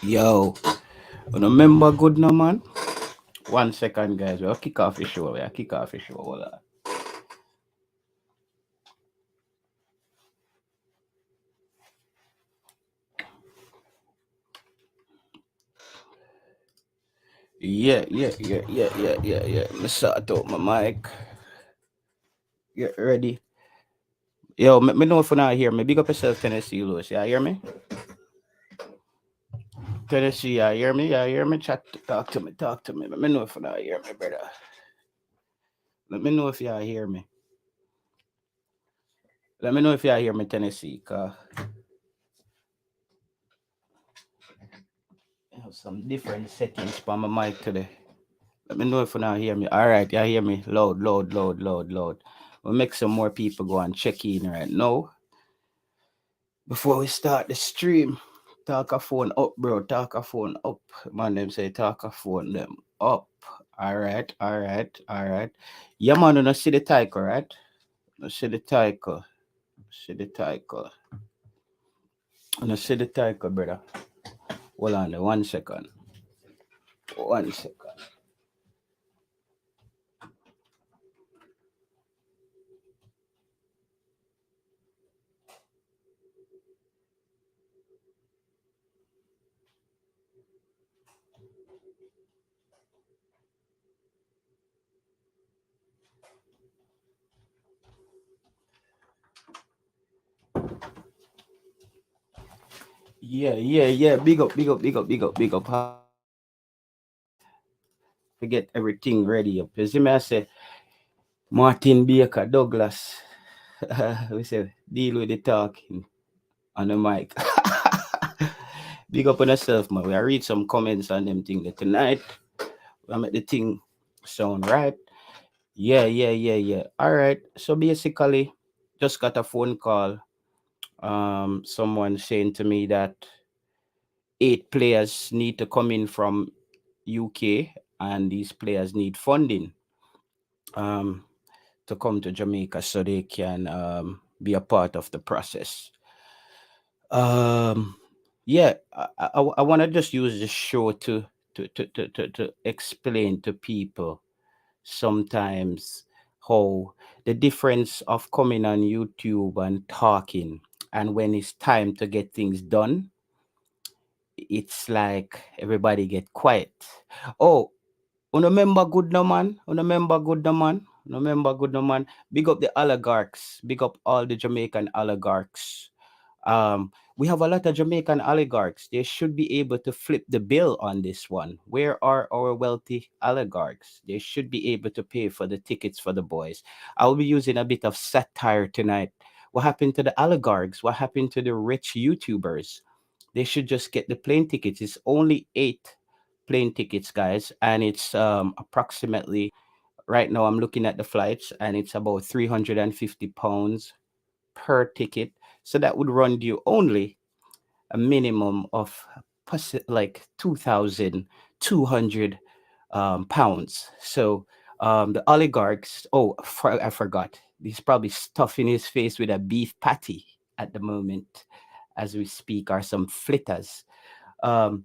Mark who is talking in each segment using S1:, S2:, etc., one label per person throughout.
S1: Yo, remember good no man? 1 second, guys. We'll kick off the show. We'll kick off the show. Hold on. Yeah. Me start out my mic. Get ready. Yo, me know if you not hear me. Big up yourself, Tennessee Lewis. Yeah, hear me? Tennessee, yeah, hear me? Yeah, hear me? Chat, talk to me, talk to me. Let me know if you not hear me, brother. Let me know if y'all hear me. Let me know if y'all hear me, Tennessee. Cause I have some different settings for my mic today. Let me know if you now hear me. All right, you hear me? Loud. We'll make some more people go and check in right now. Before we start the stream, talk a phone up, bro. Talk a phone up. Man, them say talk a phone them up. All right. Yeah, man, you know, see the title, right? You see the title. See the title. You see the title, brother. Hold on there, 1 second. 1 second. Yeah. Big up. To get everything ready up. You see me, I say, Martin Baker, Douglas. We say, deal with the talking on the mic. Big up on yourself, man. We read some comments on them thing that tonight. We make the thing sound right. Yeah. All right. So basically, just got a phone call. Someone saying to me that 8 players need to come in from UK, and these players need funding. Um, to come to Jamaica so they can be a part of the process. Um, yeah, I want to just use the show to explain to people sometimes how the difference of coming on YouTube and talking, and when it's time to get things done, it's like everybody get quiet. Oh, remember good no man? Remember good no man? Remember good no man? Big up the oligarchs. Big up all the Jamaican oligarchs. We have a lot of Jamaican oligarchs. They should be able to flip the bill on this one. Where are our wealthy oligarchs? They should be able to pay for the tickets for the boys. I'll be using a bit of satire tonight. What happened to the oligarchs? What happened to the rich YouTubers? They should just get the plane tickets. It's only 8 plane tickets, guys, and it's approximately right now. I'm looking at the flights, and it's about £350 per ticket. So that would run you only a minimum of like 2,200 pounds. So the oligarchs. Oh, I forgot. He's probably stuffing his face with a beef patty at the moment as we speak, or some flitters. Um,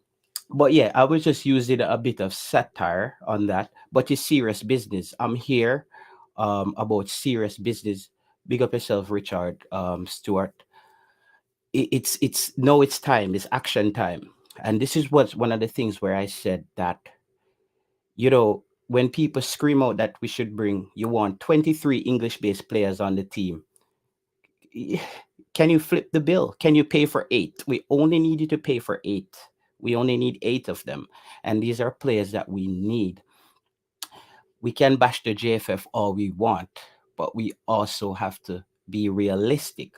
S1: but yeah, I was just using a bit of satire on that. But it's serious business. I'm here about serious business. Big up yourself, Richard Stewart. It's no, it's time. It's action time. And this is what's one of the things where I said that, when people scream out that we should bring, you want 23 English-based players on the team. Can you flip the bill? Can you pay for 8? We only need you to pay for 8. We only need 8 of them. And these are players that we need. We can bash the JFF all we want, but we also have to be realistic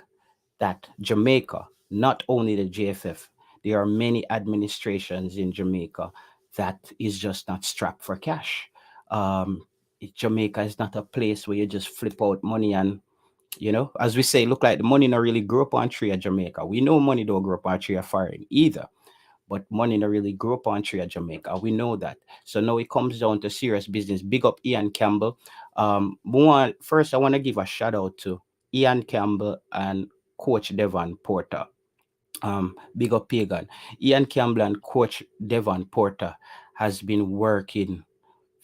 S1: that Jamaica, not only the JFF, there are many administrations in Jamaica that is just not strapped for cash. Jamaica is not a place where you just flip out money and, as we say, look like the money not really grow up on tree at Jamaica. We know money don't grow up on tree at foreign either, but money not really grow up on tree at Jamaica. We know that. So now it comes down to serious business. Big up Ian Campbell. First, I want to give a shout out to Ian Campbell and Coach Devon Porter. Big up Pagan. Ian Campbell and coach Devon Porter has been working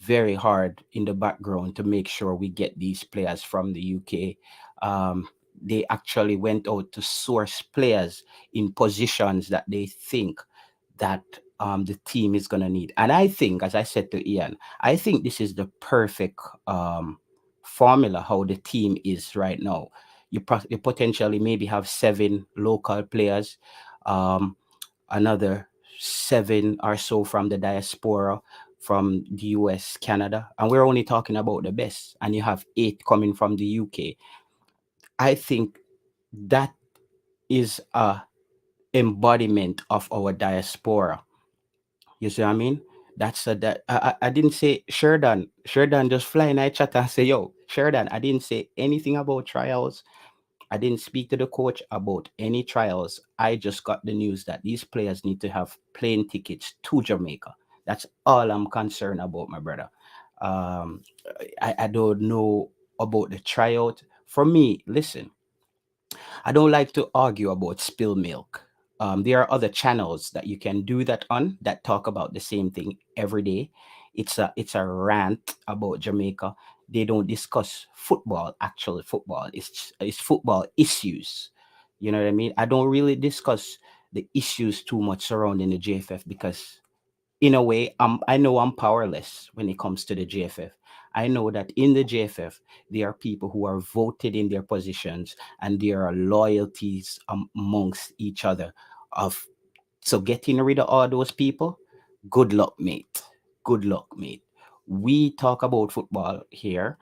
S1: very hard in the background to make sure we get these players from the UK. They actually went out to source players in positions that they think that the team is going to need. And I think, as I said to Ian, I think this is the perfect formula how the team is right now. You potentially maybe have 7 local players, um, another 7 or so from the diaspora, from the US, Canada, and we're only talking about the best. And you have 8 coming from the UK. I think that is a embodiment of our diaspora. You see what I mean? That's a that I didn't say Sheridan. Sheridan just fly in I chat and say, yo, Sheridan, I didn't say anything about trials. I didn't speak to the coach about any trials. I just got the news that these players need to have plane tickets to Jamaica. That's all I'm concerned about, my brother. Um, I don't know about the tryout. For me, listen, I don't like to argue about spill milk. There are other channels that you can do that on that talk about the same thing every day. It's a rant about Jamaica. They don't discuss football, actually football. It's football issues. You know what I mean? I don't really discuss the issues too much surrounding the JFF because in a way, I know I'm powerless when it comes to the JFF. I know that in the JFF, there are people who are voted in their positions and there are loyalties amongst each other. Of So getting rid of all those people, good luck, mate. Good luck, mate. We talk about football here,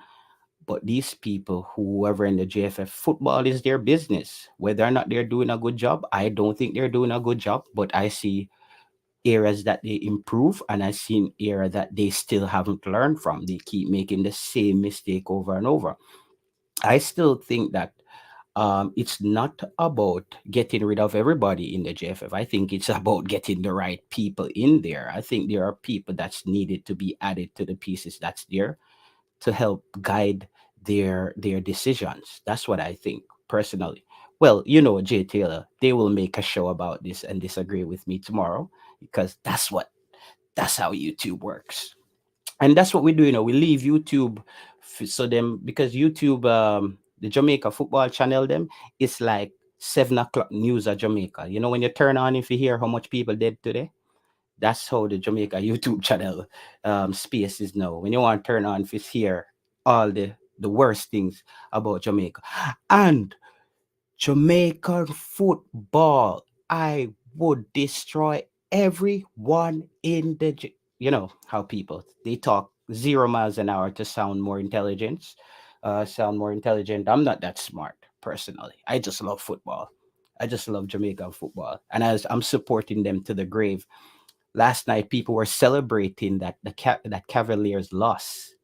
S1: but these people, whoever in the JFF, football is their business. Whether or not they're doing a good job, I don't think they're doing a good job, but I see areas that they improve and I've seen area that they still haven't learned from. They keep making the same mistake over and over. I still think that it's not about getting rid of everybody in the JFF. I think it's about getting the right people in there. I think there are people that's needed to be added to the pieces that's there to help guide their decisions. That's what I think personally. Well, Jay Taylor, they will make a show about this and disagree with me tomorrow because that's how YouTube works. And that's what we do, we leave YouTube so them because YouTube the Jamaica football channel them it's like 7 o'clock news of Jamaica. When you turn on if you hear how much people dead today, that's how the Jamaica YouTube channel space is now. When you want to turn on, if it's here, all the worst things about Jamaica. And Jamaican football, I would destroy everyone in the. You know how people they talk 0 miles an hour to sound more intelligent. Sound more intelligent. I'm not that smart personally. I just love football. I just love Jamaican football, and as I'm supporting them to the grave. Last night people were celebrating that that Cavaliers lost.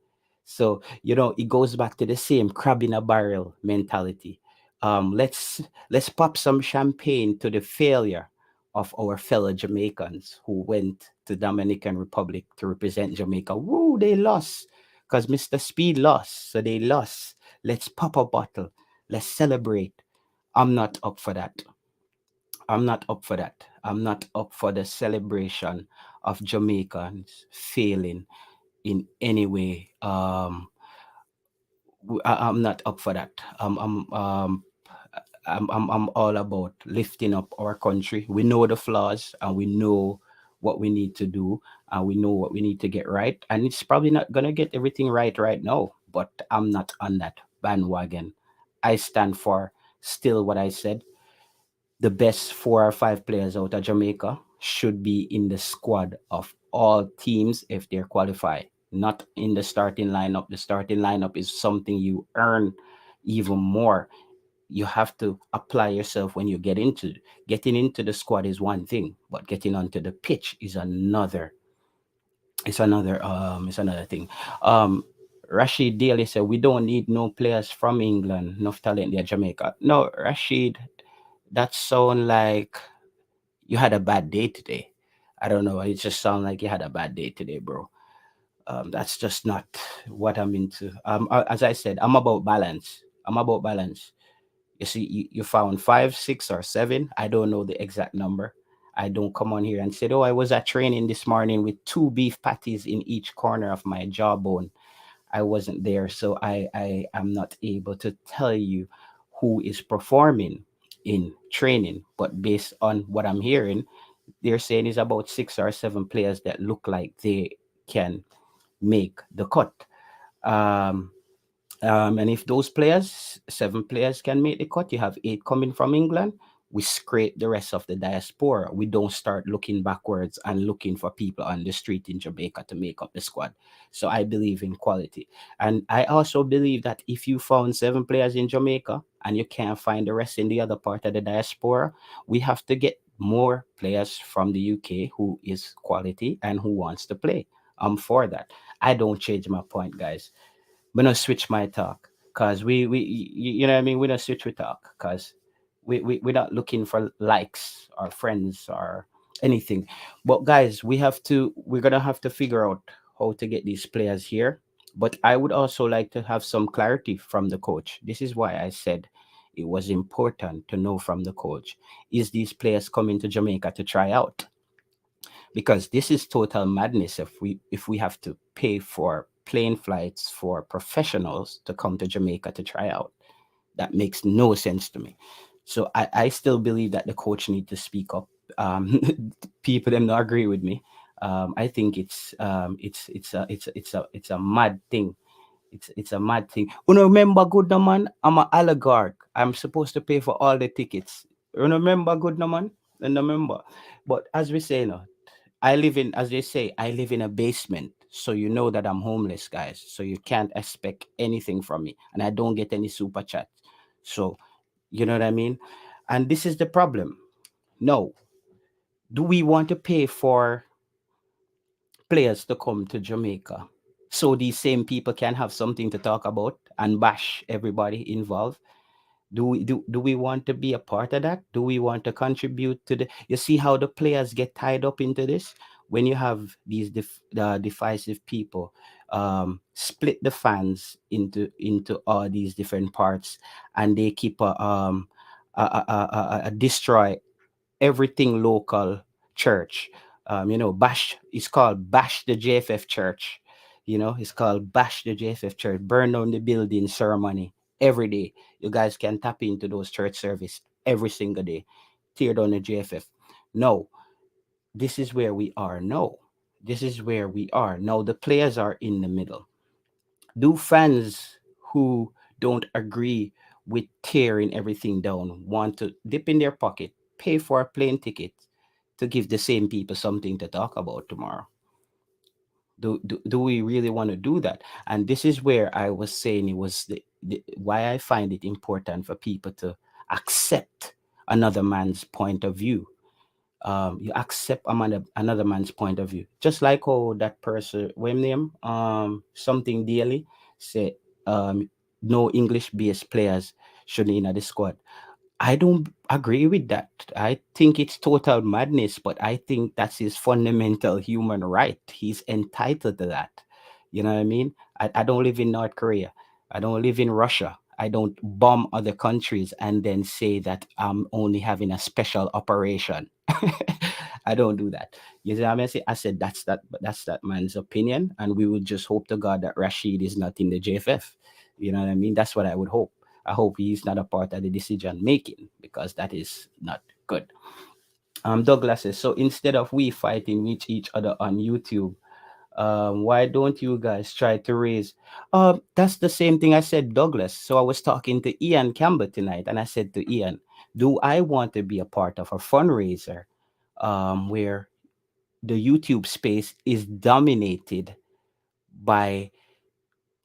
S1: So it goes back to the same crab in a barrel mentality. Let's pop some champagne to the failure of our fellow Jamaicans who went to Dominican Republic to represent Jamaica. Woo, they lost because Mr. Speed lost, so they lost. Let's pop a bottle. Let's celebrate. I'm not up for that. I'm not up for that. I'm not up for the celebration of Jamaicans failing in any way. I'm not up for that. I'm all about lifting up our country. We know the flaws and we know what we need to do and we know what we need to get right. And it's probably not gonna get everything right now, but I'm not on that bandwagon. I stand for still what I said. The best 4 or 5 players out of Jamaica should be in the squad of all teams if they're qualified, not in the starting lineup. The starting lineup is something you earn even more. You have to apply yourself when you getting into the squad is one thing, but getting onto the pitch is another. It's another thing. Um, Rashid Daly said we don't need no players from England, enough talent there, Jamaica. No, Rashid, that sound like you had a bad day today. I don't know. It just sounds like you had a bad day today, bro. That's just not what I'm into. As I said, I'm about balance. I'm about balance. You see, you found five, six, or seven. I don't know the exact number. I don't come on here and say, oh, I was at training this morning with two beef patties in each corner of my jawbone. I wasn't there, so I am not able to tell you who is performing in training. But based on what I'm hearing, they're saying is about six or seven players that look like they can make the cut. Um, and if those players, seven players, can make the cut, you have eight coming from England. We scrape the rest of the diaspora. We don't start looking backwards and looking for people on the street in Jamaica to make up the squad. So I believe in quality. And I also believe that if you found seven players in Jamaica and you can't find the rest in the other part of the diaspora, we have to get more players from the UK who is quality and who wants to play. I'm for that. I don't change my point, guys. We don't switch my talk because you know what I mean. We don't switch we talk because we're not looking for likes or friends or anything. But guys, we're gonna have to figure out how to get these players here. But I would also like to have some clarity from the coach. This is why I said it was important to know from the coach: is these players coming to Jamaica to try out? Because this is total madness if we have to pay for plane flights for professionals to come to Jamaica to try out. That makes no sense to me. So I still believe that the coach need to speak up. People them not agree with me. I think it's a mad thing. It's a mad thing. You know, remember good no man, I'm an oligarch. I'm supposed to pay for all the tickets. You remember good no man? And remember. But as we say now, I live in, as they say, I live in a basement. So you know that I'm homeless, guys. So you can't expect anything from me. And I don't get any super chat. So, you know what I mean? And this is the problem. No. Do we want to pay for players to come to Jamaica so these same people can have something to talk about and bash everybody involved? Do we want to be a part of that? Do we want to contribute to the? You see how the players get tied up into this when you have these divisive people, split the fans into all these different parts, and they keep a destroy everything local church. Bash it's called Bash the JFF Church. It's called Bash the JFF Church. Burn down the building ceremony every day. You guys can tap into those church service every single day. Tear down the JFF. No, this is where we are. No, this is where we are. Now the players are in the middle. Do fans who don't agree with tearing everything down want to dip in their pocket, pay for a plane ticket to give the same people something to talk about tomorrow? Do we really want to do that? And this is where I was saying it was why I find it important for people to accept another man's point of view. You accept another man's point of view, just like how that person, when name, something daily say, no English based players should in the squad. I don't agree with that. I think it's total madness, but I think that's his fundamental human right. He's entitled to that. You know what I mean? I don't live in North Korea. I don't live in Russia. I don't bomb other countries and then say that I'm only having a special operation. I don't do that. You see what I mean? I said that's that man's opinion, and we would just hope to God that Rashid is not in the JFF. You know what I mean? That's what I would hope. I hope he's not a part of the decision making, because that is not good. Douglas says, so instead of we fighting with each other on YouTube, why don't you guys try to raise? That's the same thing I said, Douglas. So I was talking to Ian Campbell tonight, and I said to Ian, do I want to be a part of a fundraiser where the YouTube space is dominated by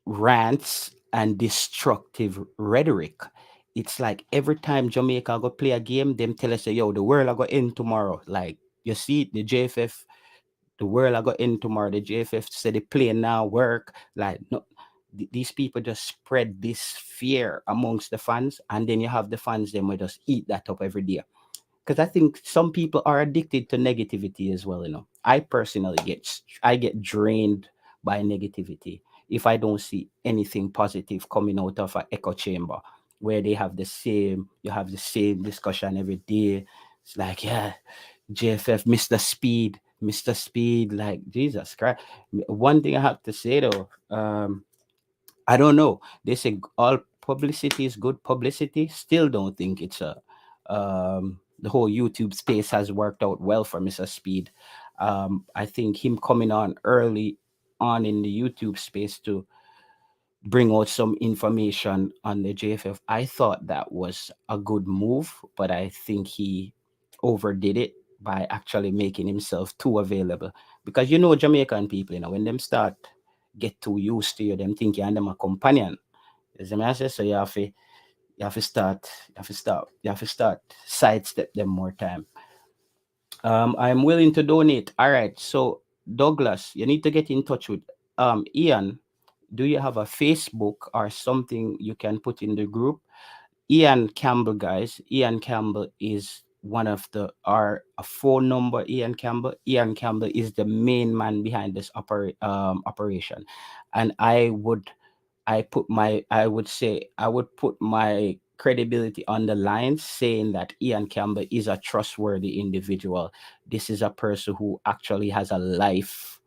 S1: rants and destructive rhetoric? It's like every time Jamaica go play a game, them tell us, yo, the world are go end tomorrow. Like, you see the JFF, the world are go end tomorrow. The JFF said the plane now work. Like, no, these people just spread this fear amongst the fans, and then you have the fans them will just eat that up every day. Because I think some people are addicted to negativity as well. I personally get drained by negativity if I don't see anything positive coming out of an echo chamber. where they have the same, you have the same discussion every day. It's like, yeah, JFF, Mr. Speed, Mr. Speed, like Jesus Christ. One thing I have to say though, I don't know. They say all publicity is good publicity. Still don't think it's a the whole YouTube space has worked out well for Mr. Speed. I think him coming on early on in the YouTube space to bring out some information on the JFF. I thought that was a good move, but I think he overdid it by actually making himself too available. Because you know Jamaican people, you know, when them start get too used to you, them think you and them a companion. You see me I say? So you have to start sidestep them more time. I'm willing to donate. All right. So Douglas, you need to get in touch with Ian. Do you have a Facebook or something you can put in the group? Ian Campbell, guys. Ian Campbell is one of the our a phone number. Ian Campbell. Ian Campbell is the main man behind this operation, and I would say I would put my credibility on the line saying that Ian Campbell is a trustworthy individual. This is a person who actually has a life,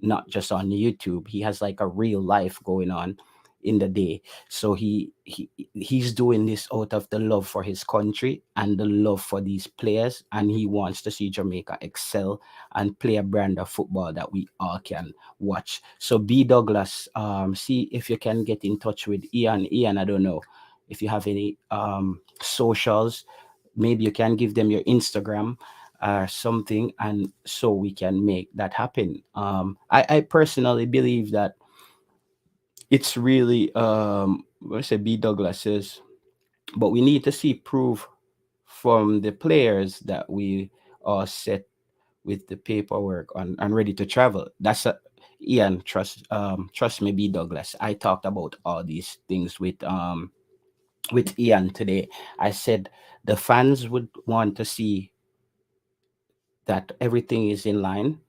S1: not just on YouTube. He has like a real life going on in the day. So he's doing this out of the love for his country and the love for these players, and he wants to see Jamaica excel and play a brand of football that we all can watch. So B Douglas, see if you can get in touch with Ian. Ian, I don't know if you have any socials. Maybe you can give them your Instagram or something, and so we can make that happen. I personally believe that it's really let's say B Douglas says, but we need to see proof from the players that we are set with the paperwork on and ready to travel. That's a Ian, trust me, B Douglas. I talked about all these things with Ian today. I said the fans would want to see that everything is in line.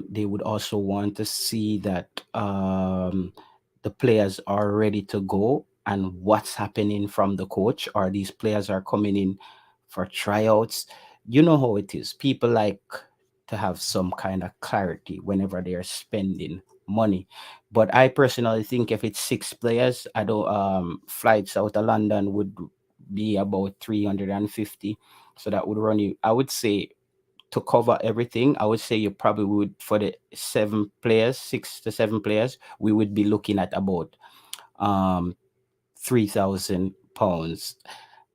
S1: They would also want to see that the players are ready to go and what's happening from the coach, or these players are coming in for tryouts. You know how it is. People like to have some kind of clarity whenever they are spending money. But I personally think if it's 6 players, I don't flights out of London would be about 350. So that would run you, I would say, to cover everything, I would say you probably would, for the 7 players, 6 to 7 players, we would be looking at about um £3,000.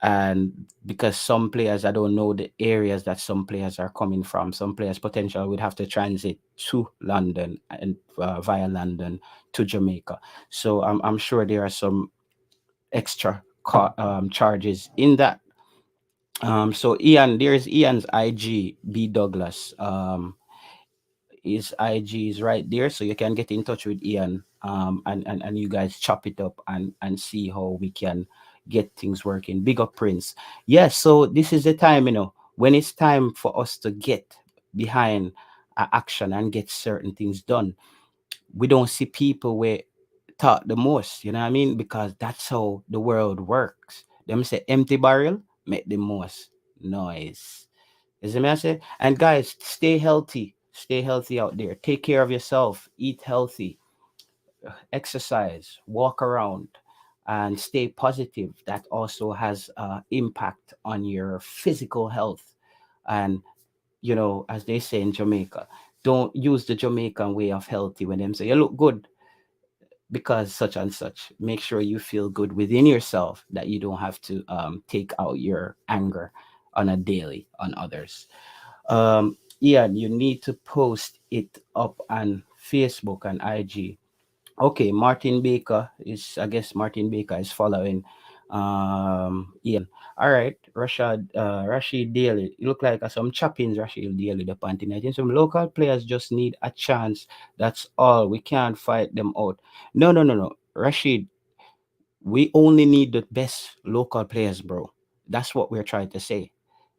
S1: And because some players, I don't know the areas that some players are coming from. Some players potentially would have to transit to London and via London to Jamaica. So I'm sure there are some extra charges in that. So Ian, there's Ian's IG, B Douglas. His IG is right there, so you can get in touch with Ian. And you guys chop it up and see how we can get things working. Big up Prince. Yes, so this is the time, when it's time for us to get behind action and get certain things done. We don't see people where talk the most, you know what I mean? Because that's how the world works. Them say empty barrel make the most noise. You see me I say? And guys, stay healthy. Stay healthy out there. Take care of yourself. Eat healthy. Exercise. Walk around. And stay positive. That also has impact on your physical health. And as they say in Jamaica, don't use the Jamaican way of healthy when them say you look good because such and such. Make sure you feel good within yourself, that you don't have to take out your anger on a daily on others. Ian, you need to post it up on Facebook and IG. Okay, Martin Baker is, I guess Martin Baker is following Ian. All right, Rashid Daly. You look like some choppings, Rashid Daly, the panty. I think some local players just need a chance. That's all. We can't fight them out. No, no, no, no. Rashid, we only need the best local players, bro. That's what we're trying to say.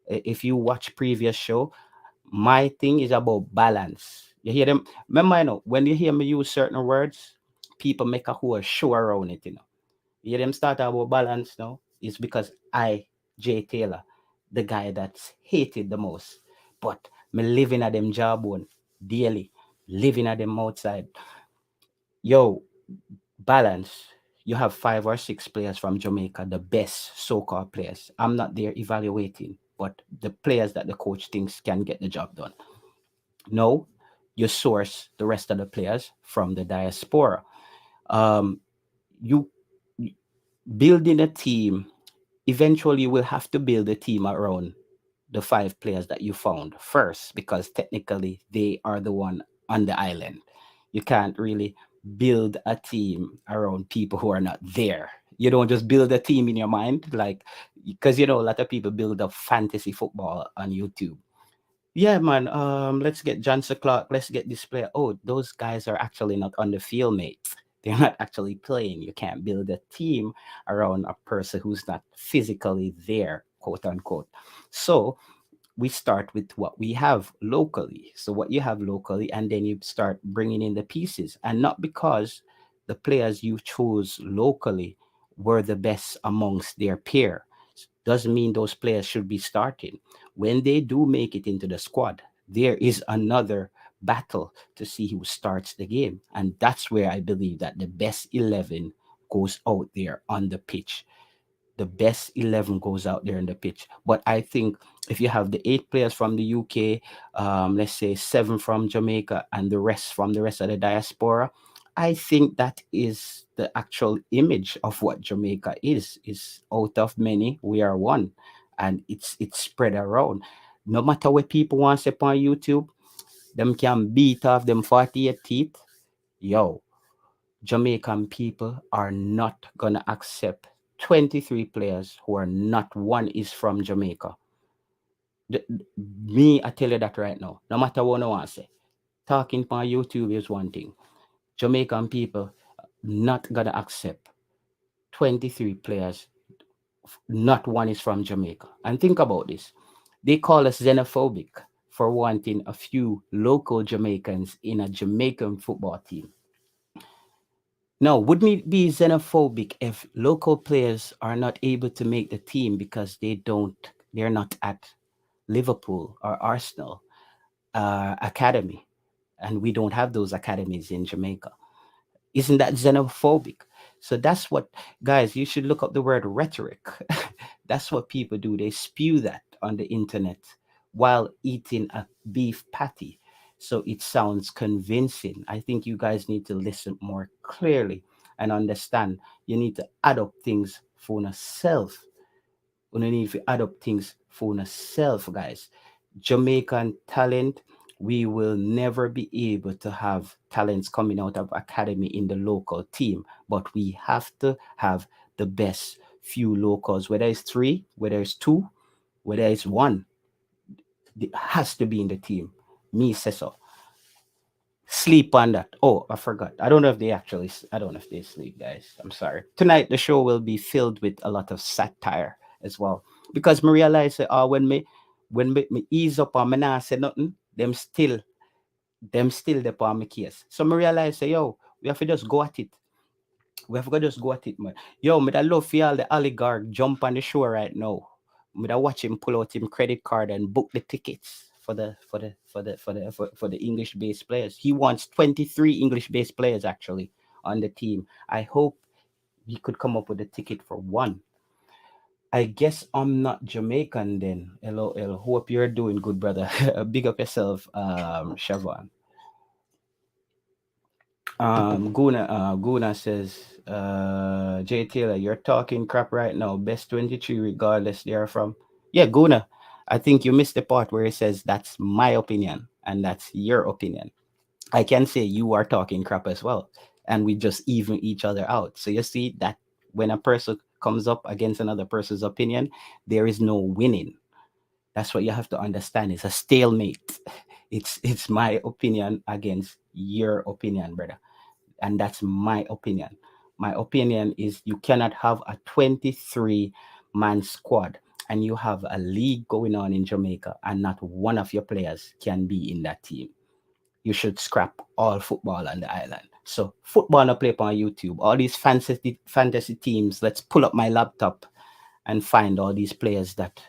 S1: If you watch previous show, my thing is about balance. You hear them? Remember, when you hear me use certain words, people make a whole show around it. You them start about balance now. It's because I, Jay Taylor, the guy that's hated the most, but me living at them jawbone daily, living at them outside. Yo, balance. You have 5 or 6 players from Jamaica, the best so-called players. I'm not there evaluating, but the players that the coach thinks can get the job done. No, you source the rest of the players from the diaspora. Um, you building a team. Eventually, you will have to build a team around the 5 players that you found first, because technically they are the one on the island. You can't really build a team around people who are not there. You don't just build a team in your mind, like, because a lot of people build up fantasy football on YouTube. Yeah, man. Let's get Johnson Clark. Let's get this player. Oh, those guys are actually not on the field, mate. They're not actually playing. You can't build a team around a person who's not physically there, quote unquote. So we start with what we have locally. So what you have locally, and then you start bringing in the pieces, and not because the players you chose locally were the best amongst their peer. Doesn't mean those players should be starting. When they do make it into the squad, there is another battle to see who starts the game, and that's where I believe that the best 11 goes out there on the pitch. The best 11 goes out there in the pitch. But I think if you have the 8 players from the UK, let's say 7 from Jamaica, and the rest from the rest of the diaspora, I think that is the actual image of what Jamaica is out of many, we are one. And it's spread around. No matter what people want to say on YouTube, them can beat off them 48 teeth. Yo, Jamaican people are not gonna accept 23 players who are not one is from Jamaica. Me, I tell you that right now. No matter what I want to say, talking on YouTube is one thing. Jamaican people not gonna accept 23 players. Not one is from Jamaica. And think about this. They call us xenophobic for wanting a few local Jamaicans in a Jamaican football team. No, wouldn't it be xenophobic if local players are not able to make the team because they're not at Liverpool or Arsenal academy, and we don't have those academies in Jamaica? Isn't that xenophobic? So that's what, guys, you should look up the word rhetoric. That's what people do. They spew that on the internet while eating a beef patty. So it sounds convincing. I think you guys need to listen more clearly and understand. You need to add up things for yourself. You need to add up things for yourself, guys. Jamaican talent, we will never be able to have talents coming out of academy in the local team, but we have to have the best few locals, whether it's 3, whether it's 2, whether it's 1, it has to be in the team. Me say so. Sleep on that. Oh, I forgot. I don't know if they sleep, guys. I'm sorry. Tonight the show will be filled with a lot of satire as well, because me realize that when me ease up on me nah say nothing, them still the on my case. So me realize say, yo, we have to just go at it. We have to just go at it, man. Yo, me that love for all the oligarch jump on the show right now. Me that watch him pull out him credit card and book the tickets for the English based players. He wants 23 English based players actually on the team. I hope he could come up with a ticket for one. I guess I'm not Jamaican then. LOL. Hope you're doing good, brother. Big up yourself, Siobhan. Guna says, Jay Taylor, you're talking crap right now. Best 23, regardless they are from. Yeah, Guna, I think you missed the part where it says that's my opinion and that's your opinion. I can say you are talking crap as well, and we just even each other out. So you see that when a person comes up against another person's opinion, there is no winning. That's what you have to understand. It's a stalemate. It's my opinion against your opinion, brother, and that's my opinion. My opinion is you cannot have a 23-man squad and you have a league going on in Jamaica and not one of your players can be in that team. You should scrap all football on the island. So football no play upon YouTube. All these fantasy teams. Let's pull up my laptop and find all these players that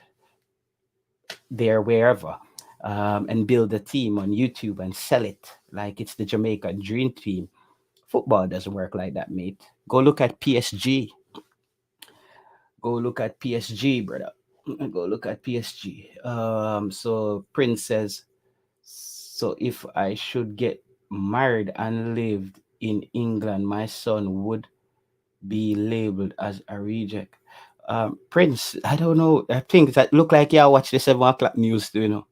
S1: they're wherever, and build a team on YouTube and sell it like it's the Jamaican dream team. Football doesn't work like that, mate. Go look at PSG. Go look at PSG, brother. Go look at PSG. So Prince says, so if I should get married and lived in England, my son would be labeled as a reject. Prince, I don't know. I think that look like you watch the 7 o'clock news too, you know.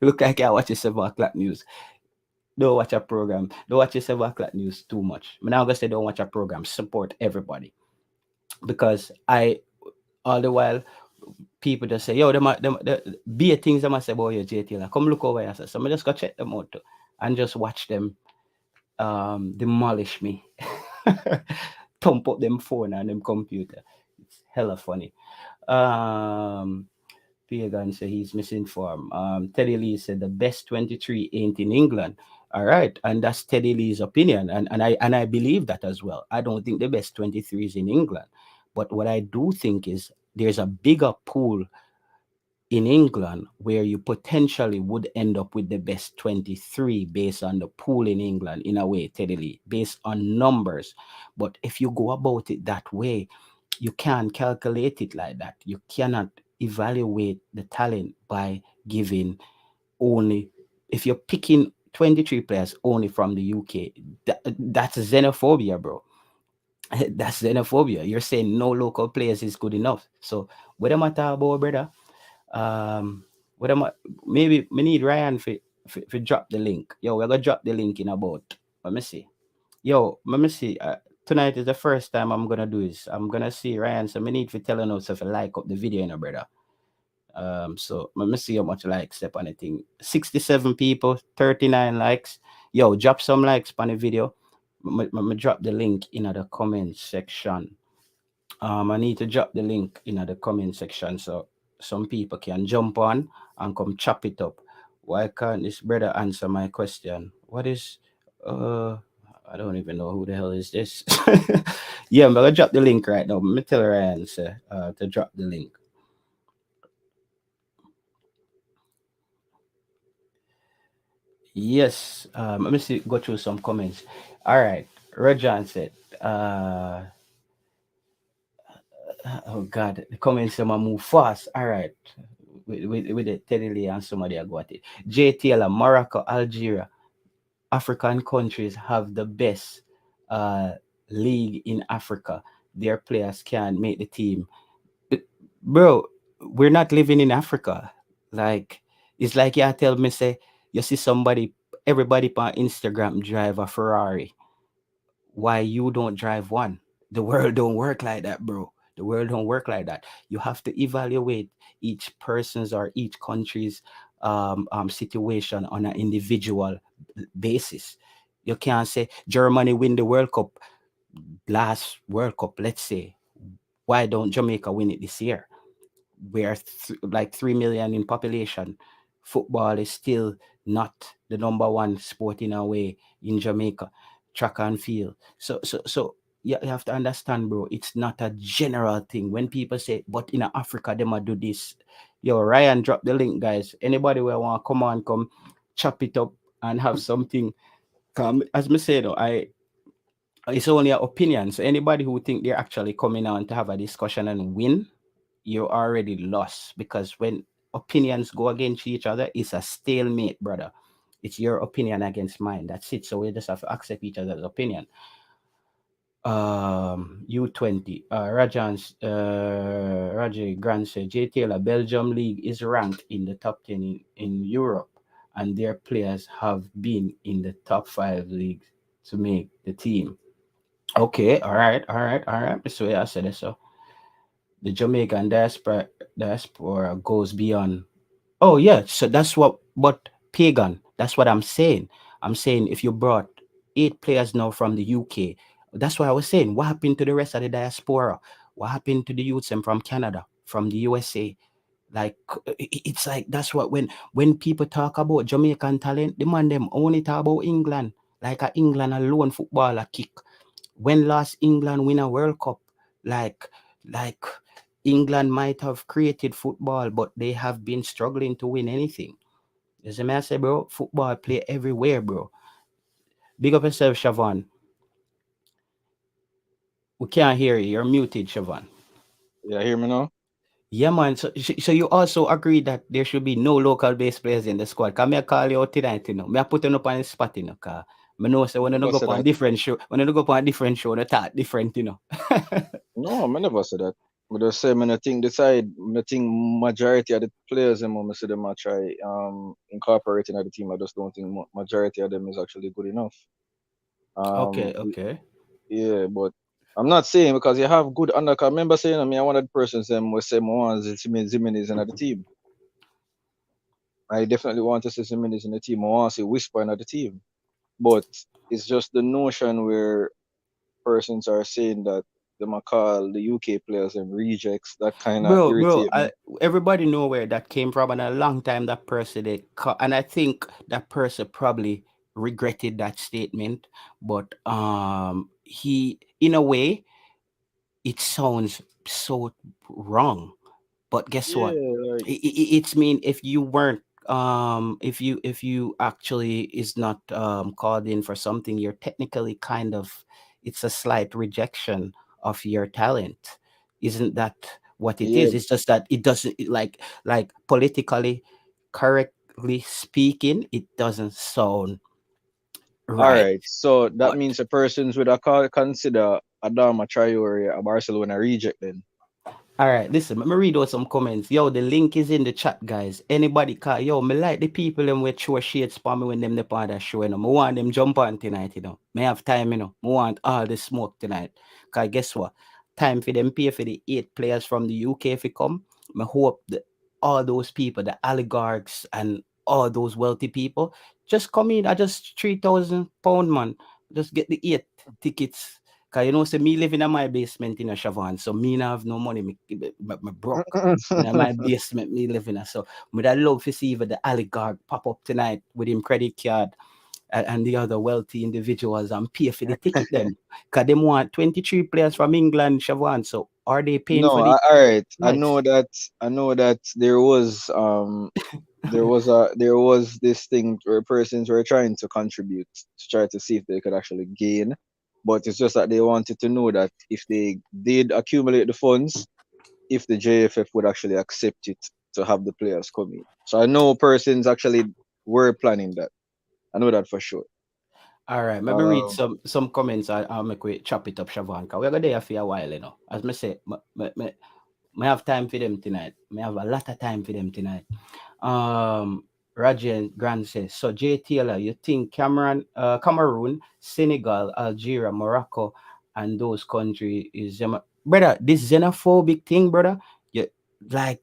S1: Look like you watch the 7 o'clock news. Don't watch a program. Don't watch the 7 o'clock news too much. I'm not gonna say don't watch a program. Support everybody, because I all the while people just say, yo, the be a things I must say about your JT. Like, come look over here. So I just go check them out too, and just watch them demolish me. Thump up them phone and them computer. It's hella funny. Um Pagan said he's misinformed. Teddy Lee said the best 23 ain't in England. All right, and that's Teddy Lee's opinion, and I believe that as well. I don't think the best 23 is in England, but what I do think is there's a bigger pool in England where you potentially would end up with the best 23 based on the pool in England, in a way, Teddy Lee, based on numbers. But if you go about it that way, you can't calculate it like that. You cannot evaluate the talent by giving only, if you're picking 23 players only from the UK, that's xenophobia, bro. That's xenophobia. You're saying no local players is good enough. So what am I talking about, brother? Um, what am I? Maybe we need Ryan for drop the link. Yo, we're gonna drop the link in about. Let me see. Yo, let me see. Tonight is the first time I'm gonna do this. I'm gonna see Ryan. So we need for telling us if you like up the video, you know, brother. So let me see how much likes step on the thing. 67 people, 39 likes. Yo, drop some likes on the video. Me drop the link in the comment section. I need to drop the link in the comment section so some people can jump on and come chop it up. Why can't this brother answer my question? What is uh I don't even know who the hell is this. Yeah, I'm gonna drop the link right now. Let me tell Ryan to drop the link. Yes. Let me see, go through some comments. All right. Rajan said, uh oh God, the comments them a move fast. All right. With the Teddy Lee and somebody I got it. J Taylor, Morocco, Algeria, African countries have the best uh league in Africa. Their players can make the team. Bro, we're not living in Africa. Like, it's like you tell me say you see somebody, everybody on Instagram drive a Ferrari. Why you don't drive one? The world don't work like that, bro. The world don't work like that. You have to evaluate each person's or each country's situation on an individual basis. You can't say Germany win the World Cup, last World Cup, let's say. Why don't Jamaica win it this year? We're like 3 million in population. Football is still not the number one sport in a way in Jamaica, track and field. So you have to understand, bro, it's not a general thing. When people say, but in Africa, they might do this. Yo, Ryan, drop the link, guys. Anybody who want to come on, come chop it up and have something. Come, as me say, though, it's only an opinion. So anybody who think they're actually coming on to have a discussion and win, you're already lost, because when opinions go against each other, it's a stalemate, brother. It's your opinion against mine. That's it. So we just have to accept each other's opinion. U20. Raji Grant said J Taylor, Belgium League is ranked in the top 10 in Europe, and their players have been in the top 5 leagues to make the team. Okay, all right. So yeah, I said it. So the Jamaican diaspora goes beyond. Oh yeah, so that's what pagan. That's what I'm saying. I'm saying if you brought 8 players now from the UK, that's what I was saying. What happened to the rest of the diaspora? What happened to the youths and from Canada, from the USA? Like it's like that's what when people talk about Jamaican talent, the man them only talk about England. like a England alone footballer kick. When last England win a World Cup, like like England might have created football, but they have been struggling to win anything. As a man say, bro, football play everywhere, bro. Big up yourself, Siobhan. We can't hear you. You're muted, Siobhan.
S2: Yeah, hear me now?
S1: Yeah, man. So you also agree that there should be no local based players in the squad. Come here, call you out tonight, you know. Me I put you up on the spot, you know, cause I know say when you
S2: Never
S1: go
S2: said
S1: up on
S2: that.
S1: different show, when you go up on different show, they talk different, you know.
S2: No, I never said that. But just say, I think decide, I think majority of the players, I see them I try incorporating at the team. I just don't think majority of them is actually good enough.
S1: Okay,
S2: Um,
S1: okay.
S2: yeah, but I'm not saying because you have good under. 'Cause I remember saying, I mean, one of the persons them was saying, "One Zimenez in the team." I definitely want to see Zimenez in the team. I want to see Whisper in the team. But it's just the notion where persons are saying that they might call the UK players and rejects. That kind of
S1: Bro,
S2: irritate me.
S1: everybody know where that came from, and a long time that person and I think that person probably regretted that statement, but he, in a way, it sounds so wrong. But guess what?
S2: Yeah, like
S1: It's mean if you weren't if you actually is not called in for something, you're technically kind of, it's a slight rejection of your talent. Isn't that what it
S2: yeah.
S1: is? It's just that it doesn't like politically correctly speaking, it doesn't sound
S2: All
S1: right.
S2: right. So that
S1: But
S2: means the persons would consider Adama Traore a Barcelona reject then.
S1: all right, listen, let me read out some comments. Yo, the link is in the chat, guys. Anybody can, yo, me like the people them with show shades for me when them the part that show, you know. Me want them jump on tonight, you know. Me have time, you know. Me want all the smoke tonight. Cause guess what? Time for them pay for the 8 players from the UK if it come. Me hope that all those people, the oligarchs and all those wealthy people, just come in at just £3,000, man. Just get the 8 tickets. Cause you know, say me living in my basement in a Siobhan, so me not have no money, me broke. In my basement, me living in. So would I love to see even the oligarch pop up tonight with him credit card and the other wealthy individuals and pay for the ticket them. Cause them want 23 players from England, Siobhan. So are they paying
S2: No,
S1: for the
S2: all right.
S1: nights?
S2: I know that there was this thing where persons were trying to contribute to try to see if they could actually gain. But it's just that they wanted to know that if they did accumulate the funds, if the JFF would actually accept it to have the players come in. So I know persons actually were planning that. I know that for sure.
S1: All right, maybe read
S2: Um,
S1: some comments. I'll make we chop it up, Siobhan. Cause we're gonna there for a while, you know. As me say, me have time for them tonight. Me have a lot of time for them tonight. Um, Rajan Grant says, so Jay Taylor, you think Cameroon, Senegal, Algeria, Morocco, and those countries is brother, this xenophobic thing, brother, you like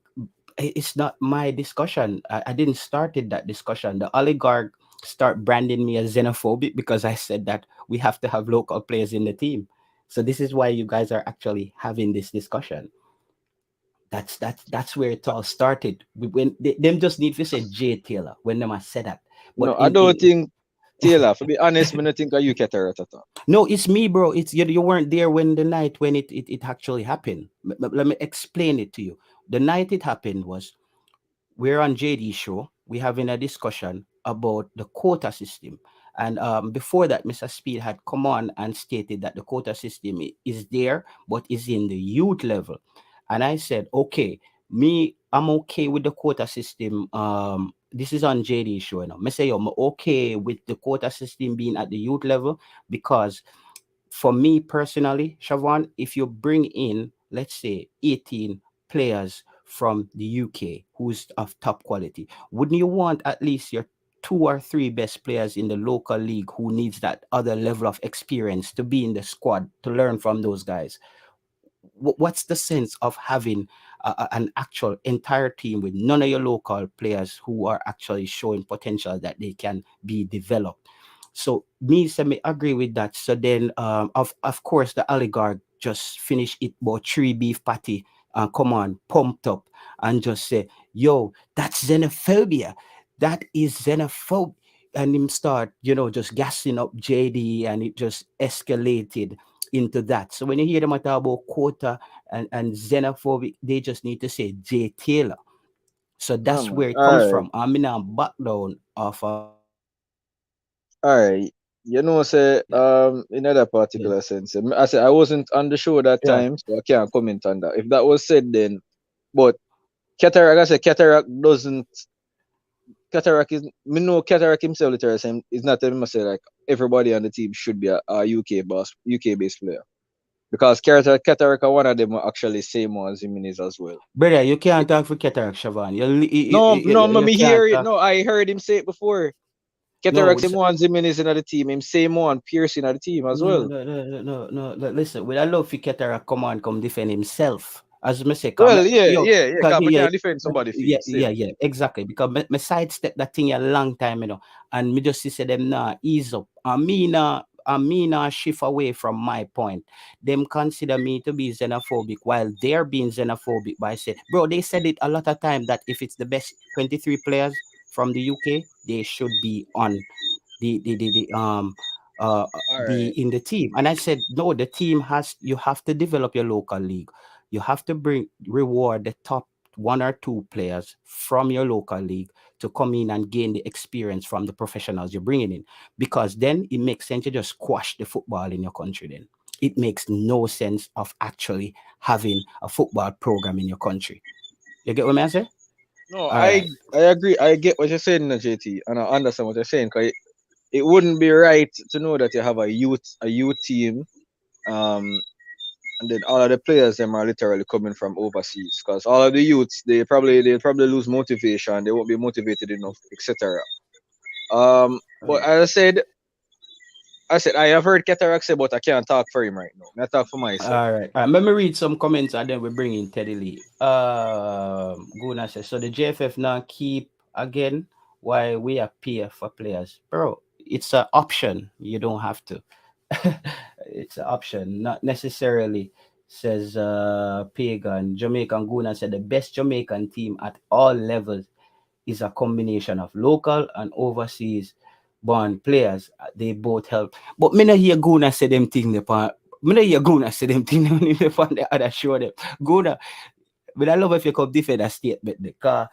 S1: it's not my discussion. I didn't started that discussion. The oligarch start branding me as xenophobic because I said that we have to have local players in the team. So this is why you guys are actually having this discussion. That's where it all started. When them just need to say Jay Taylor when them I said that. But
S2: no, I don't think Taylor. To be honest, I don't think you get at all.
S1: no, it's me, bro. It's you. You weren't there when the night when it actually happened. Let me explain it to you. The night it happened was we're on JD show. We're having a discussion about the quota system. And before that, Mr. Speed had come on and stated that the quota system is there, but is in the youth level. And I said, okay, I'm okay with the quota system. This is on JD show, you know. Me say, I'm okay with the quota system being at the youth level because for me personally, Siobhan, if you bring in, let's say, 18 players from the UK who's of top quality, wouldn't you want at least your 2 or 3 best players in the local league who needs that other level of experience to be in the squad to learn from those guys? What's the sense of having an actual entire team with none of your local players who are actually showing potential that they can be developed? So me semi agree with that. So then of course the oligarch just finish it about 3 beef patty and come on pumped up and just say, yo, that's xenophobia. That is xenophobe. and him start, just gassing up JD, and it just escalated into that. So when you hear them talk about quota and xenophobic, they just need to say J Taylor. So
S2: Yeah,
S1: that's
S2: man.
S1: where it
S2: All
S1: comes
S2: right.
S1: from. I mean, I'm back down of
S2: All right. You know, say
S1: yeah,
S2: in other
S1: yeah,
S2: particular sense, I said I wasn't on the show that
S1: yeah.
S2: time, so I can't comment on that. If that was said then, but Cataract, I said Cataract doesn't. Cataract is me know Cataract himself literally saying is not telling me say like everybody on the team should be a UK based player because Cataract are one of them are actually same as Jimenez as well.
S1: Brother, you can't talk for cataract, Siobhan.
S2: No, no,
S1: You
S2: me
S1: can't
S2: hear it.
S1: talk.
S2: No, I heard him say it before.
S1: No,
S2: Cataract
S1: it's
S2: same one Jimenez in the team, him same one Pierce in the team as
S1: no,
S2: well.
S1: no, no, no, no, no. Listen, with a love for cataract, come on, come defend himself. As me say,
S2: Well, yeah,
S1: yo,
S2: yeah, yeah.
S1: cause
S2: Cause I
S1: yeah,
S2: can't defend somebody for
S1: yeah, yeah,
S2: himself.
S1: yeah, exactly. Because me sidestep that thing a long time, and me just see them nah ease up. I mean, shift away from my point. Them consider me to be xenophobic while they're being xenophobic by say, bro, they said it a lot of time that if it's the best 23 players from the UK, they should be on the
S2: All
S1: the
S2: right.
S1: in the team. And I said, no, the team has you have to develop your local league. You have to reward the top one or two players from your local league to come in and gain the experience from the professionals you're bringing in, because then it makes sense to just squash the football in your country. Then it makes no sense of actually having a football program in your country. You get what I say?
S2: No,
S1: All right.
S2: I agree. I get what you're saying, JT, and I understand what you're saying. Cause it wouldn't be right to know that you have a youth team, um, and then all of the players them are literally coming from overseas. Cause all of the youths they probably lose motivation. They won't be motivated enough, etc. But as I said I have heard Cataract say, but I can't talk for him right now. I talk for myself.
S1: All right. Let me read some comments and then we bring in Teddy Lee. Guna says, so the JFF now keep again why we appear for players. Bro, it's an option. You don't have to. It's an option, not necessarily, says Pagan. Jamaican Guna said the best Jamaican team at all levels is a combination of local and overseas born players. They both help. But me not hear Guna say them thing upon. Me not hear Guna say them thing on the other show them. Guna, but I love if you come defend a statement because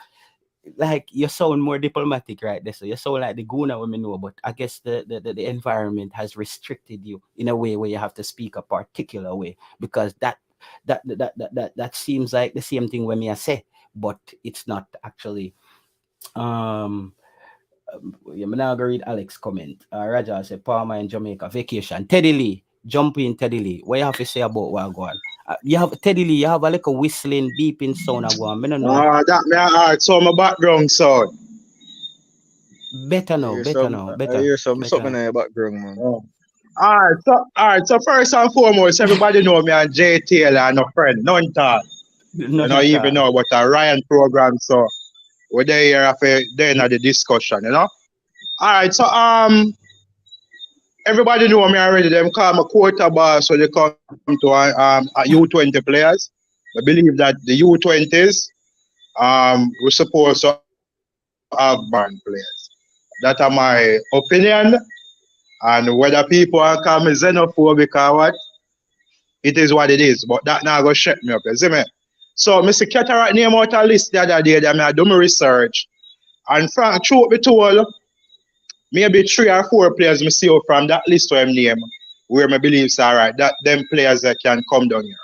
S1: like you sound more diplomatic right there. So you sound like the Guna women know, but I guess the environment has restricted you in a way where you have to speak a particular way because that seems like the same thing when me I say, but it's not actually. um you're not gonna read Alex comment. Raja said Palmer in Jamaica vacation. Teddy Lee, jump in Teddy Lee. What you have to say about what go on? You have Teddy Lee. You have a little whistling, beeping sound go on. I don't know.
S3: That me alright. So my background sound.
S1: Better
S2: I
S1: now,
S2: hear
S1: better
S2: some
S1: now,
S2: I
S1: better,
S2: hear some
S1: better
S2: something
S1: now.
S2: in your background, man.
S3: Oh. Alright. So first and foremost, everybody know me and J Taylor and a friend, none talk. You
S1: None
S3: know,
S1: at
S3: even
S1: all.
S3: know about a Ryan program. So we're there here after then at the discussion. Alright. So everybody know me already. Them call me quota boss, so they come to a U20 players. I believe that the U20s we're supposed to have band players. That are my opinion. And whether people are call me xenophobic or what, it is what it is. But that now go shut me up, you see me? So Mr. Cataract name out a list the other day that I do my research. And from truth be told, maybe 3 or 4 players me see out from that list where I name where my beliefs are right, that them players that can come down here.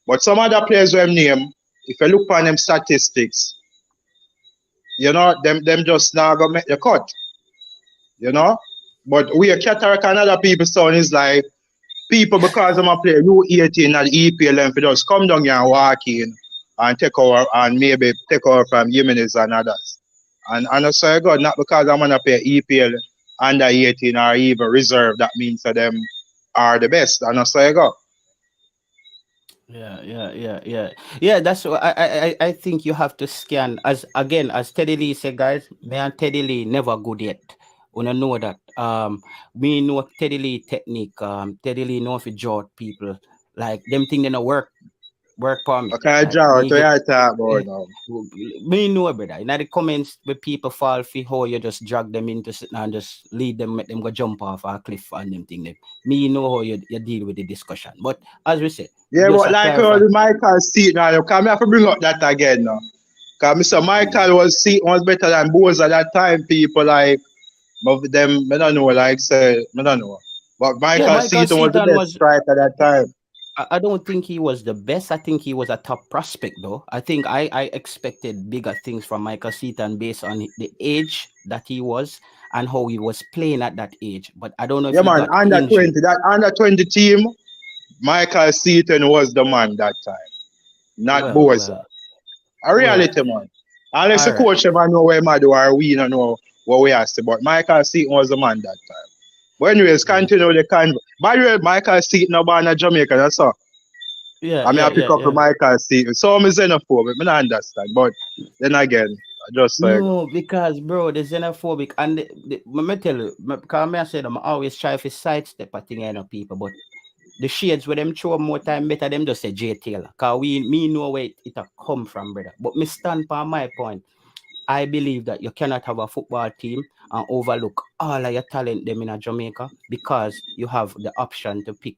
S3: But some other players where I name, if you look on them statistics, them just now go make the cut, you know. But we a Cataract and other people sound is like people because I'm a player U18 at EPL and for just come down here and walk in and take over and maybe take over from Jimenez and others. And I say God, not because I'm gonna play EPL under 18 or even reserve, that means that them are the best. And I say God.
S1: Yeah. That's what I think you have to scan as again as Teddy Lee said, guys. Me and Teddy Lee never good yet. Wanna know that. Me know Teddy Lee technique. Teddy Lee know if you draw people like them thing they not work. Work for me.
S3: Okay, Joe, what
S1: Me get,
S3: you talk
S1: eh,
S3: about now?
S1: me know, brother. In the comments, where people fall for how you just drag them into something and just lead them, make them go jump off a cliff and them thing. Them. Me know how you deal with the discussion. But as we said,
S3: Yeah,
S1: just
S3: but
S1: to
S3: like
S1: clarify.
S3: the Michael seat now, come have to bring up that again now. Because Mr. Michael was better than Boz at that time. People like but them, I don't know, like say, I don't know. But
S1: Yeah,
S3: Michael
S1: Michael
S3: Seaton was the
S1: Seaton
S3: best
S1: was.
S3: striker at that time.
S1: I don't think he was the best. I think he was a top prospect, though. I think I expected bigger things from Michael Seaton based on the age that he was and how he was playing at that age. But I don't know if
S3: Yeah,
S1: he
S3: man,
S1: got
S3: under 20,
S1: injured.
S3: that under 20 team, Michael Seaton was the man that time, not
S1: Well,
S3: Boza.
S1: well,
S3: A
S1: well.
S3: reality, man. Unless the
S1: All right.
S3: coach ever know where my do or we don't know what we asked about. Michael Seaton was the man that time. But anyways,
S1: Yeah,
S3: continue with the con. By the way, Michael Seaton no born in Jamaica, that's all.
S1: yeah,
S3: I mean,
S1: yeah,
S3: I pick
S1: yeah.
S3: up the
S1: Yeah.
S3: Michael Seaton. So I'm xenophobic, I don't understand. But then again, I just like,
S1: No, because bro, the xenophobic and let me tell you, because I said I'm always try to sidestep a thing, people, but the shades where them throw more time better, them just say J Taylor. Cause me know where it a come from, brother. But me stand by my point. I believe that you cannot have a football team and overlook all of your talent them in a Jamaica because you have the option to pick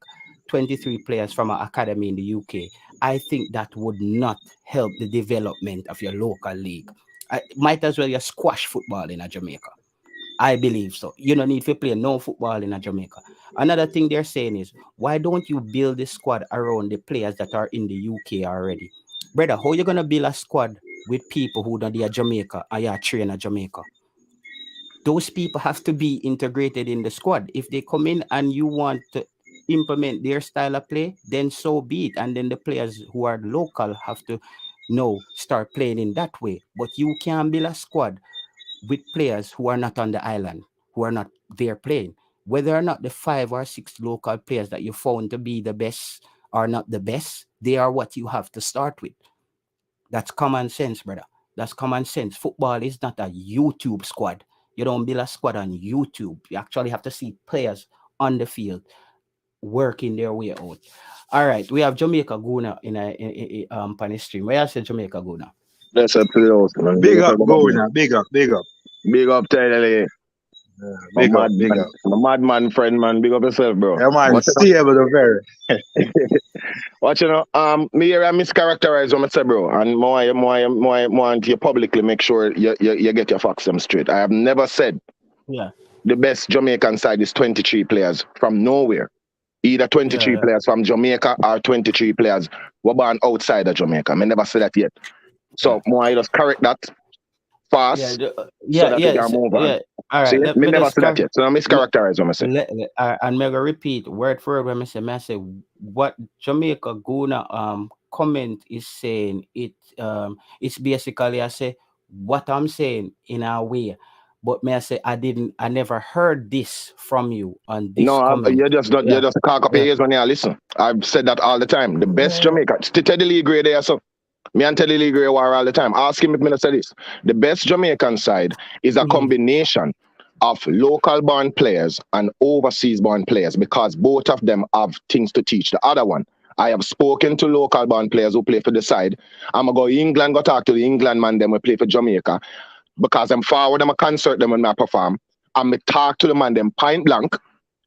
S1: 23 players from an academy in the UK. I think that would not help the development of your local league. I might as well you squash football in a Jamaica. I believe so. You don't need to play no football in a Jamaica. Another thing they're saying is, why don't you build the squad around the players that are in the UK already? Brother, how you gonna build a squad with people who don't be Jamaica and you train a Jamaica? Those people have to be integrated in the squad. If they come in and you want to implement their style of play, then so be it. And then the players who are local have to start playing in that way. But you can't build a squad with players who are not on the island, who are not there playing. Whether or not the 5 or 6 local players that you found to be the best are not the best, they are what you have to start with. That's common sense, brother. That's common sense. Football is not a YouTube squad. You don't build a squad on YouTube. You actually have to see players on the field working their way out. All right, we have Jamaica Guna in the stream. Where I say Jamaica Guna?
S4: That's up to the host, man. Big
S3: big
S4: up
S3: up, go
S4: everybody.
S3: now, big up, big up.
S4: Big up, Tyler.
S3: Big up, big up.
S4: My madman friend, man. Big up yourself, bro.
S3: Yeah, man,
S4: What
S3: stay able to very.
S4: What me here I mischaracterize what I say, bro, and more you publicly make sure you get your facts them straight. I have never said
S1: Yeah.
S4: the best Jamaican side is 23 players from nowhere. Either 23
S1: Yeah.
S4: players from Jamaica or 23 players were born outside of Jamaica. I never said that yet. So more I just correct that fast so that we can move on.
S1: All
S4: See,
S1: right, let
S4: me
S1: me
S4: never
S1: just
S4: said that yet. So I mischaracterize what I say.
S1: and me go repeat word for word when I say what Jamaica Guna comment is saying. It's basically I say what I'm saying in a way, but may I say I never heard this from you on this
S4: No,
S1: comment.
S4: you just cock up your ears when you listen. I've said that all the time. The best Jamaica, Teddy Lee Gray there, so me and Teddy Lee Gray war all the time. Ask him if me not say this. The best Jamaican side is a combination of local born players and overseas born players because both of them have things to teach the other one. I have spoken to local born players who play for the side. I'm going to go England, go talk to the England man, them who play for Jamaica because I'm forward them a concert them when I perform. And me talk to the man, them point blank,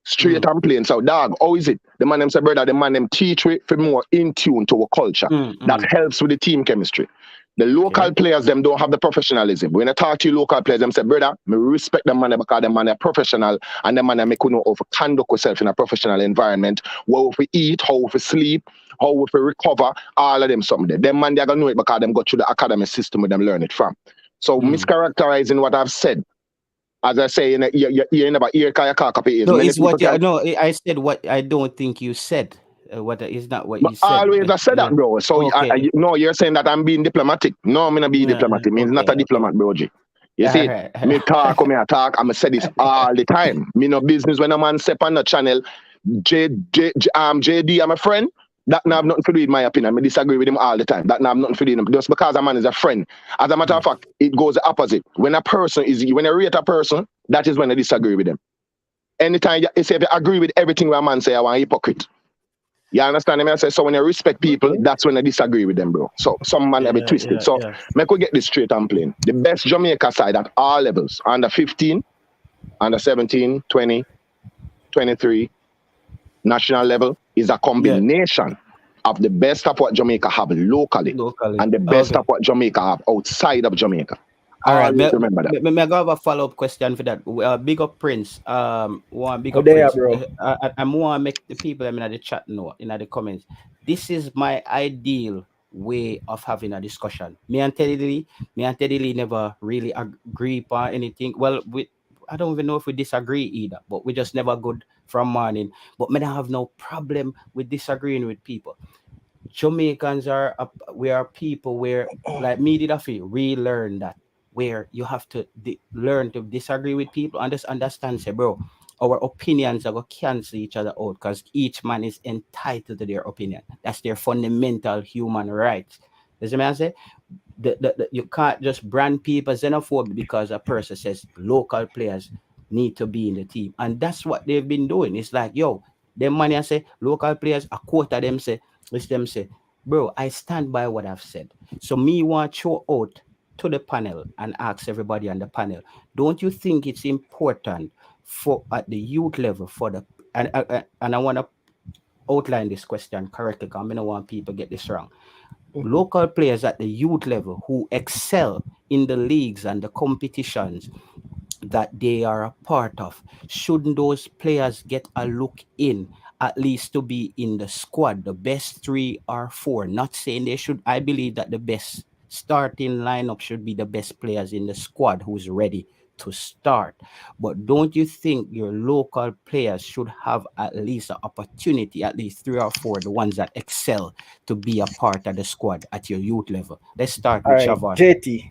S4: straight and plain. So, dog, how is it? The man them say, brother, the man them teach we for more in tune to our culture. That helps with the team chemistry. The local players, them don't have the professionalism. When I talk to you local players, them say, brother, me respect them man because them man are professional and them man make you know how to conduct yourself in a professional environment. How we eat, how we sleep, how we recover, all of them something there. Them man, they're going to know it because them got through the academy system where them learn it from. So, mischaracterizing what I've said, as I say, you never hear Kaya Kakapi is.
S1: No,
S4: Many
S1: it's what
S4: people
S1: you
S4: can.
S1: no. I said what I don't think you said. What is not what
S4: But
S1: you said.
S4: always I said that, bro. So
S1: Okay.
S4: no, you're saying that I'm being diplomatic. No, I'm not being diplomatic. It means not a diplomat, bro. G. You see, me talk, I'm going to say this all the time. Me no business when a man step on the channel. JD, I'm a friend. That now have nothing to do with my opinion. I disagree with him all the time. That now have nothing to do with him. Just because a man is a friend. As a matter of fact, it goes the opposite. When you rate a person, that is when I disagree with them. Anytime you say if you agree with everything where a man say, I want a hypocrite. You understand me? I say, so when you respect people, that's when I disagree with them, bro. So some man be twisted. So make we get this straight and plain. The best Jamaica side at all levels, under 15, under 17, 20, 23, national level, is a combination of the best of what Jamaica have locally. And the best of what Jamaica have outside of Jamaica.
S1: All right,
S4: remember that.
S1: Me go have a follow-up question for that. Big up Prince. One big up
S5: there,
S1: Prince.
S5: bro.
S1: I want to make the people in the chat know, in the comments. This is my ideal way of having a discussion. Me and Teddy Lee never really agree on anything. Well, I don't even know if we disagree either, but we just never good from morning. But me don't have no problem with disagreeing with people. Jamaicans we are people where, like me did I feel, relearn that, where you have to learn to disagree with people and just understand, say, bro, our opinions are going to cancel each other out because each man is entitled to their opinion. That's their fundamental human rights. You see what I say? You can't just brand people xenophobic because a person says local players need to be in the team. And that's what they've been doing. It's like, yo, them money I say, local players, a quota them say, bro, I stand by what I've said. So me want to show out to the panel and ask everybody on the panel, don't you think it's important for at the youth level for the and I want to outline this question correctly because I don't want people get this wrong. Local players at the youth level who excel in the leagues and the competitions that they are a part of, shouldn't those players get a look in, at least to be in the squad, the best 3 or 4? Not saying they should. I believe that the best starting lineup should be the best players in the squad who's ready to start. But don't you think your local players should have at least an opportunity, at least 3 or 4, the ones that excel, to be a part of the squad at your youth level? Let's start with Siobhan.
S5: JT.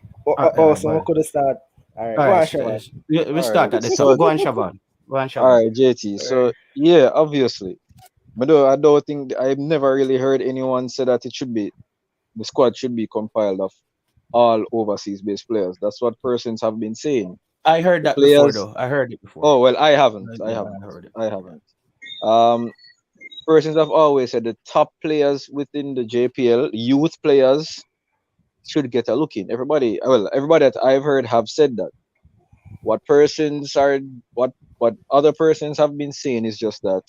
S5: So could start. All right, go on, Siobhan.
S1: We start at the top. Go on, Siobhan.
S2: All right, JT. So yeah, obviously, but I don't think I've never really heard anyone say that the squad should be compiled of all overseas-based players. That's what persons have been saying.
S1: I heard that before, though. I heard it before.
S2: Oh well, I haven't. I haven't. Persons have always said the top players within the JPL, youth players, should get a look in. Everybody that I've heard have said that. What other persons have been saying is just that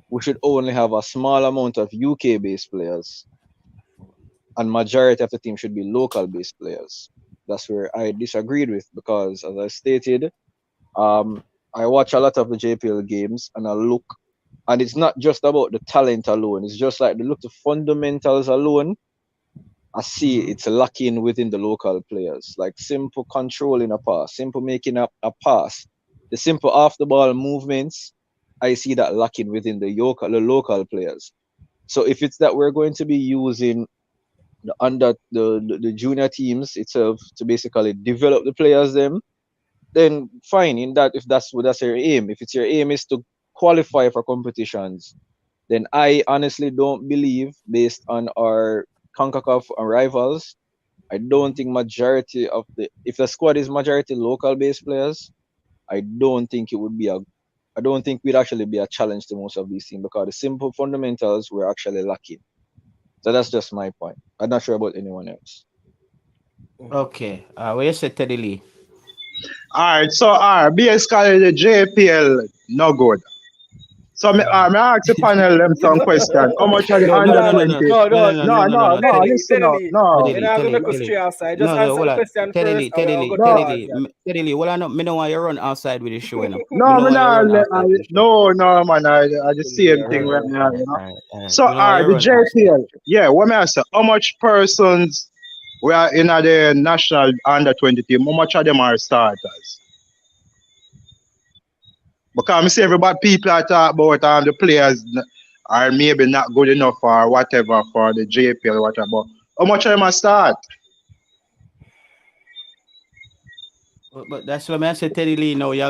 S2: we should only have a small amount of UK-based players, and majority of the team should be local-based players. That's where I disagreed with, because, as I stated, I watch a lot of the JPL games and I look, and it's not just about the talent alone. It's just like the fundamentals alone. I see it's lacking within the local players, like simple controlling a pass, simple making up a pass, the simple off the ball movements. I see that lacking within the local players. So if it's that we're going to be using the junior teams itself to basically develop the players, then fine. If that's your aim, if it's your aim is to qualify for competitions, then I honestly don't believe, based on our CONCACAF rivals, I don't think if the squad is majority local based players, I don't think we'd actually be a challenge to most of these teams, because the simple fundamentals we're actually lacking. So that's just my point. I'm not sure about anyone else.
S1: Okay. What you said, Teddy Lee?
S3: All right. So, basically, the JPL no good. So, I ask the panel them some questions. How much are the under 20? No. Listen up. No.
S5: You're not going to make us stray outside. Just answer the question first.
S1: Teddy Lee, well, I don't want you run outside with the show.
S3: No, man. I just see everything right now. You know? So, the JPL. Yeah, what may I say? How much persons we are in the national under 20 team? How much of them are starters? Because I see everybody, people are talking about the players are maybe not good enough or whatever for the JPL or whatever. But how much of them are start?
S1: But that's what I said, Teddy Lee. No,
S4: Well, I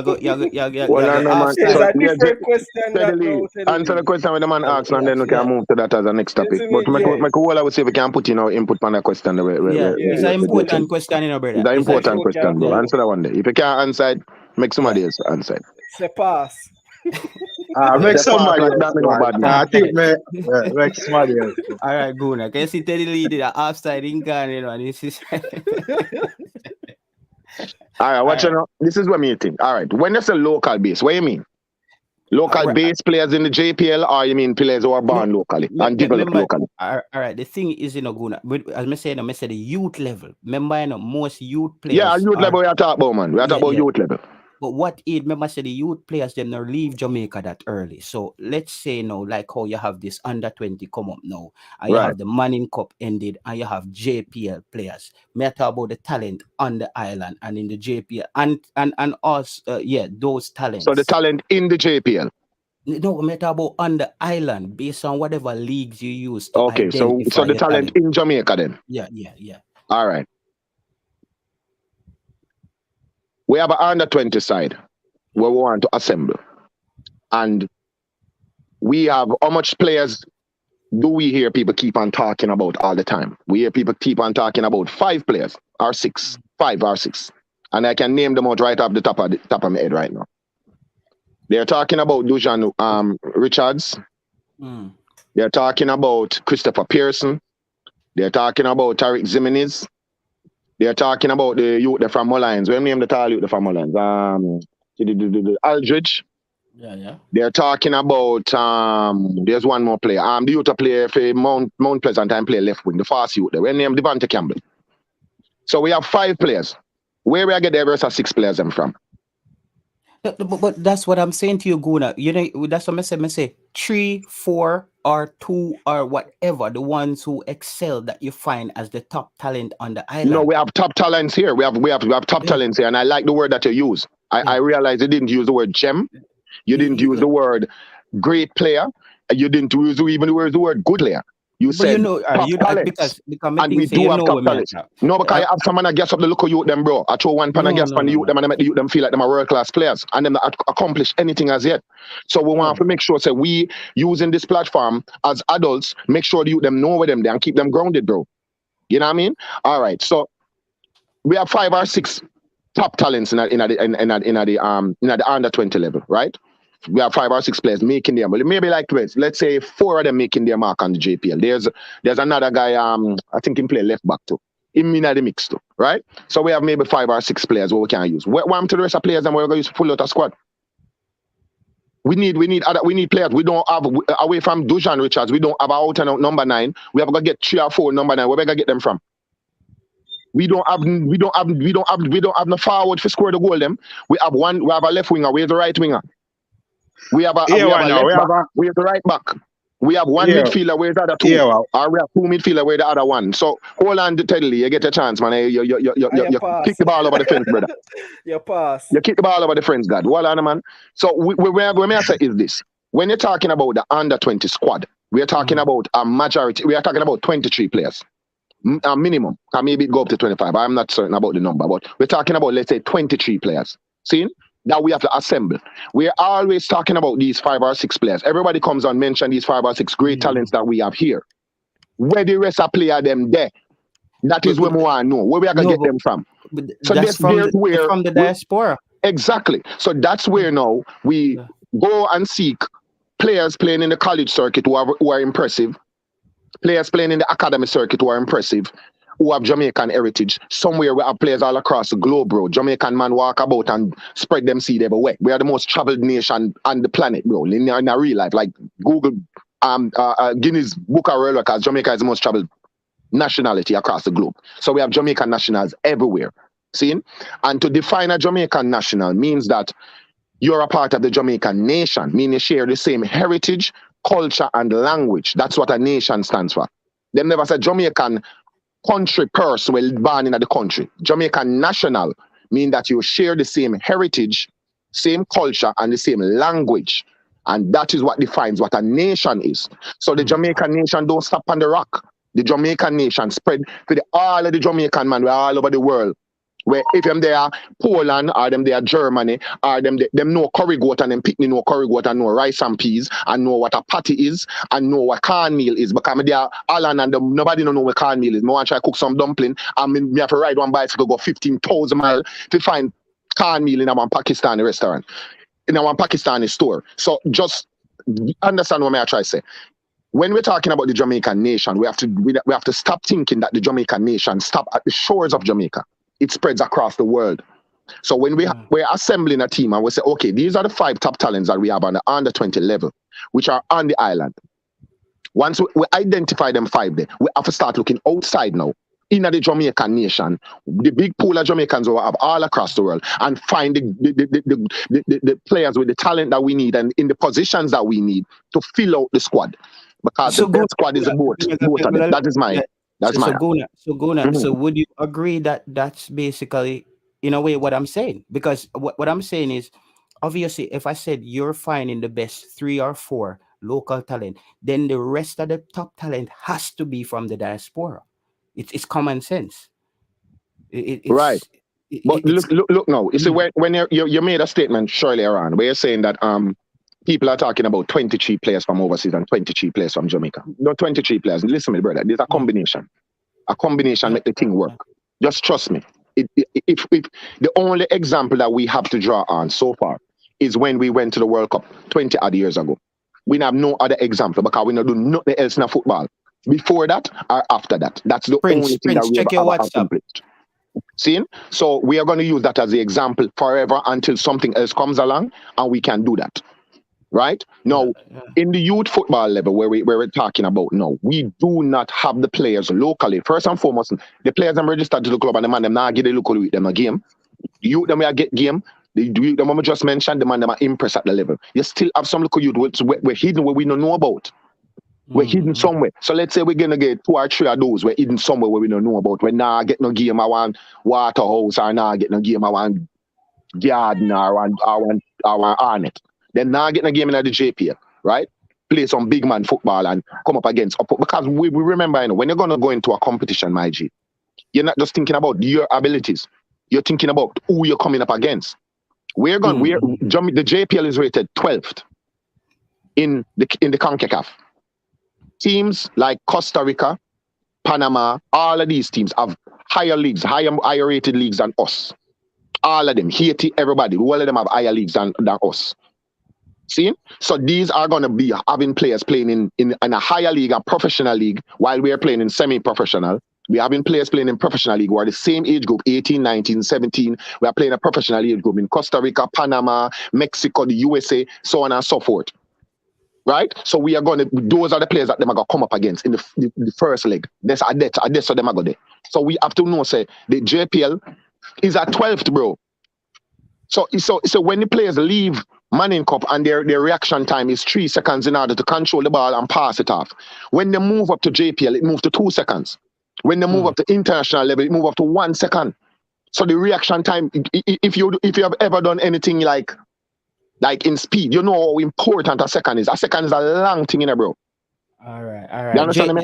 S4: know, man.
S5: It's a different question.
S4: Teddy Lee, answer the question with the man asks, and then we can move to that as the next topic. But my cool, I would say we can put input on the question.
S1: It's an important question, brother.
S4: It's an important question, bro. Answer that one day. If you can't answer it, make somebody else answer it.
S5: It's a pass.
S3: Make
S4: They pass
S3: somebody
S4: like
S3: else,
S4: that, me know
S3: man.
S4: bad.
S3: I think make somebody else.
S1: All right, Guna. Can you see Teddy Lee did an offside in Ghana, you know, and this is
S4: All right, what you know? This is what me think. All right, when there's a local base, what you mean? Local base players in the JPL, or you mean players who are born locally and developed locally?
S1: All right, the thing is, you know, Guna, as I say, I say the youth level. Remember, you know, most youth players.
S4: Yeah, youth level we are talking about, man. We are talking about youth level.
S1: But what it, remember, say the youth players, them not leave Jamaica that early. So let's say now, like how you have this under 20 come up now, and you have the Manning Cup ended, and you have JPL players. May I talk about the talent on the island and in the JPL and us, those talents.
S4: So the talent in the JPL.
S1: No, I talk about on the island based on whatever leagues you use. To
S4: okay, so the talent in Jamaica then.
S1: Yeah.
S4: All right. We have an under 20 side where we want to assemble. And we have, how much players do we hear people keep on talking about all the time? We hear people keep on talking about 5 players or 6, 5 or 6. And I can name them out right off the top of my head right now. They're talking about Dujan Richards. They're talking about Christopher Pearson. They're talking about Tariq Zimenez. They're talking about the youth from Mullines. We name the tall youth from Mullines. Aldridge.
S1: Yeah.
S4: They're talking about there's one more player. The youth player for Mount Pleasant and play left wing, the fast youth there. We name Devante Campbell. So we have 5 players. Where we get the rest of 6 players them from?
S1: But that's what I'm saying to you, Guna. You know, that's what I say 3, 4, or 2, or whatever, the ones who excel that you find as the top talent on the island.
S4: No, we have top talents here. We have top talents here, and I like the word that you use. I realize you didn't use the word gem. You didn't use the word great player. You didn't use even the word good player. You said top talent. Because and we do have top talent. No, because I have someone that gets up the local youth them, bro. I throw one pan and gas on the youth them and I make the youth them feel like them are world-class players and them not accomplish anything as yet. So we want to make sure say we using this platform as adults, make sure the youth them know where them there and keep them grounded, bro. You know what I mean? All right. So we have 5 or 6 top talents in the under 20 level, right? We have 5 or 6 players making their mark. Maybe like let's say 4 of them making their mark on the JPL. There's another guy, I think he play left back too. In the mix too, right? So we have maybe 5 or 6 players what we can use. What to the rest of players and we're going to use full out of squad. We need players. We don't have away from Dujan Richards. We don't have out and out number 9. We have got to get 3 or 4 number 9. Where we gonna get them from? We don't have no forward to score the goal. Them. We have a left winger. Where's the right winger? We have a left back. We have the right back. We have one midfielder. Where's the other 2? Or we have 2 midfielder. Where's the other 1? So hold on, Teddy, you get a chance, man. You kick the ball over the fence, brother.
S5: You pass.
S4: You kick the ball over the fence, God. Hold on, man. So what may I say is this: when you're talking about the under 20 squad, we are talking about a majority. We are talking about 23 players. A minimum. Maybe it go up to 25. I'm not certain about the number, but we're talking about, let's say, 23 players. See? That we have to assemble. We're always talking about these 5 or 6 players. Everybody comes on mention these 5 or 6 great talents that we have here. Where the rest of player them there? That is where we want to know. Where we are going to get them from. So
S1: that's from the diaspora.
S4: Exactly. So that's where now we go and seek players playing in the college circuit who are impressive. Players playing in the academy circuit who are impressive, who have Jamaican heritage. Somewhere we have players all across the globe, bro. Jamaican man walk about and spread them seed everywhere. We are the most traveled nation on the planet, bro. In a real life, like Google, Guinness Book of World Records, Jamaica is the most traveled nationality across the globe. So we have Jamaican nationals everywhere. See? And to define a Jamaican national means that you're a part of the Jamaican nation, meaning you share the same heritage, culture, and language. That's what a nation stands for. They never said Jamaican country person born in the country. Jamaican national mean that you share the same heritage, same culture, and the same language. And that is what defines what a nation is. So the Jamaican nation don't stop on the rock. The Jamaican nation spread to all of the Jamaican man all over the world. Where if them they are Poland or them they are Germany or them know curry goat and them picnic know curry goat and know rice and peas and know what a patty is and know what cornmeal is because they are Alan and them, nobody don't know what cornmeal is. I want to try cook some dumpling and me have to ride one bicycle go 15,000 miles to find cornmeal in a one Pakistani restaurant. in our Pakistani store. So just understand what I try to say. When we're talking about the Jamaican nation, we have to stop thinking that the Jamaican nation stop at the shores of Jamaica. It spreads across the world. So when we're assembling a team and we say, okay, these are the 5 top talents that we have on the under 20 level, which are on the island. Once we identify them 5 there, we have to start looking outside now, in the Jamaican nation, the big pool of Jamaicans we have all across the world, and find the players with the talent that we need and in the positions that we need to fill out the squad. Because the best squad is both of them. That is my.
S1: So would you agree that that's basically, in a way, what I'm saying? Because what I'm saying is, obviously, if I said you're finding the best 3 or 4 local talent, then the rest of the top talent has to be from the diaspora. It's common sense.
S4: Right. But look now. You see, when you made a statement shortly around where you're saying that people are talking about 23 players from overseas and 23 players from Jamaica. No, 23 players. Listen to me, brother. There's a combination. A combination make the thing work. Just trust me. If the only example that we have to draw on so far is when we went to the World Cup 20 odd years ago. We have no other example because we don't do nothing else in football. Before that or after that. That's the only thing that we ever accomplished. See? So we are going to use that as the example forever until something else comes along and we can do that. Right? Now, in the youth football level where we're talking about now, we do not have the players locally. First and foremost, the players them registered to the club and the man them now get the local with them a game. The youth them get game. The one I just mentioned, the man them are impressed at the level. You still have some local youth we're hidden where we don't know about. We're hidden somewhere. So let's say we're gonna get 2 or 3 of those. We're hidden somewhere where we don't know about. We're not get no game. I want Waterhouse or not get no game. I want Garden or I want Arnett. Then now get no game in the JPL, right? Play some big man football and come up against because we remember, you know, when you're gonna go into a competition, my G, you're not just thinking about your abilities. You're thinking about who you're coming up against. The JPL is rated 12th in the CONCACAF. Teams like Costa Rica, Panama, all of these teams have higher leagues, higher rated leagues than us. All of them, Haiti, everybody, all of them have higher leagues than us. See? So these are going to be having players playing in a higher league, a professional league, while we are playing in semi-professional. We are having players playing in professional league who are the same age group, 18, 19, 17. We are playing a professional age group in Costa Rica, Panama, Mexico, the USA, so on and so forth. Right? So we are going to, those are the players that them are going to come up against in the first leg. That's a debt, so them are going there. So we have to know, say, the JPL is at 12th, bro. So when the players leave Manning Cup and their reaction time is 3 seconds in order to control the ball and pass it off. When they move up to JPL, it moves to 2 seconds. When they move up to international level, it moves up to 1 second. So the reaction time, if you have ever done anything like in speed, you know how important a second is. A second is a long thing, bro.
S1: All right.
S4: You understand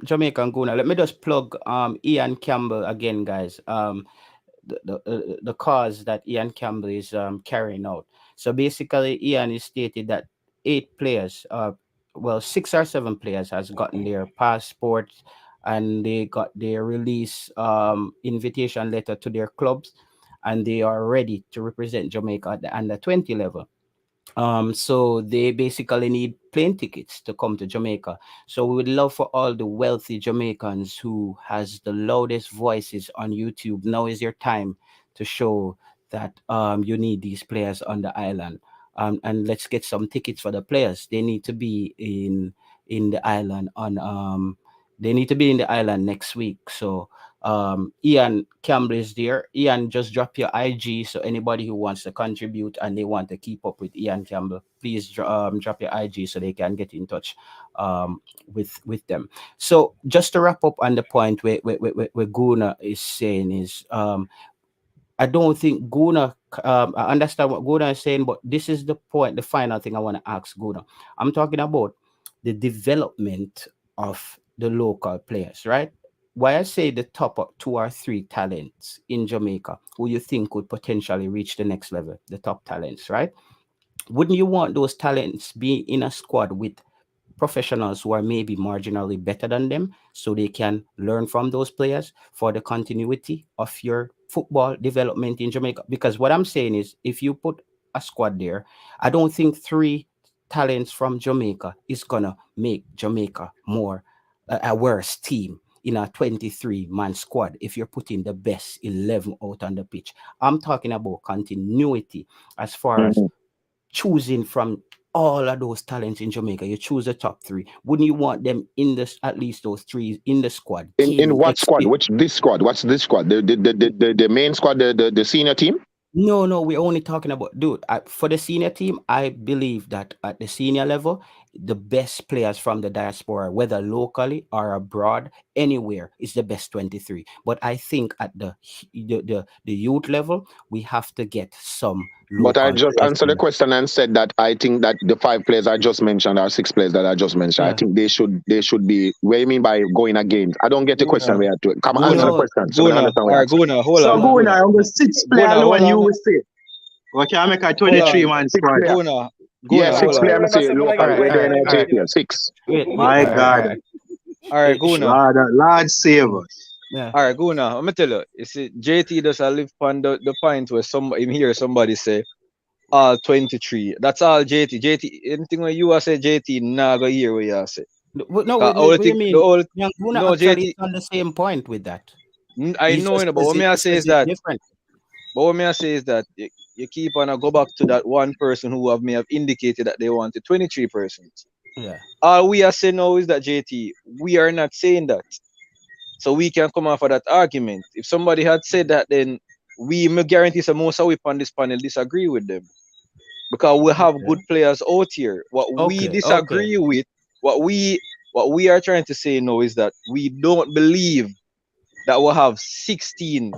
S1: Jamaican Guna. Let me just plug Ian Campbell again, guys. The cause that Ian Campbell is carrying out. So basically, Ian is stated that 8 players, 6 or 7 players has gotten their passports and they got their release invitation letter to their clubs, and they are ready to represent Jamaica at the under 20 level. So they basically need plane tickets to come to Jamaica. So we would love for all the wealthy Jamaicans who has the loudest voices on YouTube. Now is your time to show that you need these players on the island. And let's get some tickets for the players. They need to be in the island on they need to be in the island next week. So Ian Campbell is there. Ian, just drop your IG. So anybody who wants to contribute and they want to keep up with Ian Campbell, please drop your IG so they can get in touch with them. So just to wrap up on the point where Guna is saying is I don't think Guna I understand what Guna is saying, but this is the point, the final thing I want to ask Guna. I'm talking about the development of the local players, right? Why I say the top 2 or 3 talents in Jamaica who you think could potentially reach the next level, the top talents, right? Wouldn't you want those talents be in a squad with professionals who are maybe marginally better than them so they can learn from those players for the continuity of your football development in Jamaica? Because what I'm saying is, if you put a squad there. I don't think 3 talents from Jamaica is gonna make Jamaica more a worse team in a 23-man squad if you're putting the best 11 out on the pitch. I'm talking about continuity as far as choosing from all of those talents in Jamaica. You choose the top 3. Wouldn't you want them in this, at least those 3 in the squad?
S4: In what squad? Which this squad? What's this squad? The main squad, the senior team?
S1: No, we're only talking about, dude, for the senior team, I believe that at the senior level, the best players from the diaspora, whether locally or abroad, anywhere, is the best 23. But I think at the youth level, we have to get some local.
S4: But I just answered the question and said that I think that the 5 players I just mentioned or 6 players that I just mentioned, I think they should be. What do you mean by going against? I don't get the question. We have to come answer the question. So
S2: Guna, hold
S3: So
S2: on.
S3: Guna, I'm the 6 player alone you will say. Okay, I make a 23-man squad.
S2: Guna,
S4: yeah, 6 players. I'm saying local.
S2: Right.
S4: 6.
S3: My God.
S2: All right, Guna.
S3: Lord save us.
S1: Yeah.
S2: All right, Guna, I'm gonna tell you. You see, JT does live on the point where somebody say all 23. That's all JT. Anything when you say JT, nah go hear what you say.
S1: No, what do you mean? No, JT on the same point with that.
S2: I know, but what I say is that.
S1: Different.
S2: But what I say is that you keep on go back to that one person who may have indicated that they wanted 23 persons.
S1: Yeah.
S2: All we are saying now is that JT, we are not saying that. So we can come off of that argument. If somebody had said that, then we may guarantee some most of we on this panel disagree with them. Because we have good players out here. What we disagree with, what we are trying to say now is that we don't believe that we'll have 16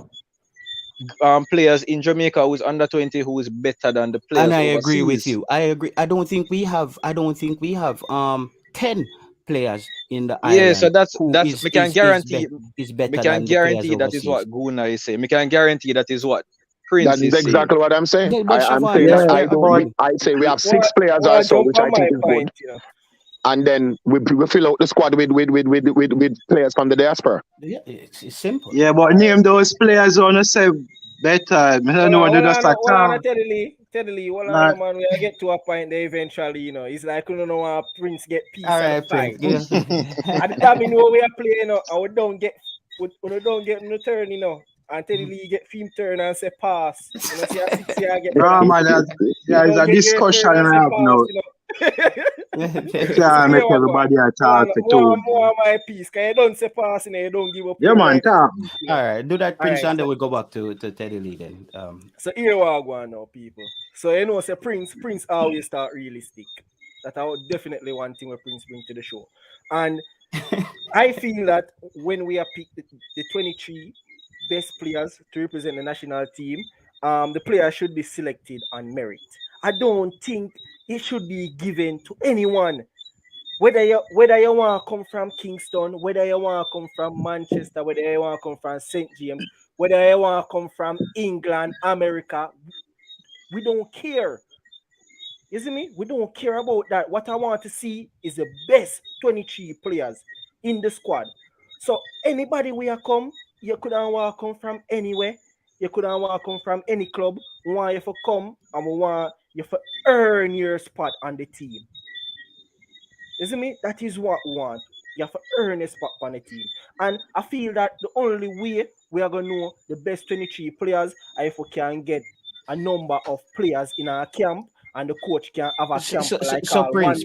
S2: players in Jamaica who's under 20 who is better than the players.
S1: And I
S2: overseas.
S1: agree with you. I agree. I don't think we have 10 players in the island.
S2: Yeah, so that's we can guarantee
S1: is better.
S2: We can guarantee that is what Guna is saying. We can guarantee that is what Prince is
S4: That's exactly what I'm saying.
S1: Yeah,
S4: I'm saying that I say we have 6 players or so, which I think is good. And then we fill out the squad with players from the diaspora.
S1: Yeah, it's simple.
S3: Yeah, but name those players on the say better. I don't know what they just start talking.
S5: Steadily, man, we get to a point there eventually, it's like we don't know how Prince get peace.
S1: All right,
S5: Prince.
S1: yeah.
S5: At the time, we are playing, and we don't get no turn, and Steadily get film turn and say pass. See, a 6 year get.
S3: No, man, it's a discussion I have now. Can't make everybody talk to
S5: more my piece. Cause you don't say passing, you don't give up.
S3: Yeah, man, talk.
S1: All right, do that, Prince, and then we go back to Teddy Lee then.
S5: So here we are going now, people. So say Prince always start realistic. That I would definitely one thing where Prince bring to the show. And I feel that when we are picked the 23 best players to represent the national team, the players should be selected on merit. I don't think it should be given to anyone. Whether you want to come from Kingston, whether you want to come from Manchester, whether you want to come from St. James, whether you want to come from England, America, we don't care. You see me? We don't care about that. What I want to see is the best 23 players in the squad. So anybody where you come, you couldn't want to come from anywhere. You couldn't want to come from any club. We want you to come and we want you to earn your spot on the team. You see me? That is what we want. You have to earn a spot on the team. And I feel that the only way we are going to know the best 23 players is if we can get a number of players in our camp and the coach can have a camp
S1: Prince.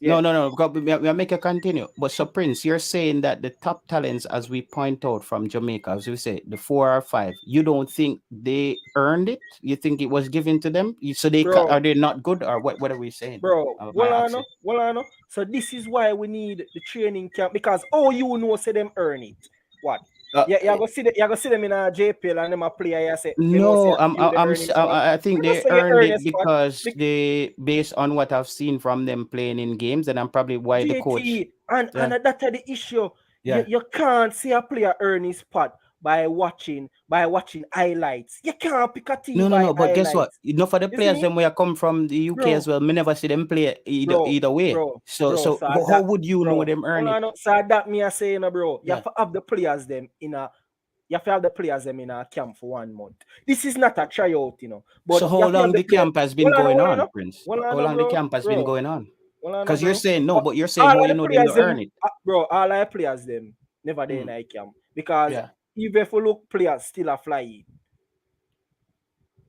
S1: Yeah. No. We make a continue. But so Prince, you're saying that the top talents, as we point out from Jamaica, as we say, the 4 or 5, you don't think they earned it? You think it was given to them? So are they not good, or what are we saying?
S5: Bro, so this is why we need the training camp, because say them earn it. What? You go see them in a JPL and them a play.
S1: No, I think they earned it because they, based on what I've seen from them playing in games, and I'm probably why the coach.
S5: And that's the issue. Yeah. You can't see a player earn his spot by watching highlights. You can't pick a team.
S1: No, but
S5: highlights.
S1: Guess what? For the players them where come from the UK as well, me never see them play either way. So how would you know them earn it?
S5: So that me a saying, bro. You have to have the players them in a You have to have the players them in a camp for 1 month. This is not a tryout, you know. But
S1: So how long the camp has been going on, Prince? How long the camp has been going on? Because you're saying no, but you're saying how you know them to earn it.
S5: Bro, all our players them never there in a camp. Because even if we look players still are flying.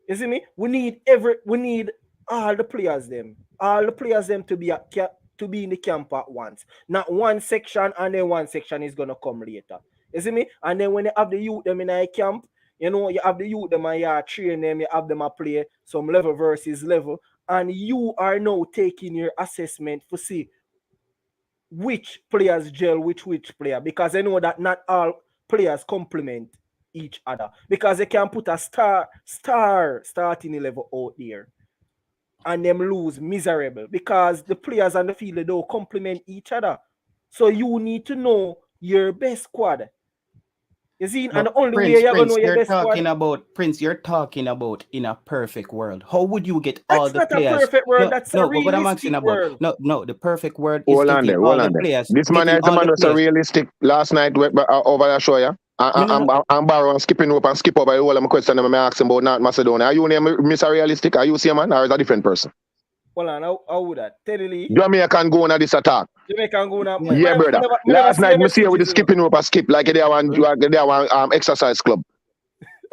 S5: You see me? We need all the players them. All the players them to be in the camp at once. Not one section and then one section is gonna come later. You see me? And then when you have the youth them in a camp, you know, you have the youth them and you train them, you have them play some level versus level, and you are now taking your assessment to see which players gel which player, because I know that not all players complement each other, because they can put a star starting level out there and them lose miserable because the players on the field they don't complement each other. So you need to know your best squad. You see, and the only way you're gonna know your best squad.
S1: Prince, you're talking about in a perfect world. How would you get all the players?
S5: That's not a perfect world. That's a realistic world.
S1: No, the perfect world is
S4: hold on
S1: getting all the players.
S4: This man was a realistic last night over the show, yeah? I'm borrowing skipping rope and skip over all of my questions and I'm asking about North Macedonia. Are you name Mr. Realistic? Are you see a man or is a different person?
S5: Hold on, how would that? Teddy
S4: Jamaican go on this attack.
S5: Jamaican go on.
S4: Yeah, brother. Last night we see you with the skipping rope and skip like they one exercise club.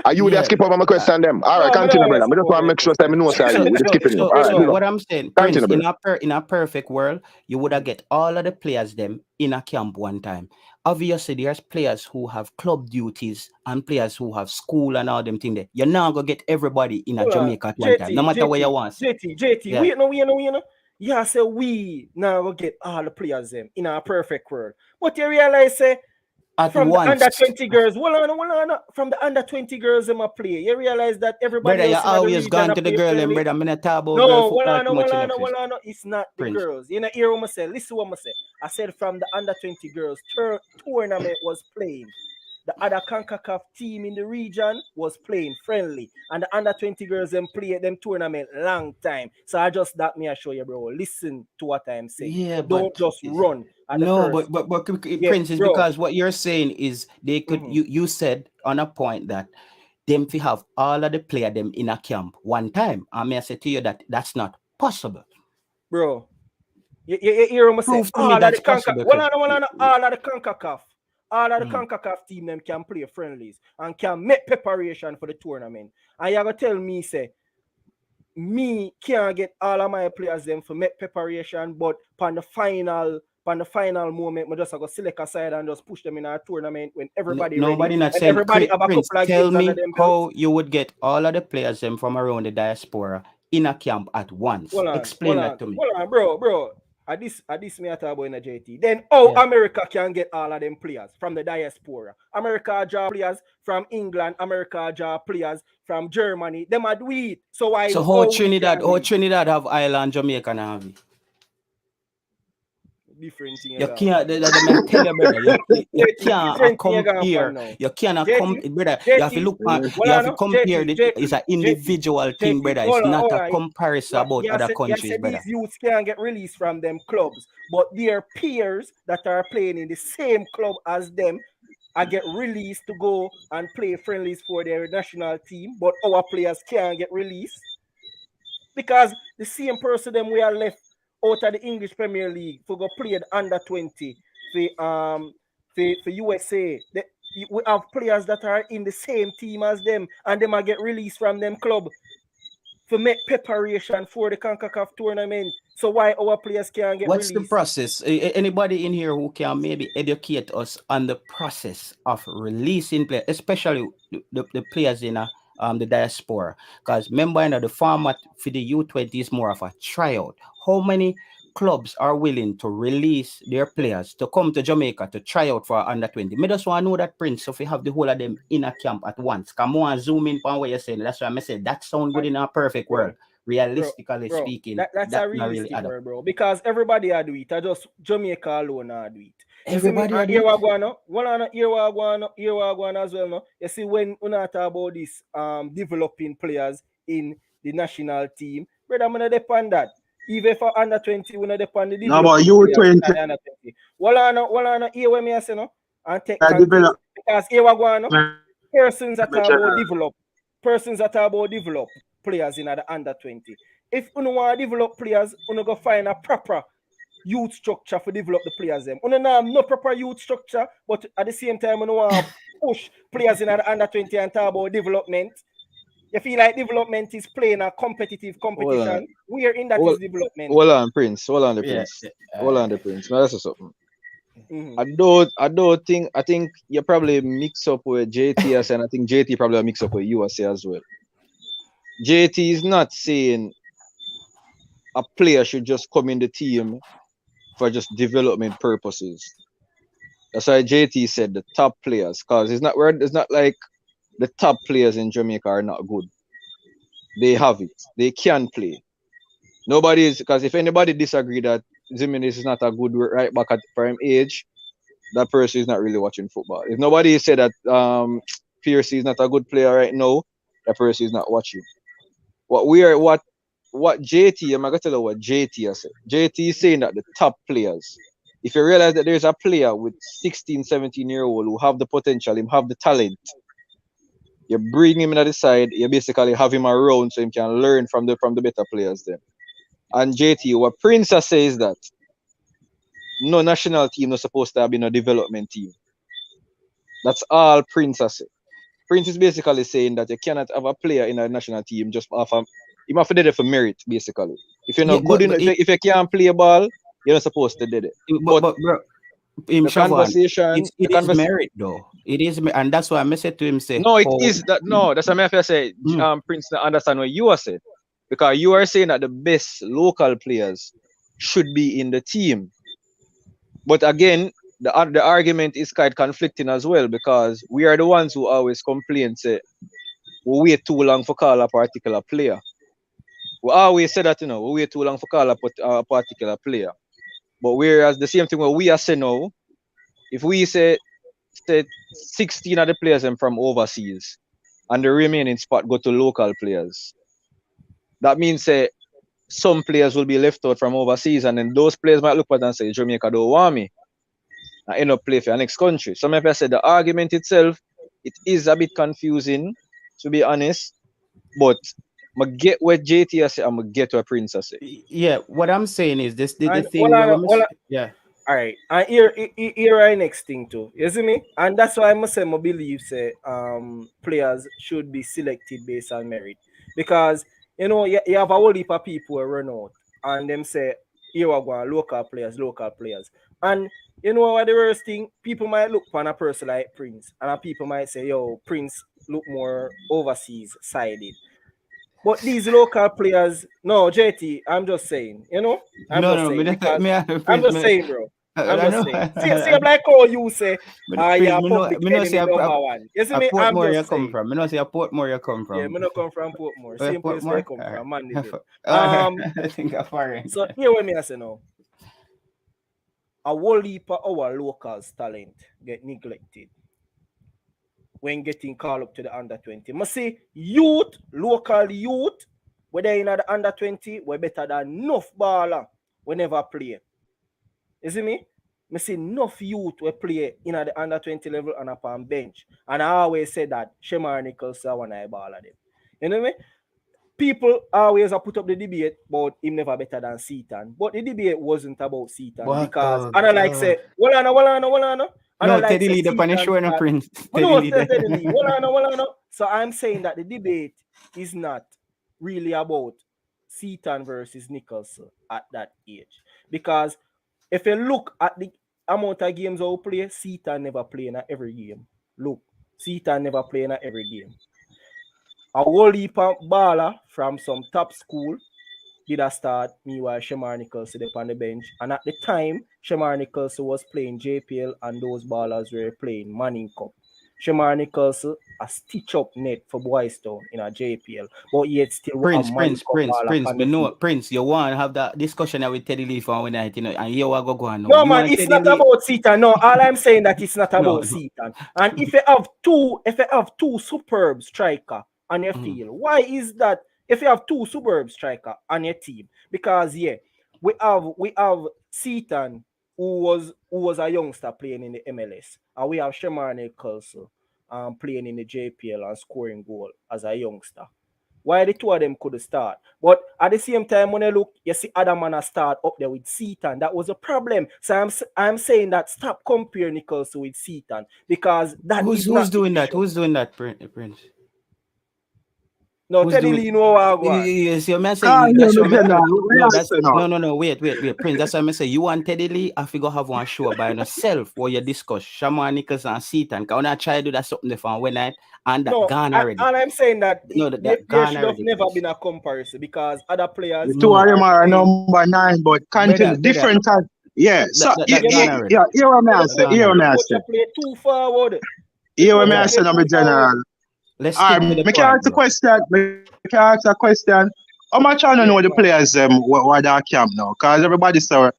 S4: Are you there skip over my question them? All right, continue, brother. I just want to make sure that I know say you with the skipping rope. All right,
S1: what I'm saying, Prince, in a perfect world, you would have get all of the players them in a camp one time. Obviously, there's players who have club duties and players who have school and all them things there. You're not gonna get everybody in a Jamaica at one time, no matter where you want.
S5: JT, we know. Yeah, so we now will get all the players them in a perfect world. But you realize, from the under 20 girls, from the under 20 girls them a play. You realize that everybody
S1: brother,
S5: else
S1: you always gone to the girl and brother. I'm not talking about
S5: no, it's not the
S1: Prince.
S5: girls. You know, hear what I say. Listen what I say. I said from the under 20 girls tournament was playing. The other CONCACAF team in the region was playing friendly, and the under 20 girls them played them tournament long time. So I just that me I show you, bro. Listen to what I'm saying.
S1: Yeah,
S5: don't just run.
S1: No, but Prince, is because what you're saying is they could. You said on a point that them to have all of the player them in a camp one time. I may say to you that that's not possible,
S5: bro. You hear what I say?
S1: All of the
S5: CONCACAF. All of the CONCACAF. All of the CONCACAF team them can play friendlies and can make preparation for the tournament. And you're going to tell me, say, me can't get all of my players them for make preparation, but on the final moment, I just go select a side and just push them in our tournament when everybody
S1: nobody
S5: ready.
S1: Not saying
S5: everybody have a
S1: Prince,
S5: couple of
S1: tell
S5: games
S1: me
S5: under them
S1: how
S5: belts.
S1: you would get all of the players them from around the diaspora in a camp at once. Explain that to me.
S5: Hold on, bro. At this me I talk about in a JT. Then America can get all of them players from the diaspora. America draw players from England. America draw players from Germany. Them a do it. So how
S1: Trinidad have Ireland, Jamaica now have it?
S5: Different thing.
S1: You can't. Tell you, brother. You can't compare. You cannot compare, brother. You have to look. You have to compare. It's an individual thing, brother. It's not a comparison about other countries, brother.
S5: These youths can get released from them clubs, but their peers that are playing in the same club as them I get released to go and play friendlies for their national team, but our players can't get released because the same person them we are left out of the English Premier League for go play the under 20 for USA. We have players that are in the same team as them, and they might get released from them club for make preparation for the CONCACAF tournament. So why our players can't get
S1: released?
S5: What's
S1: the process? Anybody in here who can maybe educate us on the process of releasing players, especially the players in the diaspora? Because remember, the format for the U20 is more of a tryout. How many clubs are willing to release their players to come to Jamaica to try out for under 20? Me just want to know that, Prince, so if we have the whole of them in a camp at once. Come on, zoom in on what you're saying. That's why I said that sounds good in a perfect world. Realistically speaking,
S5: that's a realistic word, bro. Because everybody do it. I just Jamaica alone do it.
S1: Everybody do it.
S5: Here we go as well. No, you see when we talk about this developing players in the national team, brother, I'm gonna depend that. Even for under 20, we not depend the
S3: no, but U20.
S5: Well, I know, hear what me say, no? And take because here we go, no? persons that are about develop players in the under 20. If you want to develop players, you go find a proper youth structure for develop the players. Them. You have no proper youth structure, but at the same time, you want to push players in the under 20 and talk about development. You feel like development is playing a competitive competition. We are in that is development.
S2: Hold on, Prince. Hold on, the Prince. Hold on, the Prince. Now that's something. I don't think. I think you probably mix up with JTS, and I think JT probably mix up with USA as well. JT is not saying a player should just come in the team for just development purposes. That's why JT said the top players, because it's not like the top players in Jamaica are not good. They have it. They can play. Nobody is, because if anybody disagree that Jimenez is not a good right back at prime age, that person is not really watching football. If nobody said that Pierce is not a good player right now, that person is not watching. What JT, I'm gonna tell you what JT has said. JT is saying that the top players, if you realize that there's a player with 16, 17-year-old who have the potential, him have the talent, you bring him in at the side, you basically have him around so he can learn from the better players then. And JT, what Prince says that no national team is supposed to have been a development team. That's all Prince said. Prince is basically saying that you cannot have a player in a national team just off you have to do it for merit, basically. If you're not good enough, if you can't play a ball, you're not supposed to do it.
S1: But bro,
S2: the conversation,
S1: it is merit though. It is, and that's why I said to him, say,
S2: no, it is that. No, that's what I say. Prince, understand what you are saying, because you are saying that the best local players should be in the team. But again, the argument is quite conflicting as well, because we are the ones who always complain, say, we wait too long for call a particular player. We always say that, we wait too long for call a particular player. But whereas the same thing what we are saying now, if we say 16 of the players from overseas and the remaining spot go to local players, that means some players will be left out from overseas, and then those players might look at and say, Jamaica don't want me, and end up playing for the next country. Some people say the argument itself, it is a bit confusing, to be honest, but I get what JT say, I'm going to get what Prince say.
S1: Yeah, what I'm saying is this the thing. Yeah.
S5: All right. And here are next thing too. You see me? And that's why I must say I believe players should be selected based on merit. Because you have a whole heap of people who run out and them say, here we go, local players. And you know what the worst thing? People might look for a person like Prince, and people might say, yo, Prince look more overseas sided. But these local players, no, JT, I'm just saying, I'm just saying, bro. I'm just saying. See, like how you say, yeah, public enemy number one. You see me? I'm just saying.
S1: I know say a Portmore you come from.
S5: Yeah, I come from Portmore. Same place where I come from, Mandeville.
S1: I think I'm foreign.
S5: So here what me I say now. A whole heap of our locals' talent get neglected when getting called up to the under 20. I say local youth, whether in the under 20, we're better than enough baller we never play. You see me? I say enough youth we play in the under 20 level and upon bench. And I always say that Shemar Nichols are one of baller them. You know what I mean? People always put up the debate about him never better than Seaton. But the debate wasn't about Seaton because I like say, Walana.
S1: No, Teddy Lee the punish show no Prince.
S5: So I'm saying that the debate is not really about Seaton versus Nichols at that age. Because if you look at the amount of games I play, Seaton never play in every game. Look, Seaton never play in every game. A whole heap of baller from some top school did a start, meanwhile Shemar Nichols sit on the bench. And at the time, Shemar Nichols was playing JPL and those ballers were playing Manning Cup. Shemar Nichols a stitch up net for Boys Town in a JPL, but yet still
S1: Prince, you want to have that discussion with Teddy Lee for one night, and you are go on.
S5: No, man, it's not about Seaton. No, all I'm saying that it's not about Seaton. And if you have two superb striker on your field, why is that? If you have two superb striker on your team, because we have Seaton who was a youngster playing in the MLS, and we have Shemar Nichols playing in the JPL and scoring goal as a youngster. Why the two of them could start? But at the same time, when I look, you see other man start up there with Seaton. That was a problem. So I'm saying that stop comparing Nichols with Seaton because that
S1: Who's doing that? Who's doing that, Prince?
S5: No,
S1: Who's
S5: Teddy
S1: doing-
S5: Lee know what I want.
S1: You see, I say,
S3: Can't
S1: that's
S3: hear
S1: what
S3: me,
S1: I
S3: General.
S1: wait, Prince. That's why I say you want Teddy Lee. I figure have one show by yourself where you discuss Shaman Nichols and Seaton. Cause when I try to do that something from when I and that gone already.
S5: And I'm saying that
S1: No, that
S5: there
S1: gone
S5: should have
S1: already,
S5: never
S1: Prince.
S5: been a comparison because other players.
S3: The two of them are number 9, but continue different time. Yeah, so
S1: That
S3: yeah, what me I say. Here what me I say.
S5: Play too forward.
S3: Here what me I say, my general.
S1: Let's
S3: All
S1: stick
S3: right,
S1: to the
S3: me can ask a question. How much I don't know the players what they camp now? Because everybody say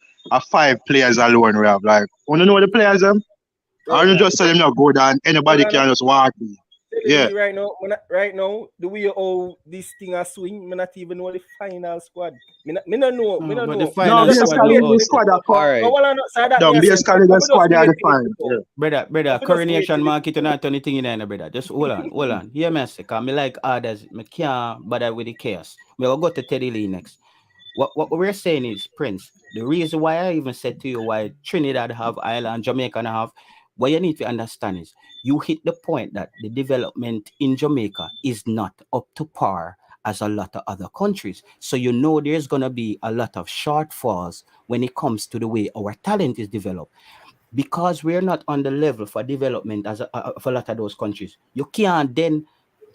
S3: 5 players alone we have. Like, want to know the players or you just tell them not go down, anybody can just walk in. Yeah.
S5: Right now, the way how this thing a swing, me not even know the final squad. Me not know.
S1: The final
S3: No,
S1: squad.
S3: the squad are
S2: All right.
S3: basically the squad are defined. Yeah.
S1: Brother, coronation market and not anything in there, brother. Just hold on. Hear me say, cause me like others, me can't bother with the chaos. We will go to Teddy Lee next. What we're saying is, Prince, the reason why I even said to you why Trinidad have, Ireland, Jamaica have, what you need to understand is you hit the point that the development in Jamaica is not up to par as a lot of other countries. So you know there's going to be a lot of shortfalls when it comes to the way our talent is developed. Because we're not on the level for development as for a lot of those countries. You can't then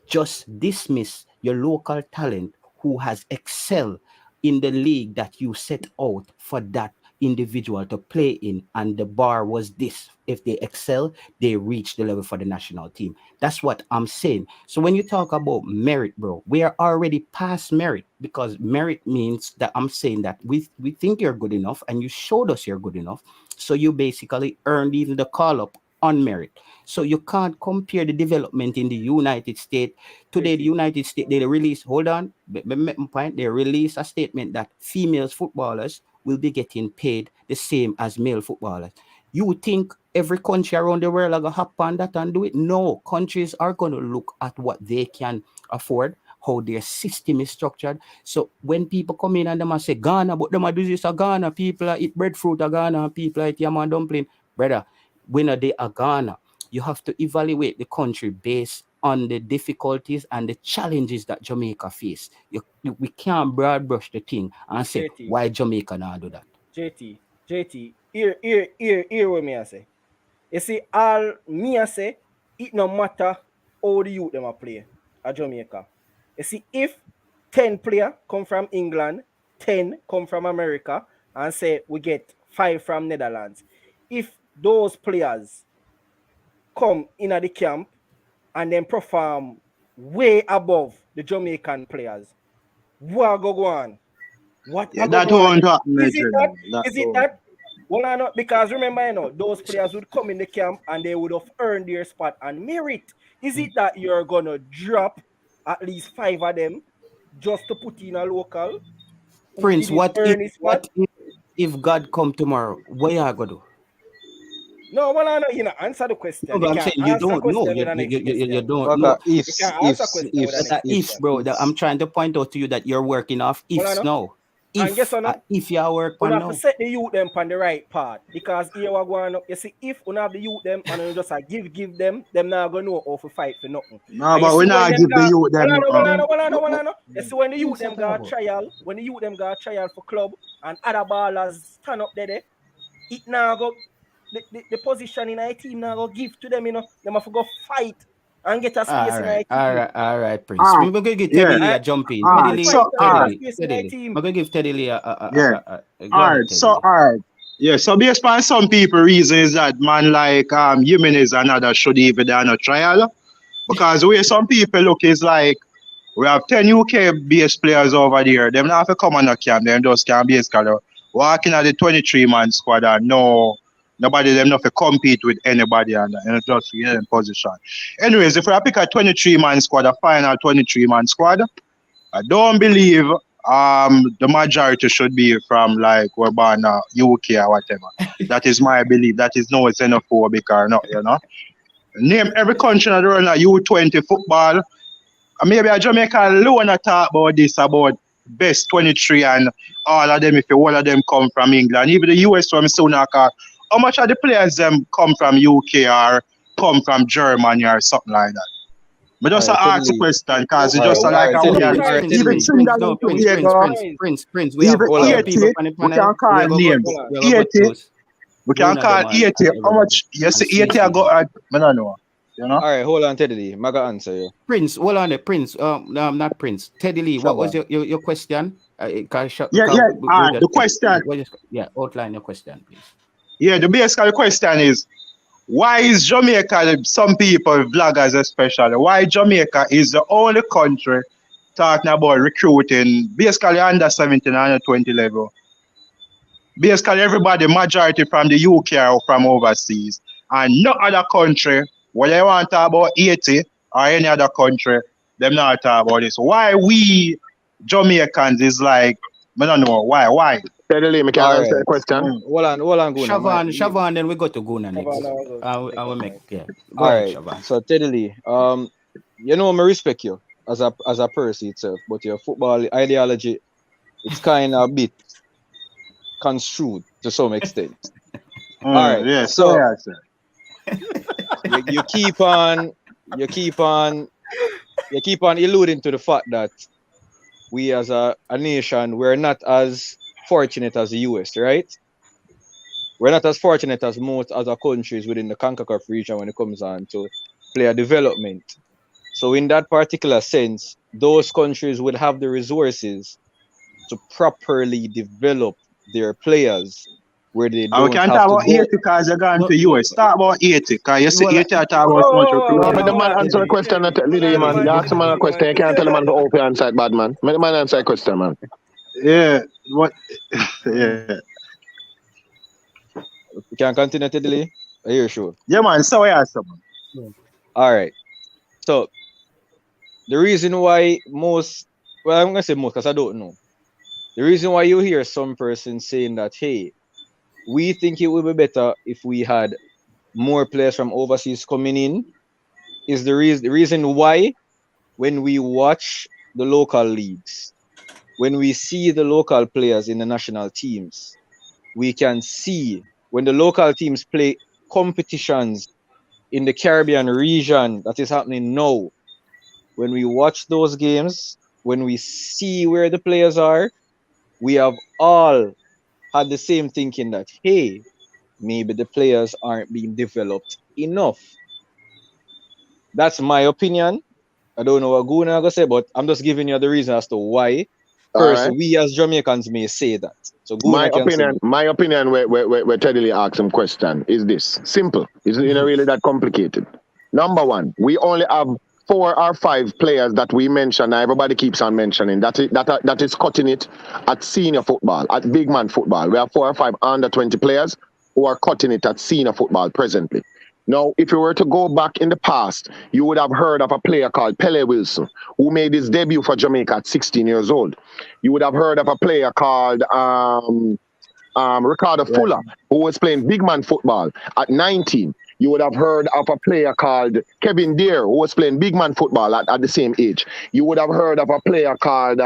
S1: just dismiss your local talent who has excelled in the league that you set out for that individual to play in, and the bar was this: if they excel, they reach the level for the national team. That's what I'm saying. So when you talk about merit, bro, we are already past merit, because merit means that I'm saying that we think you're good enough and you showed us you're good enough, so you basically earned even the call up on merit. So you can't compare the development in the United States. Today, the United States, they release, hold on, point, they release a statement that females footballers will be getting paid the same as male footballers. You think every country around the world are going to hop on that and do it? No, countries are going to look at what they can afford, how their system is structured. So when people come in and them say Ghana, but them are do this a Ghana, people are eat breadfruit a Ghana, people are eat yam and dumpling. Brother, when they are Ghana, you have to evaluate the country based on the difficulties and the challenges that Jamaica face. We can't broad brush the thing and say, JT, why Jamaica not do that?
S5: JT, here what me I say. You see, all me I say, it no matter how the youth them a play at Jamaica. You see, if 10 players come from England, 10 come from America, and say we get 5 from Netherlands, if those players come in at the camp and then perform way above the Jamaican players, what go on? What
S3: that won't happen.
S5: Is it that? Well, I know, because remember, those players would come in the camp and they would have earned their spot and merit. Is it that you're gonna drop at least 5 of them just to put in a local?
S1: Prince, what if God come tomorrow? What are you gonna do?
S5: No, well, I know you answer the question.
S1: No, I'm saying you don't know. You don't know. If, bro, I'm trying to point out to you that you're working off ifs now. If you are work on now,
S5: have to set the youth them on the right path, because here we're going. You see, if we have the youth them and you just give them not gonna know how to fight for nothing.
S3: No, but we not give the youth them.
S5: You see, when the youth them got trial, for club and other ballers stand up there, it now go. The position in our team now go give to them, Them have to go fight and get a space in our team.
S1: All right, Prince. We're going to give Teddy Lee a jump in. We're going to give Teddy Lee a
S3: Yeah, so based on some people reason is that man like Jimenez and others should even done a trial. Because the way some people look is like we have 10 UK based players over there. Them not have to come on the camp, them just can basically walking at the 23-man squad and nobody them not to compete with anybody and just get in position. Anyways, if I pick a 23-man squad, a final 23-man squad, I don't believe the majority should be from like we're born UK or whatever. That is my belief. That is no xenophobic or not, Name every country that run a U20 football. And maybe a Jamaica alone a talk about this, about best 23 and all of them, if all of them come from England. Even the US from Sunaka. How much of the players them come from UK or come from Germany or something like that? But just ask the question because it's just like a weird. Even Trinidad and Tobago,
S1: Prince, we have
S3: even
S1: other
S3: 80,
S1: people on the
S3: we
S1: panel.
S3: can call names. 80, we can call 80. How much? You see 80 I got, I don't know. You know?
S2: All right, hold on, Teddy Lee. Maga answer you.
S1: Prince, hold on there, Prince. No, not Prince. Teddy Lee, what was your question?
S3: The question.
S1: Yeah, outline your question, please.
S3: Yeah, the basic question is, why is Jamaica, some people, vloggers especially, why Jamaica is the only country talking about recruiting, basically under 17 and under 20 level? Basically, everybody, majority from the UK or from overseas. And no other country, whether you want to talk about 80 or any other country, them not talk about this. Why we Jamaicans is like, I don't know, why?
S4: Teddy Lee, I can answer the question.
S2: Hold on, Guna.
S1: Siobhan, then we go to Guna next. I will make, yeah. Go
S2: All
S1: ahead,
S2: right,
S1: Siobhan.
S2: so Teddy Lee, you know, I respect you as a person itself, but your football ideology, it's kind of a bit construed to some extent. All right,
S3: yeah,
S2: so
S3: yeah, sir.
S2: you keep on alluding to the fact that we as a nation, we're not as fortunate as the US, right? We're not as fortunate as most other countries within the CONCACAF region when it comes on to player development. So in that particular sense, those countries will have the resources to properly develop their players where they don't
S3: We can't
S2: have
S3: talk about
S2: to go.
S3: 80 because you're going to US. Talk about 80 because you see 80 I talk about so much recruitment.
S4: But the man answer the question, Lily, man. You ask the man a question, you can't tell the man to open answer it, bad man. Let the man answer the question, man.
S3: Yeah, what? Yeah.
S2: You can continue, Teddy Lee? Are you sure?
S3: Yeah, man. So yeah, someone.
S2: All right. So the reason why most, well, I'm gonna say most because I don't know. The reason why you hear some person saying that, hey, we think it would be better if we had more players from overseas coming in is the reason why when we watch the local leagues, when we see the local players in the national teams, we can see when the local teams play competitions in the Caribbean region that is happening now. When we watch those games, when we see where the players are, we have all had the same thinking that, hey, maybe the players aren't being developed enough. That's my opinion. I don't know what Guna gonna say, but I'm just giving you the reason as to why. First, we as Jamaicans may say that. So Guna
S4: my opinion where Teddy Lee asks him question is this. Simple. It's not really that complicated. Number one, we only have 4 or 5 players that we mention, and everybody keeps on mentioning. That is cutting it at senior football, at big man football. We have 4 or 5 under 20 players who are cutting it at senior football presently. Now, if you were to go back in the past, you would have heard of a player called Pele Wilson, who made his debut for Jamaica at 16 years old. You would have heard of a player called Ricardo Fuller, who was playing big man football at 19. You would have heard of a player called Kevin Deere, who was playing big man football at the same age. You would have heard of a player called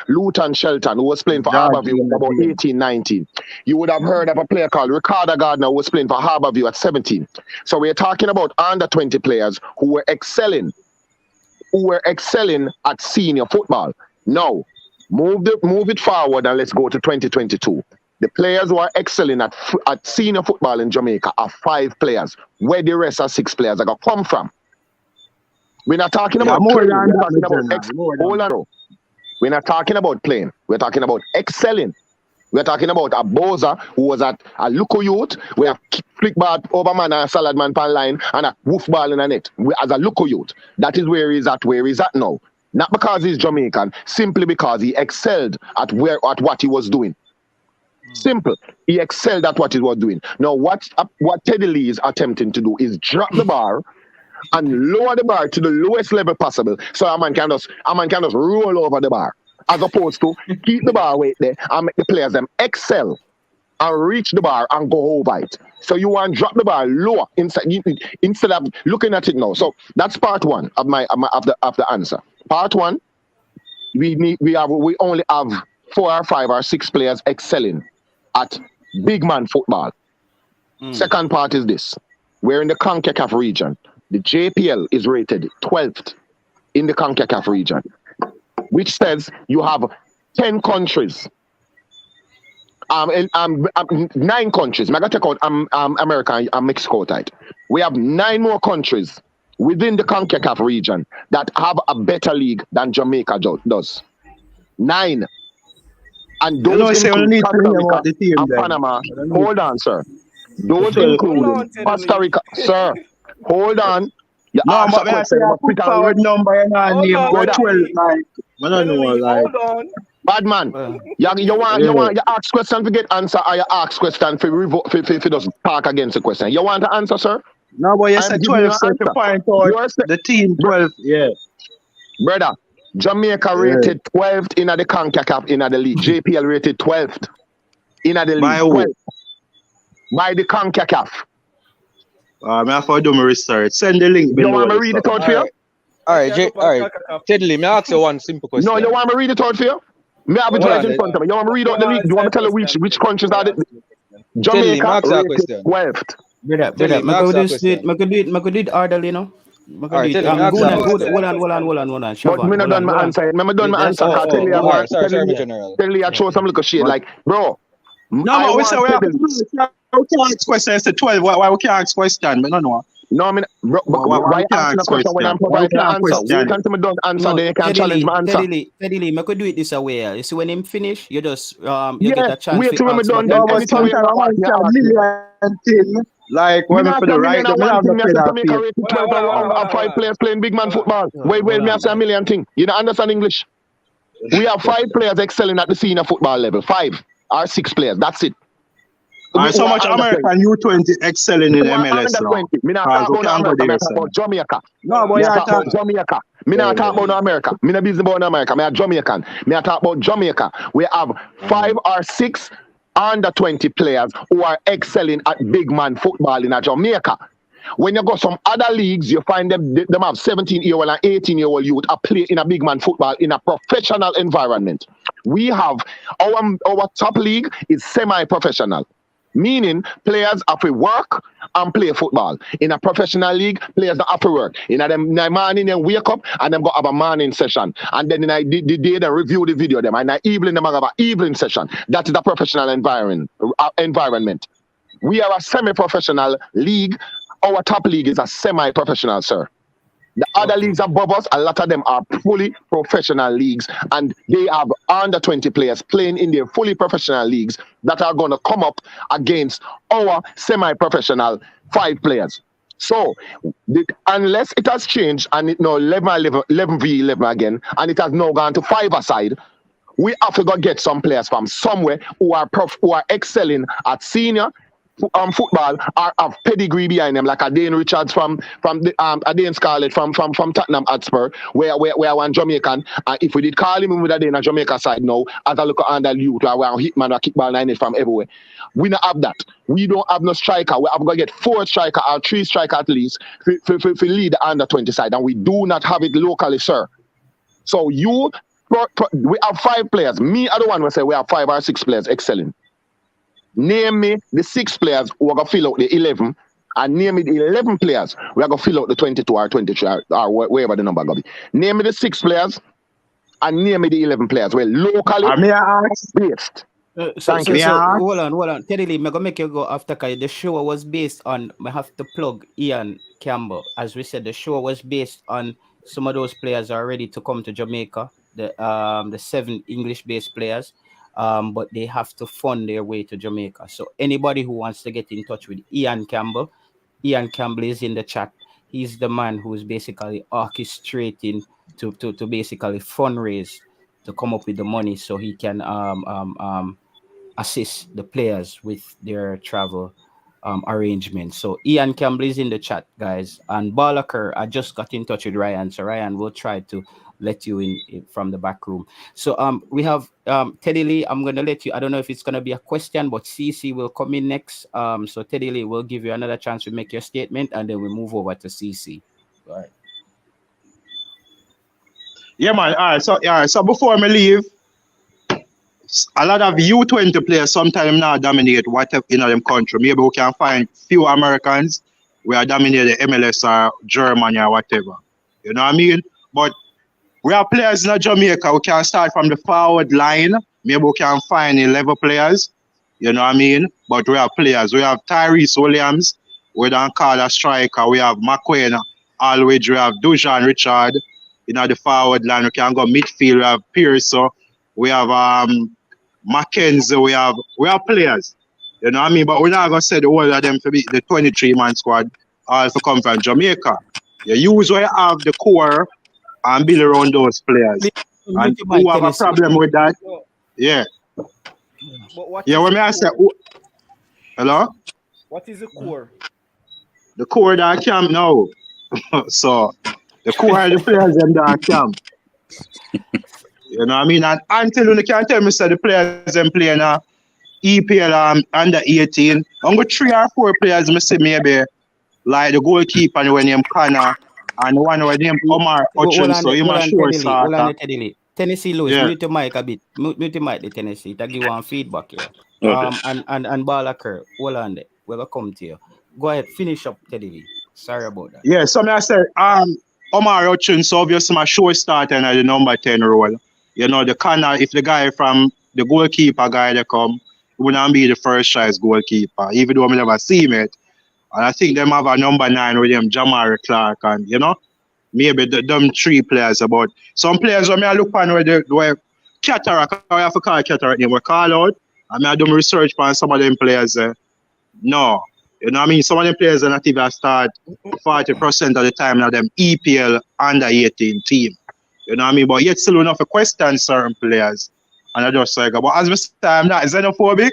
S4: Luton Shelton, who was playing for Harborview at about 18, 19. You would have heard of a player called Ricardo Gardner, who was playing for Harborview at 17. So we're talking about under 20 players who were excelling at senior football. Now, move it forward and let's go to 2022. The players who are excelling at senior football in Jamaica are 5 players. Where the rest are 6 players are going to come from? We're not talking about playing. We're not talking about playing. We're talking about excelling. We're talking about a Boza who was at a Luko youth. We have flick ball over man and salad man pan line and a woof ball in the net. As a Luko youth. That is where he's at now. Not because he's Jamaican, simply because he excelled at what he was doing. Simple. He excelled at what he was doing. Now, what Teddy Lee is attempting to do is drop the bar and lower the bar to the lowest level possible, so a man can just roll over the bar, as opposed to keep the bar weight there and make the players them excel and reach the bar and go over it. So you want to drop the ball lower instead of looking at it now. So that's part one of the answer. Part one, we only have 4 or 5 or 6 players excelling at big man football. Second part is this: we're in the CONCACAF region. The JPL is rated 12th in the CONCACAF region, which says you have 10 countries. 9 countries. I'm going to take out America and Mexico, right? We have 9 more countries within the CONCACAF region that have a better league than Jamaica does. 9. And those include Costa Rica and Panama. Hold on, sir. Those include Costa Rica. Sir, hold on.
S3: No, but I say I put forward number and I name go 12. Like, I don't know, like.
S5: Hold on.
S4: Bad man, you want you ask question to get answer, or you ask question for just talk against the question. You want to answer, sir?
S3: No, but you said 12, so to point out the team 12, yeah.
S4: Brother, Jamaica rated 12th in the CONCACAF in the league. JPL rated 12th in the league.
S3: By who?
S4: By the CONCACAF.
S3: I have to do my research. Send the link below.
S4: You want me to read it out for you?
S2: All right. Teddy, may I ask you one simple question?
S4: No, you want me to read it out for you? Me have it right in front of me. You want me to read out the league? You want me to tell you which countries are it? Jamaica rated 12th.
S1: Brother, I could do it orderly, you know. Hold on.
S4: But me not done my answer. Me done my answer. Tell you I show some little shit. Like, bro.
S3: No, we say we have to ask questions to 12. Why we can't ask question? But no.
S4: No, I mean, bro, why can't ask question when I'm providing an answer? Wait until I don't answer, then you can challenge my answer.
S1: Steadily, I could do it this way. You see, when him finish, you just you get a chance.
S4: Wait till I'm done.
S3: Sometimes I want to tell million thing. Like when we for the right, we have
S4: to 5 players playing big man football. Wait, me I say a million thing. You don't understand English? We have 5 players excelling at the senior football level. 5 or 6 players. That's it.
S3: So much American U20 excelling in MLS now.
S4: Me not talk about America, me talk about Jamaica.
S3: No, but
S4: me talk about Jamaica. Me not talk about America. Me not busy about America. Me a Jamaican. Me talk about Jamaica. We have 5 or 6 under 20 players who are excelling at big man football in Jamaica. When you go some other leagues, you find them have 17-year-old and 18-year-old youth are play in a big man football in a professional environment. We have our top league is semi-professional. Meaning players have to work and play football. In a professional league, players don't have to work. In the morning, they wake up and them go have a morning session. And then in the day they review the video them. And in the evening, they have an evening session. That is the professional environment. We are a semi-professional league. Our top league is a semi-professional, sir. The other leagues above us, a lot of them are fully professional leagues, and they have under 20 players playing in their fully professional leagues that are going to come up against our semi-professional 5 players. So, unless it has changed and it now 11 v 11 again, and it has now gone to 5-a-side, we have to go get some players from somewhere who are excelling at senior football or have pedigree behind them, like a Dane Richards from a Dane Scarlett from Tottenham Hotspur, where one Jamaican, and if we did call him with a Dane Jamaica side now, as I look at under youth, where one hitman or kickball 9 from everywhere. We don't have that. We don't have no striker. We have got to get 4 striker or 3 striker at least for lead the under 20 side, and we do not have it locally, sir. So we have 5 players. Me, I don't want to say we have 5 or 6 players excelling. Name me the 6 players who are going to fill out the 11, and name me the 11 players who are going to fill out the 22 or 23 or wherever the number going to be. Name me the 6 players and name me the 11 players. Well, locally based.
S1: Thank you. Hold on. Teddy Lee, I'm going to make you go after, because the show was based on, I have to plug Ian Campbell. As we said, the show was based on some of those players are ready to come to Jamaica, the 7 English-based players. But they have to fund their way to Jamaica. So anybody who wants to get in touch with Ian Campbell is in the chat. He's the man who's basically orchestrating to basically fundraise to come up with the money so he can assist the players with their travel arrangements. So Ian Campbell is in the chat, guys. And Balaker, I just got in touch with Ryan, so Ryan will try to let you in from the back room. So we have Teddy Lee. I'm gonna let you. I don't know if it's gonna be a question, but CC will come in next. So Teddy Lee will give you another chance to make your statement, and then we move over to CC. All right.
S3: Yeah, man. All right. So before I leave, a lot of U20 players sometimes now dominate whatever in them country. Maybe we can find few Americans who are dominating MLS or Germany or whatever. You know what I mean? But we have players in Jamaica. We can start from the forward line. Maybe we can find 11 players. You know what I mean? But we have players. We have Tyrese Williams. We don't call a striker. We have McQueen, Alwidge. We have Dujan Richard. You know, the forward line. We can go midfield. We have Pierce. We have Mackenzie. We have players. You know what I mean? But we're not going to say the whole of them to be the 23-man squad all to come from Jamaica. You usually have the core and build around those players. And who have a problem with that? Yeah. Yeah, when I say, hello?
S5: What is the core?
S3: The core that camp now. So, the core of the players them that camp. You know what I mean? And until you can tell me, so the players them playing EPL under 18, I'm going 3 or 4 players, I see maybe like the goalkeeper and when him Connor and the one with him Omar Hutchins, so you must sure start.
S1: Tennessee Lewis,
S3: Yeah.
S1: mute the mic a bit. Mute the mic the Tennessee. To give one feedback here.
S6: Okay.
S1: And Balaker, hold on there. We're gonna come to you. Go ahead, finish up, Teddy Lee. Sorry about that.
S3: Yeah, so I said Omar Hutchins, so obviously my show starter at the number 10 role. You know, the Connor, if the guy from the goalkeeper guy that come, he wouldn't be the first choice goalkeeper, even though I never see him it. And I think them have a number 9 with them, Jamari Clark, and you know, maybe them 3 players. But some players when I look on where Cataract, I have to call Cataract name, we call out. I do my research on some of them players. No. You know what I mean? Some of them players are not even start 40% of the time now them EPL under 18 team. You know what I mean? But yet still enough to question certain players. And I just say, but as I say, I'm not xenophobic.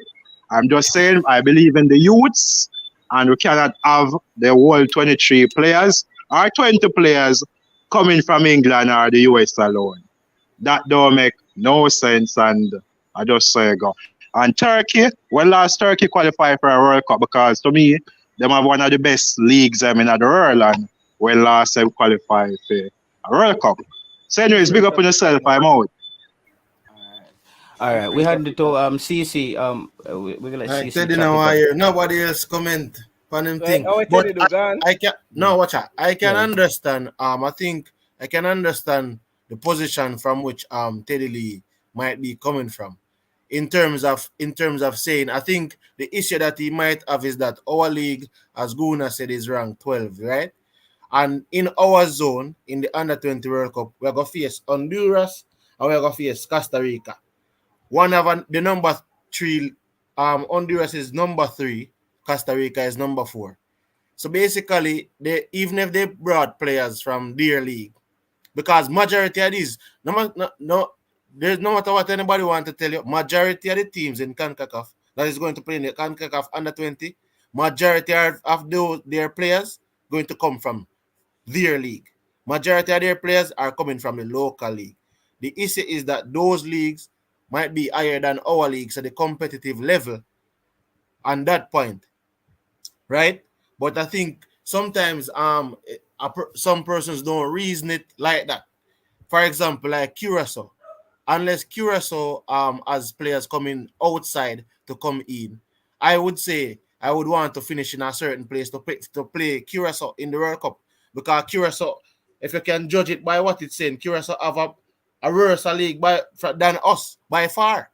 S3: I'm just saying I believe in the youths. And we cannot have the whole 23 players or 20 players coming from England or the US alone. That don't make no sense, and I just say go. And Turkey, when last Turkey qualified for a World Cup, because to me, them have one of the best leagues in the world, and when last they qualified for a World Cup. So anyways, big up on yourself, I'm out.
S1: All right, we had to CC. We're gonna let CC.
S7: Teddy now here. Nobody else comment on him thing. But I can no watch out. I can understand. I think I can understand the position from which Teddy Lee might be coming from. In terms of saying, I think the issue that he might have is that our league, as Guna said, is ranked 12, right? And in our zone, in the under-20 World Cup, we're going to face Honduras and we're going to face Costa Rica. One of the number 3, Honduras is number 3, Costa Rica is number 4. So basically, even if they brought players from their league, because majority of these, there's no matter what anybody want to tell you, majority of the teams in CONCACAF that is going to play in the CONCACAF under 20, majority of their players going to come from their league. Majority of their players are coming from the local league. The issue is that those leagues might be higher than our leagues at the competitive level on that point, right? But I think sometimes some persons don't reason it like that. For example, like Curacao. Unless Curacao as players coming outside to come in, I would say I would want to finish in a certain place to play Curacao in the World Cup. Because Curacao, if you can judge it by what it's saying, Curacao have a worse league than us by far.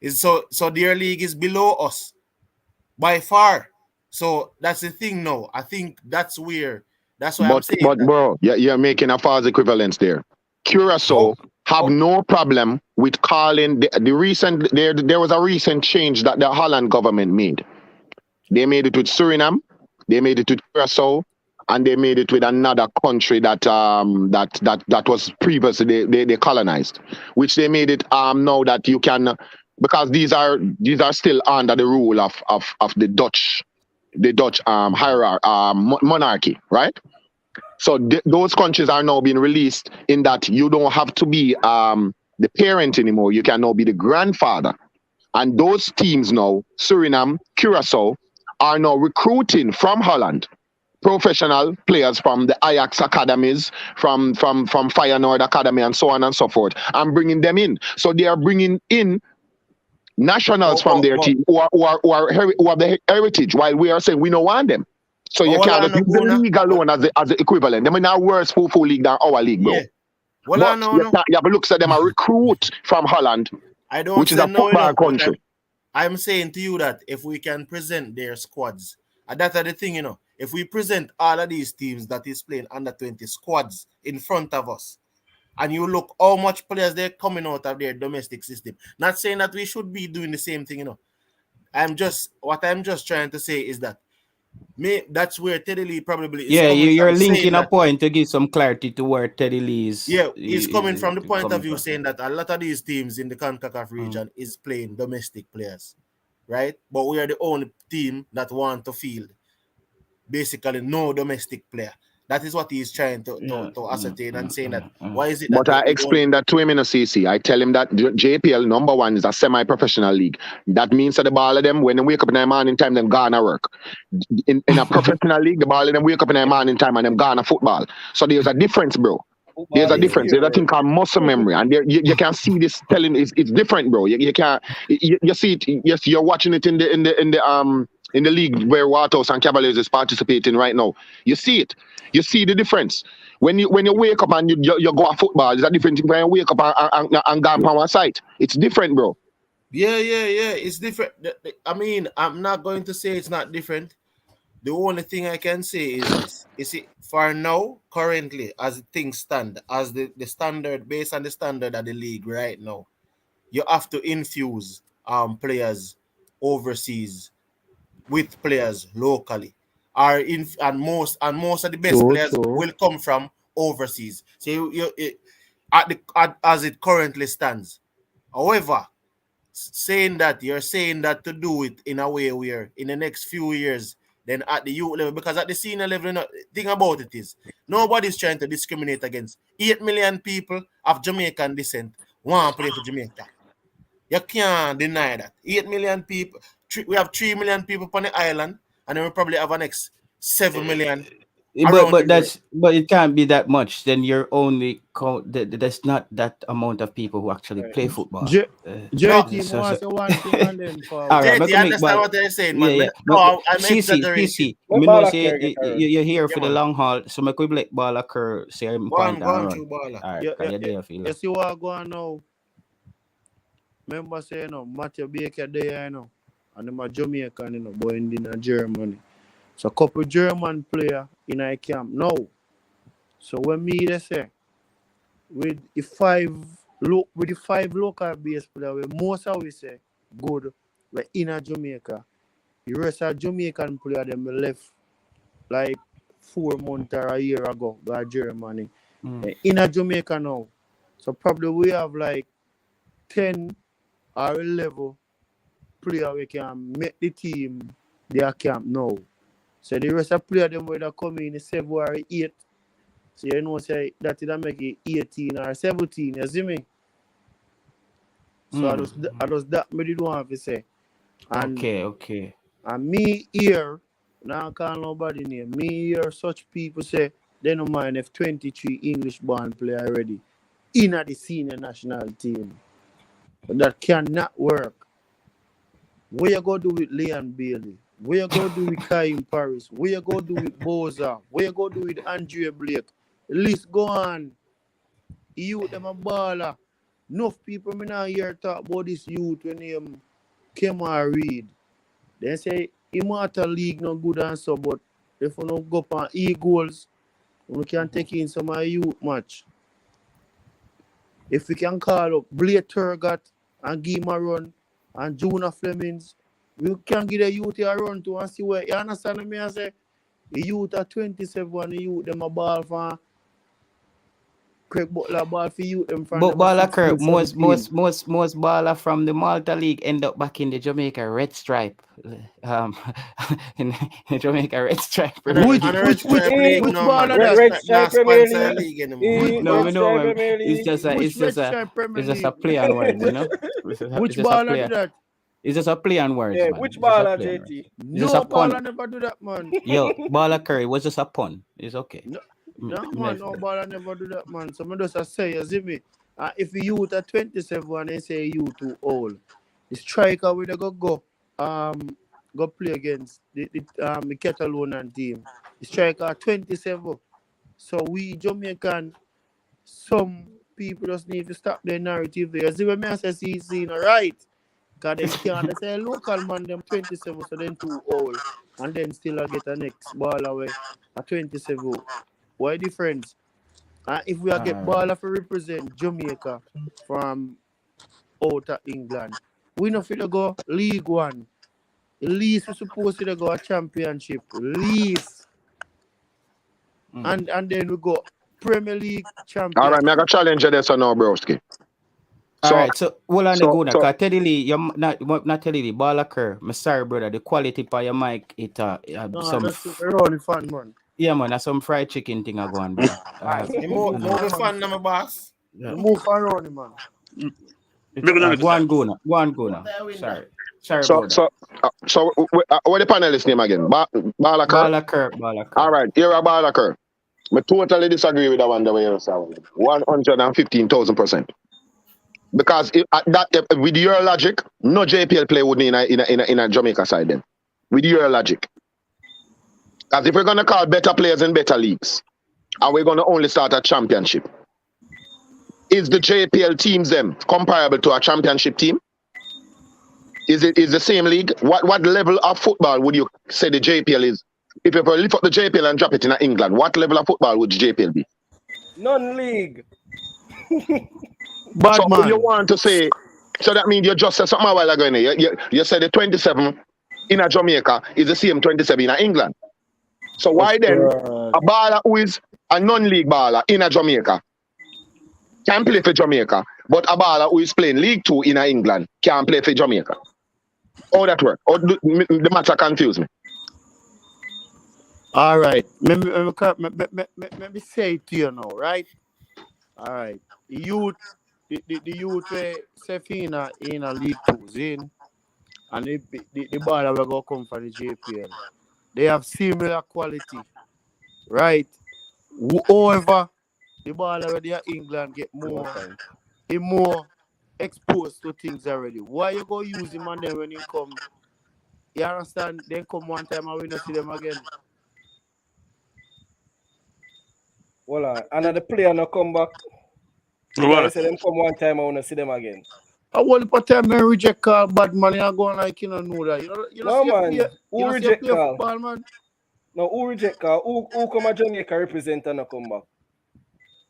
S7: So their league is below us by far. So that's the thing now. I think that's where that's why I'm saying.
S4: But bro, you're making a false equivalence there. Curacao have no problem with calling the recent there was a recent change that the Holland government made. They made it with Suriname, they made it with Curacao, and they made it with another country that was previously they colonized, which they made it now that you can, because these are still under the rule of the Dutch hierarchy, monarchy, right? So those countries are now being released in that you don't have to be the parent anymore. You can now be the grandfather. And those teams now, Suriname, Curacao, are now recruiting from Holland professional players from the Ajax academies, from Feyenoord Academy, and so on and so forth, and bringing them in. So they are bringing in nationals from their team who have the heritage, while we are saying we don't want them. So you can't use the league alone as the equivalent. They are now worse full league than our league, bro.
S7: Yeah. Well,
S4: but you have to look at them a recruit from Holland, which is a football country.
S7: I'm saying to you that if we can present their squads, and that's the thing, you know, if we present all of these teams that is playing under 20 squads in front of us, and you look how much players they're coming out of their domestic system. Not saying that we should be doing the same thing, you know. What I'm just trying to say is that that's where Teddy Lee probably is.
S1: Yeah, you're linking a point to give some clarity to where Teddy Lee is.
S7: Yeah, he's coming from the point of view saying that a lot of these teams in the CONCACAF region is playing domestic players, right? But we are the only team that want to field basically no domestic player. That is what he's trying to ascertain and saying that why is it that...
S4: But I explained that to him in a CC. I tell him that JPL number 1 is a semi-professional league. That means that the ball of them, when they wake up in the morning time, them gone to work. In a professional league, the ball of them wake up in the morning time and them gone to football. So there's a difference, bro. There's a difference. There's a thing called muscle memory, and you can see this telling it's different, bro. You can't you see it. Yes, you're watching it in the league where Waterhouse and Cavaliers is participating right now. You see it. You see the difference. When you wake up and you go to football, it's a different thing when you wake up and go on one side. It's different, bro.
S7: Yeah. It's different. I mean, I'm not going to say it's not different. The only thing I can say is this. You see, for now, currently, as things stand, as the standard, based on the standard of the league right now, you have to infuse players overseas with players locally. And most of the best players will come from overseas. So as it currently stands. However, you're saying that to do it in a way where in the next few years, then at the youth level, because at the senior level, the thing about it is nobody's trying to discriminate against 8 million people of Jamaican descent want to play for Jamaica. You can't deny that. 8 million people. We have 3 million people on the island, and then we probably have an next 7 million.
S1: But it can't be that much. Then you're only there's not that amount of people who actually play football.
S6: JT wants one thing and then
S1: all right,
S7: JT, understand what they're saying, man.
S1: Yeah.
S7: No, I'm exaggerating.
S1: You're here for the long haul, so my quick ball occur. Say I'm point
S7: All right,
S6: you see what going now? Remember saying Matthew Baker there, and I'm a Jamaican, born in Germany. So a couple German player in a camp now. So when they say with the five local base players, most of we say good, we're in a Jamaica. The rest of Jamaican player them left like 4 months or a year ago by Germany. In a Jamaica now. So probably we have like 10 or 11 players we can make the team their camp now. So the rest of players them will come in February 8th. So you know say that it'll make it 18 or 17, you see me? So I just that me did want to say. And,
S1: okay.
S6: And me here, now I call nobody name. Me here such people say they don't mind if 23 English born player already in at the senior national team. But that cannot work. What you go do with Leon Bailey? What you go do with Kaim Paris? What you go do with Boza? What you go do with Andre Blake? The list go on. You them a baller. Enough people me now hear talk about this youth when him came and read. They say Immortal League no good and so, but if you don't go up on Eagles, we can take in some of youth match. If we can call up Blake Turgot and give him a run and Juna Flemings, we can give the youth a run to and see where you understand me. I say the youth are 27 and the youth them a ball for Craig Butler ball for you them from
S1: But baller Kirk,
S6: 16,
S1: most baller from the Malta League end up back in the Jamaica Red Stripe. In the Jamaica Red Stripe.
S6: Which baller that?
S5: Red Stripe Premier
S7: League anymore.
S1: No, we know
S5: Red Stripe
S1: it's just a
S6: Which Red Stripe Premier
S1: it's just a
S6: League?
S1: play on words, you know.
S6: Which baller do that?
S1: It's just a play on words,
S5: Yeah,
S1: man.
S5: which
S1: It's just a
S5: baller,
S1: play on words.
S5: JT?
S1: just
S6: No
S1: a pun.
S6: baller never do that, man.
S1: Yo, baller Curry was just a pun. It's okay.
S6: No, man, no baller never do that, man. So I just say, you see me? If you youth at 27 and they say you too old, the striker will go play against the Catalonian team. The striker at 27. So we Jamaican, some people just need to stop their narrative there. You see when I say see right? Because they can't say local man them 27, so then too old. And then still I get a next ball away at 27. Why difference? If we get baller for represent Jamaica from out of England, we not feel go League One. At least we're supposed to go a championship. Least. And then we go Premier League champion.
S4: All right, I got challenge you this now, broski.
S1: All right, so hold on the go now.
S4: so-
S1: Cause Teddy Lee, you're not Teddy Lee, baller Curry. I'm sorry, brother. The quality for your mic, it
S6: No,
S1: some
S6: that's really fun, man.
S1: yeah, man. That's some fried chicken thing going, bro.
S7: More fun than my boss.
S1: Yeah.
S6: Move around, man.
S1: Go on, go now. Sorry,
S4: So
S1: brother.
S4: what the panelist name again? Baller Curry?
S1: Baller Curry.
S4: All right, here a baller Curry. I totally disagree with that one the way you're saying. 115,000%. Because with your logic, no JPL play would be in a Jamaica side then. With your logic. Because if we're gonna call better players in better leagues, and we're gonna only start a championship, is the JPL teams them comparable to a championship team? Is the same league? What level of football would you say the JPL is? If you lift up the JPL and drop it in England, what level of football would the JPL be?
S5: Non-league.
S6: Bad
S4: So
S6: man.
S4: you want to say, so that means you just said something a while ago. You said the 27 in a Jamaica is the same 27 in England. So why then a baller who is a non-league baller in a Jamaica can play for Jamaica, but a baller who is playing League 2 in England can't play for Jamaica? How that work? Or the matter confuse me?
S6: All right. Let me say it to you now, right? All right. The youth Sefina in a League 2 in, and the baller will go come for the JPL. They have similar quality, right? However, the baller where they are England get more exposed to things already. Why you go use him and then when you come, you understand? Then come one time and we not see them again.
S5: Well, another player no come back. I say them come one time, I want to see them again.
S6: I want to time I reject call bad man. You go like you don't know that. You
S5: No, man.
S6: You
S5: Who
S6: don't
S5: reject
S6: play
S5: call?
S6: football, man.
S5: No, who reject call? Who come a Jamaica represent and no come back?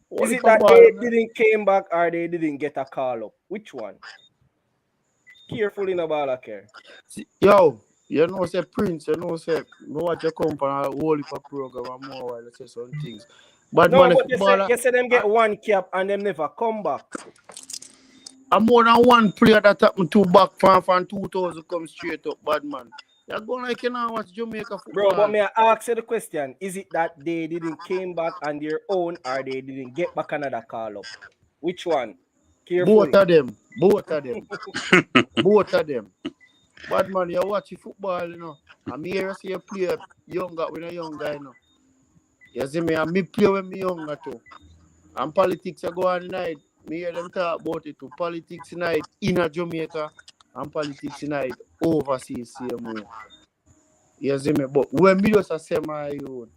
S6: What
S5: Is
S6: if
S5: it
S6: a
S5: that
S6: ball,
S5: they
S6: man?
S5: didn't came back or they didn't get a call up? Which one? Careful in a ball care.
S6: Yo, you know say Prince, you know say me watch your company a whole heap of program and more while I say some things. But
S5: No,
S6: man,
S5: but you say them get one cap and them never come back.
S6: I'm more than one player that happened to back from 2000 come straight up, bad man. You're going like you know watch Jamaica football.
S5: Bro, but may I ask you the question? Is it that they didn't came back on their own or they didn't get back another call up? Which one? Careful.
S6: Both of them. Both of them. Bad man, you watch football, you know. I'm here to see you play younger when a young guy, you know. You see me, and me play when me younger too. And politics you go on tonight. Me hear them talk about it too. Politics tonight in a Jamaica and politics tonight overseas CMO. You see me? But when me just say my own,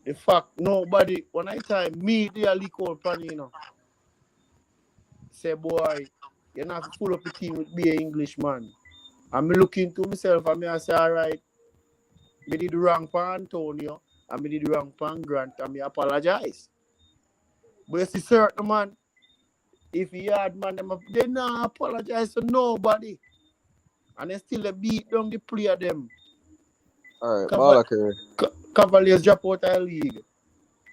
S6: the fact nobody, when I time me they are leak out plan, you know. Say boy, you're not full up the team with be an Englishman. And me looking to myself and me I say, all right, me did wrong for Antonio and me did wrong for Grant and me apologize. But you see certain man, if he had man, they not apologize to nobody. And they still beat down the player them.
S2: All right, Baller Curry.
S6: Cavaliers drop out of the league.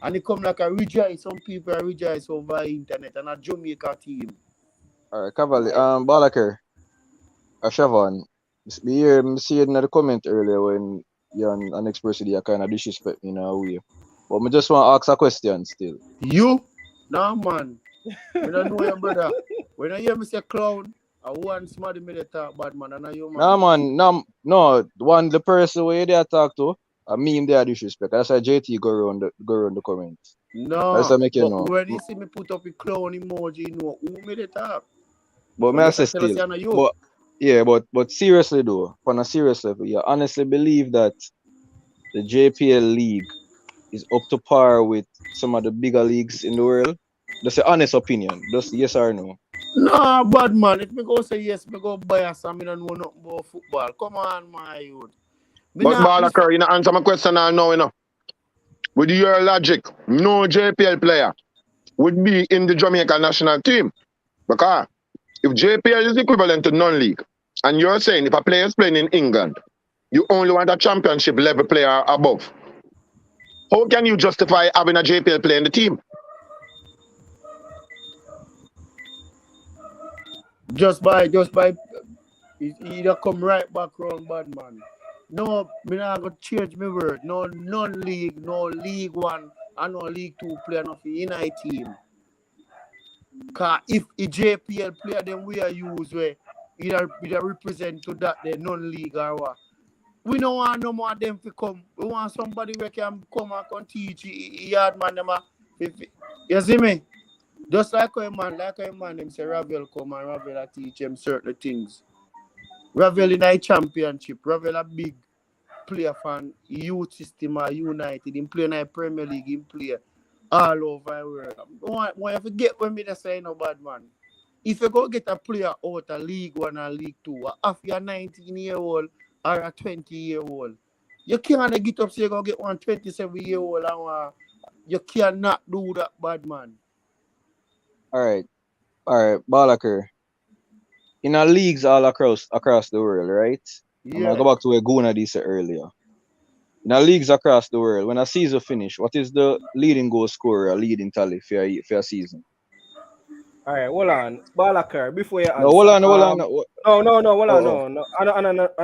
S6: And it come like a rejoice. Some people are rejoice over internet and a Jamaica team.
S2: All right, Cavalry. Balakir. Shavon. Me see it in the comment earlier when you and expressed you kind of disrespect me in a way. But I just want to ask a question still.
S6: You? Nah, man. We don't know your brother. When I hear me say clown, I want somebody me to talk bad, man. And you, man.
S2: Nah, man. No. The person where they talk to, I mean they are disrespect. That's why JT go around the comments.
S6: No.
S2: That's what make you
S6: But
S2: know.
S6: when you see me put up a clown emoji, you know who me to talk.
S2: But
S6: So
S2: may I
S6: let
S2: say
S6: us tell us
S2: still.
S6: you know you.
S2: But seriously though, on a serious level, you honestly believe that the JPL league is up to par with some of the bigger leagues in the world? That's an honest opinion. Just yes or no.
S6: Nah, bad man. If me go say yes, me go bias and me don't know nothing about football. Come on, my youth.
S4: But Balakir, you know, answer my question now, you know. With your logic, no JPL player would be in the Jamaican national team. Because if JPL is equivalent to non-league, and you're saying if a player is playing in England, you only want a championship level player above, how can you justify having a JPL player in the team?
S6: Just by it either come right back round, bad man. No, me not gonna change my word. No non-league, no League One, and no League Two player not in a team. Cause if a JPL player then we are use where either represent to that the non-league or what. We don't want no more of them to come. We want somebody who can come and can teach yard man them. You see me? Just like a man them say Ravel come and Ravel teach him certain things. Ravel in a championship, Ravel a big player from youth system or United. He play in a Premier League, he play all over the world. When you get when me to say no bad man. If you go get a player out of League One or League Two, after you're 19-year-old or a 20-year-old, you can't get up so you're gonna get one 27-year-old and you cannot do that, bad man.
S2: Alright, Balakir. In our leagues all across the world, right?
S6: Yeah.
S2: I'm gonna go back to where Guna did say earlier. In our leagues across the world, when a season finish, what is the leading goal scorer, leading tally for a season?
S5: Alright, hold on. Balakir, before you answer.
S2: No, hold on.
S5: No, hold on,
S2: Oh.
S5: no. I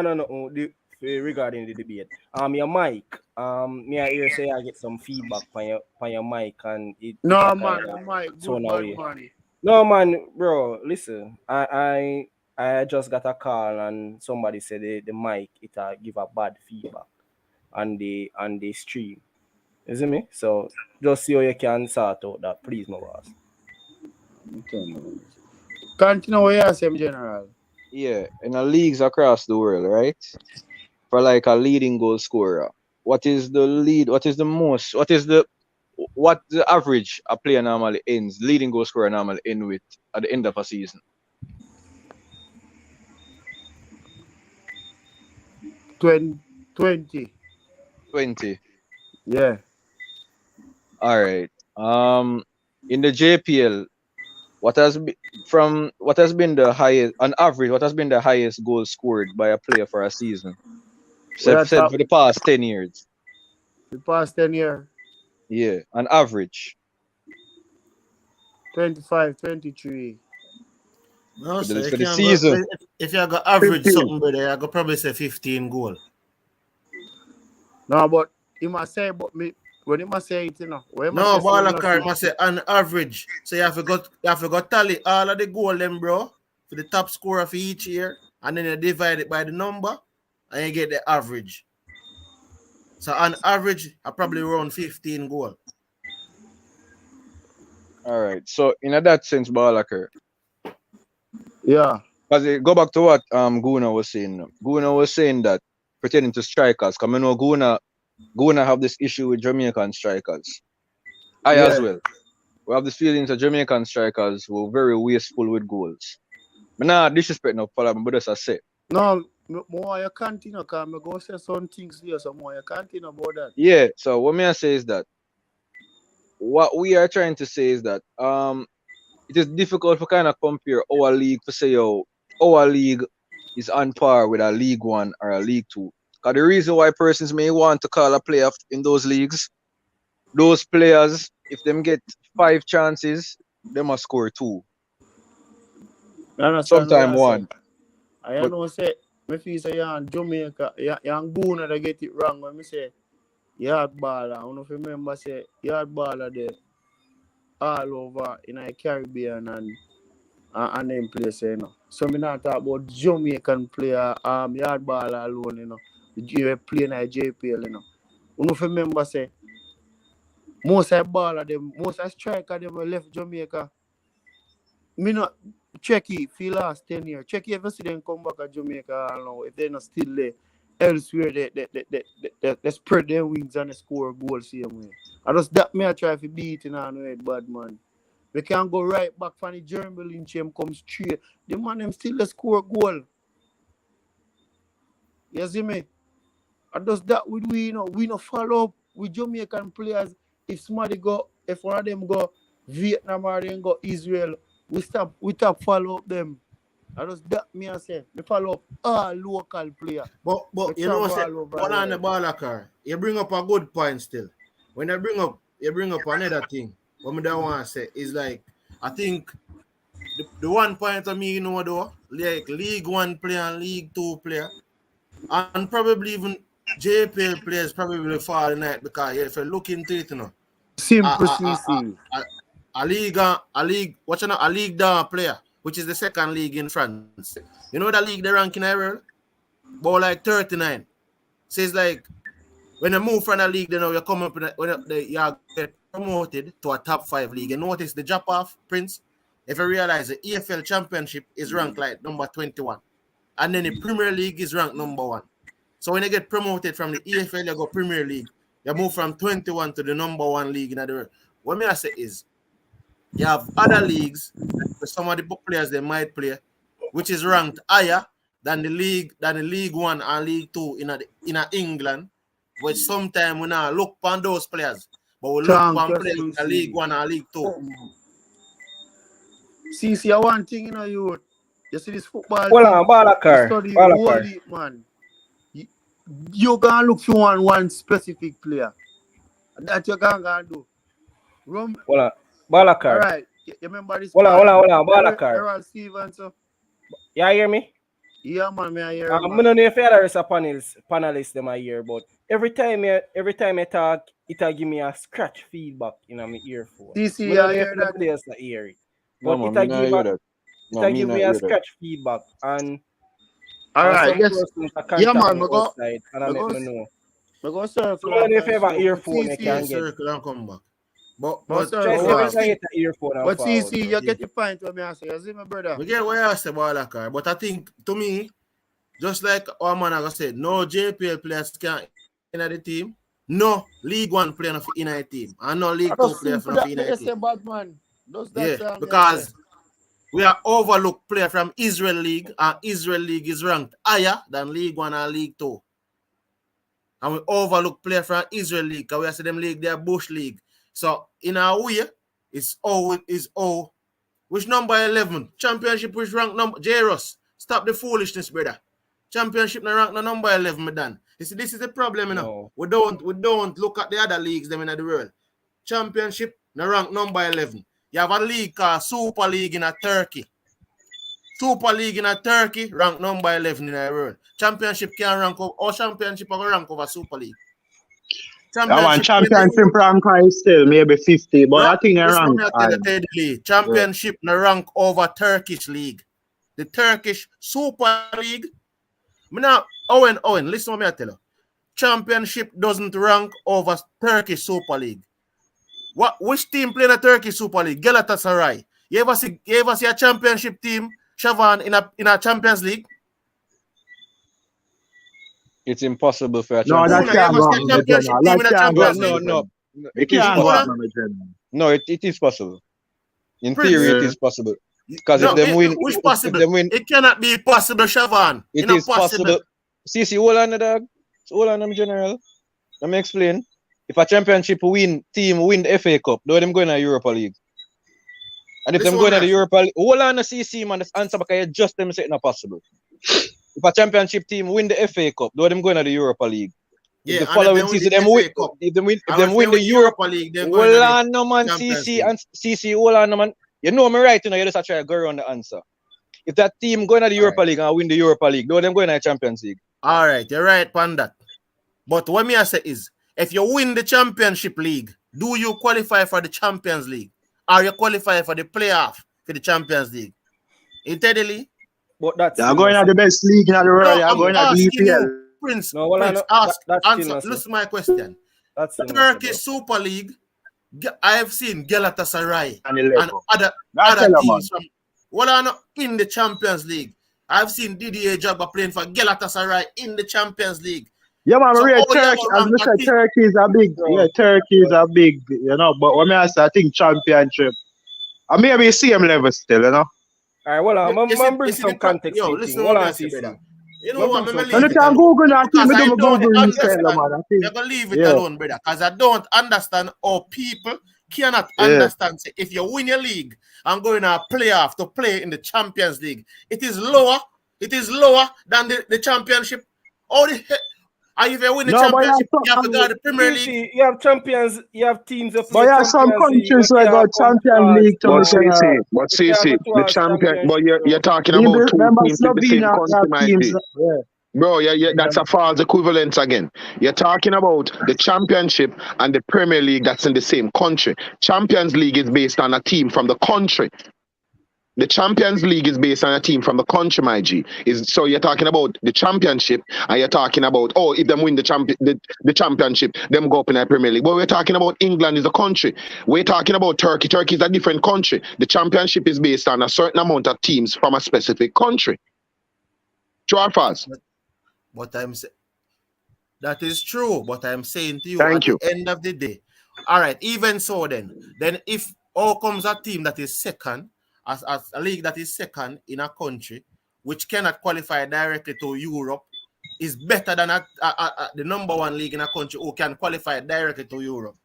S5: don't know regarding the debate. Your mic. Me I hear say I get some feedback on your mic and it.
S6: No man, your mic good bad
S5: away.
S6: man.
S5: No man, bro. Listen, I just got a call and somebody said the mic it give a bad feedback on the stream. You see me? So just see how you can sort out that, please, my boss.
S6: Continue what you say, general.
S2: Yeah, in the leagues across the world, right? For like a leading goal scorer, what is the average a player normally leading goal scorer normally end with at the end of a season?
S6: 20. Yeah.
S2: All right. In the JPL, what has been the highest on average? What has been the highest goal scored by a player for a season? Said for the past 10 years.
S6: The past 10 years.
S2: Yeah, on average.
S6: 25, 23.
S7: No,
S2: For
S7: so
S2: the season.
S7: if you got average
S2: 15.
S7: something, brother, I could probably say 15 goal.
S6: No, but he must say, but me when he must say it, you know.
S7: No, Balakir must say on average. So you have to go tally all of the goal them, bro, for the top scorer for each year, and then you divide it by the number, and you get the average. So on average, I probably around 15 goal.
S2: All right. So in that sense, Balakir.
S6: Yeah.
S2: Because go back to what Guna was saying. Guna was saying that pertaining to strikers, because I know Guna have this issue with Jamaican strikers. As well. We have this feeling that Jamaican strikers were very wasteful with goals. But nah, disrespect no follow me, but that's I say.
S6: No, more you continue, because I'm going to say some things here, so more you continue about that.
S2: Yeah, so what I say is that what we are trying to say is that it is difficult to kind of compare our league to say our league is on par with a League One or a League Two. Because the reason why persons may want to call a player in those leagues those players, if them get 5 chances, they must score 2. Sometime 1.
S6: I know say me feel say you in Jamaica, you Guna they get it wrong when me say yard baller. I don't know if you remember say yard baller there all over in the Caribbean and them place, you know. So me not talk about Jamaican player yard baller alone, you know. You play in the JPL, you know. You know if you remember say most of baller them, most of striker them left Jamaica. Me not Checky for last 10 years. Checky ever see them come back to Jamaica, I don't know, if they're not still there. Elsewhere, they spread their wings and they score goals same way. I just that me I try to beat in on way, bad man. We can go right back from the German team come straight. The man them still they score goal. You see me? I just that we you know we not follow up with Jamaican players. If somebody go, if one of them go Vietnam or them go Israel, we stop follow up them. I just that me I say, we follow up all local player.
S7: But you know what on the ball car, you bring up a good point still. When you bring up another thing, what I don't want to say is like I think the one point of me, you know though, like League 1 player and League 2 player, and probably even JPL players probably fall in that because if you look into it, you know.
S6: Simple CC.
S7: A league down player, which is the second league in France. You know the league they rank in the world? About like 39. So it's like when you move from the league, you know you come up you get promoted to a top 5 league. And notice the drop off, Prince. If you realize the EFL Championship is ranked like number 21, and then the Premier League is ranked number 1. So when you get promoted from the EFL, you go Premier League. You move from 21 to the number 1 league in the world. What me I say is, you have other leagues where some of the players they might play, which is ranked higher than the League 1 and League 2 in England, which sometimes we not look on those players, but we look on players in the League 1 and League 2.
S6: See, one thing you know you see this football.
S5: Well, Balakar,
S6: man. You gonna look for one specific player. That you gonna do.
S5: Well, Balakar.
S6: All right. You remember this?
S5: Hold on, Balakar.
S6: Errol Stevens.
S5: You hear me?
S6: Yeah, man, I hear.
S5: I don't know if there is a panelist them I hear, but every time I talk, it'll give me a scratch feedback in my earphone.
S6: See, I hear that.
S5: Players that hear it.
S2: But
S5: it'll give me a scratch feedback and
S6: all right, yes. Yeah, man, we go.
S5: And I let me know.
S6: We go circle.
S5: So if you have an earphone, you can get
S7: circle and come back. But
S6: see, you get the point what me say. You see, my brother.
S7: We get what I say about that car, but I think to me, just like our man I said, no JPL players can in the team, no League 1 player in the team, and no League 2 player in the team. Yeah, because we are overlooked player from Israel League, and Israel League is ranked higher than League 1 and League 2. And we overlook player from Israel League, because we are them league, they are Bush League. So in our way, it's all. Which number 11? Championship which rank number? J-Ross, stop the foolishness, brother. Championship na rank number 11, my dan. You see, this is the problem, you know. We don't look at the other leagues them in the world. Championship na rank number 11. You have a league called Super League in Turkey. Super League in Turkey rank number 11 in the world. Championship can rank over, or championship can rank over Super League.
S3: Championship rank is still maybe 50, but I think I rank.
S7: Championship na rank over Turkish League. The Turkish Super League. Now, Owen, listen to me I tell you. Championship doesn't rank over Turkish Super League. Which team play in a Turkish Super League? Galatasaray. You ever see a championship team, Shavan, in a Champions League?
S2: It's impossible for a
S3: championship.
S2: No, it is possible. In theory, it is possible. Because if they win,
S7: which possible? It cannot be possible, Shavan.
S2: It is possible. See, hold on, dog. Hold on, general. Let me explain. If a championship team win the FA Cup, do them go in the Europa League? And if them go in the Europa League, hold on, CC, man, this answer because you just them say it's not possible. If a championship team win the FA Cup, do them go in the Europa League? If the following season them win, if them win the Europa League, then hold on, no man, CC, hold on, no man. You know me right, you know, you just try to go around the answer. If that team going to the Europa League and win the Europa League, no, them going to the Champions League.
S7: All right, you're right, Panda. But what me I say is, if you win the Championship League, do you qualify for the Champions League? Or you qualify for the playoff for the Champions League? Internally?
S5: But that's
S3: you're going at the best league in the world.
S7: No,
S3: you're going at the EPL.
S7: Prince,
S5: no, well,
S7: Prince, answer. Listen my question.
S5: That's
S7: Turkey Super League, I have seen Galatasaray and other teams from. Well, I'm not in the Champions League. I've seen Didier Drogba playing for Galatasaray in the Champions League.
S3: Yeah, man, so Turkey, as I said, Turkey is a big, Turkey is a big, you know, but when I say I think championship, I maybe same level still, you know.
S5: All right, well, I'm going to bring some context.
S7: Yo, listen what I say, brother. You know what, I'm going to
S3: leave it alone.
S7: You're going to leave it alone, brother, because I don't understand how people cannot understand. Say, if you win your league and go in a playoff to play in the Champions League, it is lower than the championship. And if you win the championship, you have to go to the Premier League.
S5: You have champions, you have teams of.
S3: But you have some countries where got Champions League.
S4: But CC, the champion. But you're talking about two teams in the same country, bro. Yeah, that's a false equivalence again. You're talking about the championship and the Premier League that's in the same country. Champions League is based on a team from the country. The Champions League is based on a team from the country, my G. So you're talking about the championship, and you're talking about, if them win the championship, them go up in the Premier League. But we're talking about England is a country. We're talking about Turkey. Turkey is a different country. The championship is based on a certain amount of teams from a specific country. True or false?
S7: But I'm saying that is true. But I'm saying to you,
S4: the
S7: end of the day, all right. Even so, then if comes a team that is second. As a league that is second in a country, which cannot qualify directly to Europe, is better than the number one league in a country who can qualify directly to Europe.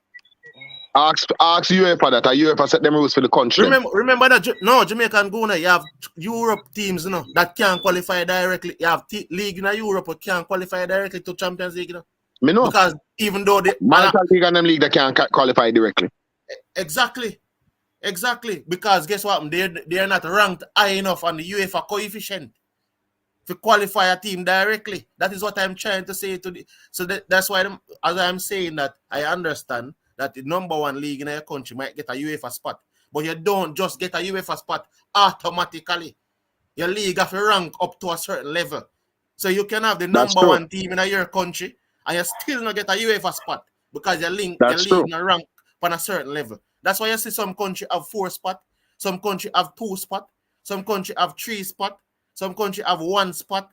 S4: Ask UEFA that. UEFA set them rules for the country.
S7: Remember that Jamaican Guna, you have Europe teams, that can qualify directly. You have league in Europe that can qualify directly to Champions League.
S4: Me know.
S7: Because even though the
S4: Malta league and them league that can qualify directly.
S7: Exactly, because guess what? They're not ranked high enough on the UEFA coefficient to qualify a team directly. That is what I'm trying to say to the. So that's why, as I'm saying that, I understand that the number one league in a country might get a UEFA spot, but you don't just get a UEFA spot automatically. Your league have to rank up to a certain level, so you can have the number one team in your country and you still not get a UEFA spot because your league not rank on a certain level. That's why you see some country have 4 spots, some country have 2 spots, some country have 3 spots, some country have 1 spot.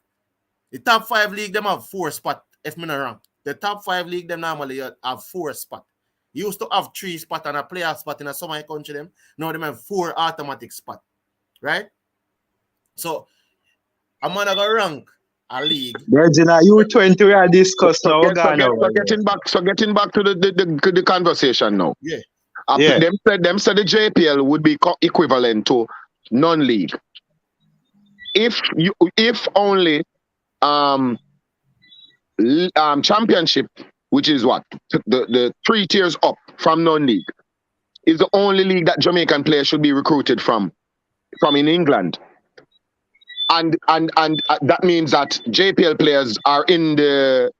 S7: The top 5 league them have 4 spots, if I'm not wrong. The top 5 league them normally have 4 spots. You used to have 3 spots and a player spot in some of my country them. Now them have 4 automatic spots. Right? So I'm gonna go rank a league.
S3: Regina, U20 we are discussing now.
S4: So getting back to the conversation now.
S7: Yeah.
S4: Them said the JPL would be equivalent to non-league. If only championship, which is what the 3 tiers up from non-league, is the only league that Jamaican players should be recruited from in England. And that means that JPL players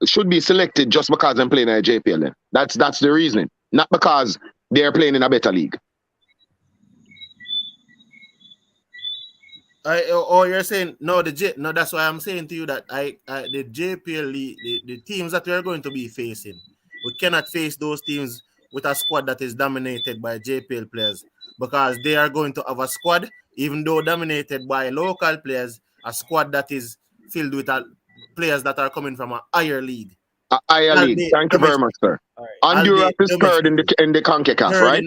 S4: should be selected just because I'm playing at JPL. Then. That's the reasoning, not because they're playing in a better league.
S7: You're saying no? That's why I'm saying to you that the JPL league, the teams that we're going to be facing, we cannot face those teams with a squad that is dominated by JPL players because they are going to have a squad, even though dominated by local players, a squad that is filled with players that are coming from a higher league.
S4: Thank you very much, sir. Right. And Europe is third in the CONCACAF, right?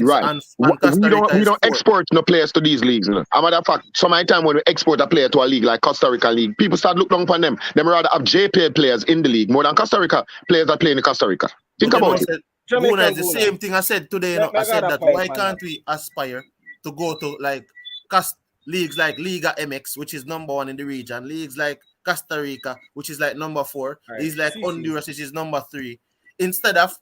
S4: Right. We don't export no players to these leagues. No? As a matter of fact, some of the time when we export a player to a league like Costa Rica league, people start looking upon them. They rather have JPL players in the league more than Costa Rica players that play in Costa Rica. Think about it.
S7: Guna is the same thing I said today. I said that why can't we aspire to go to like leagues like Liga MX, which is number 1 in the region, leagues like Costa Rica, which is like number 4.
S5: Right.
S7: He's like Honduras, which is number 3. Instead of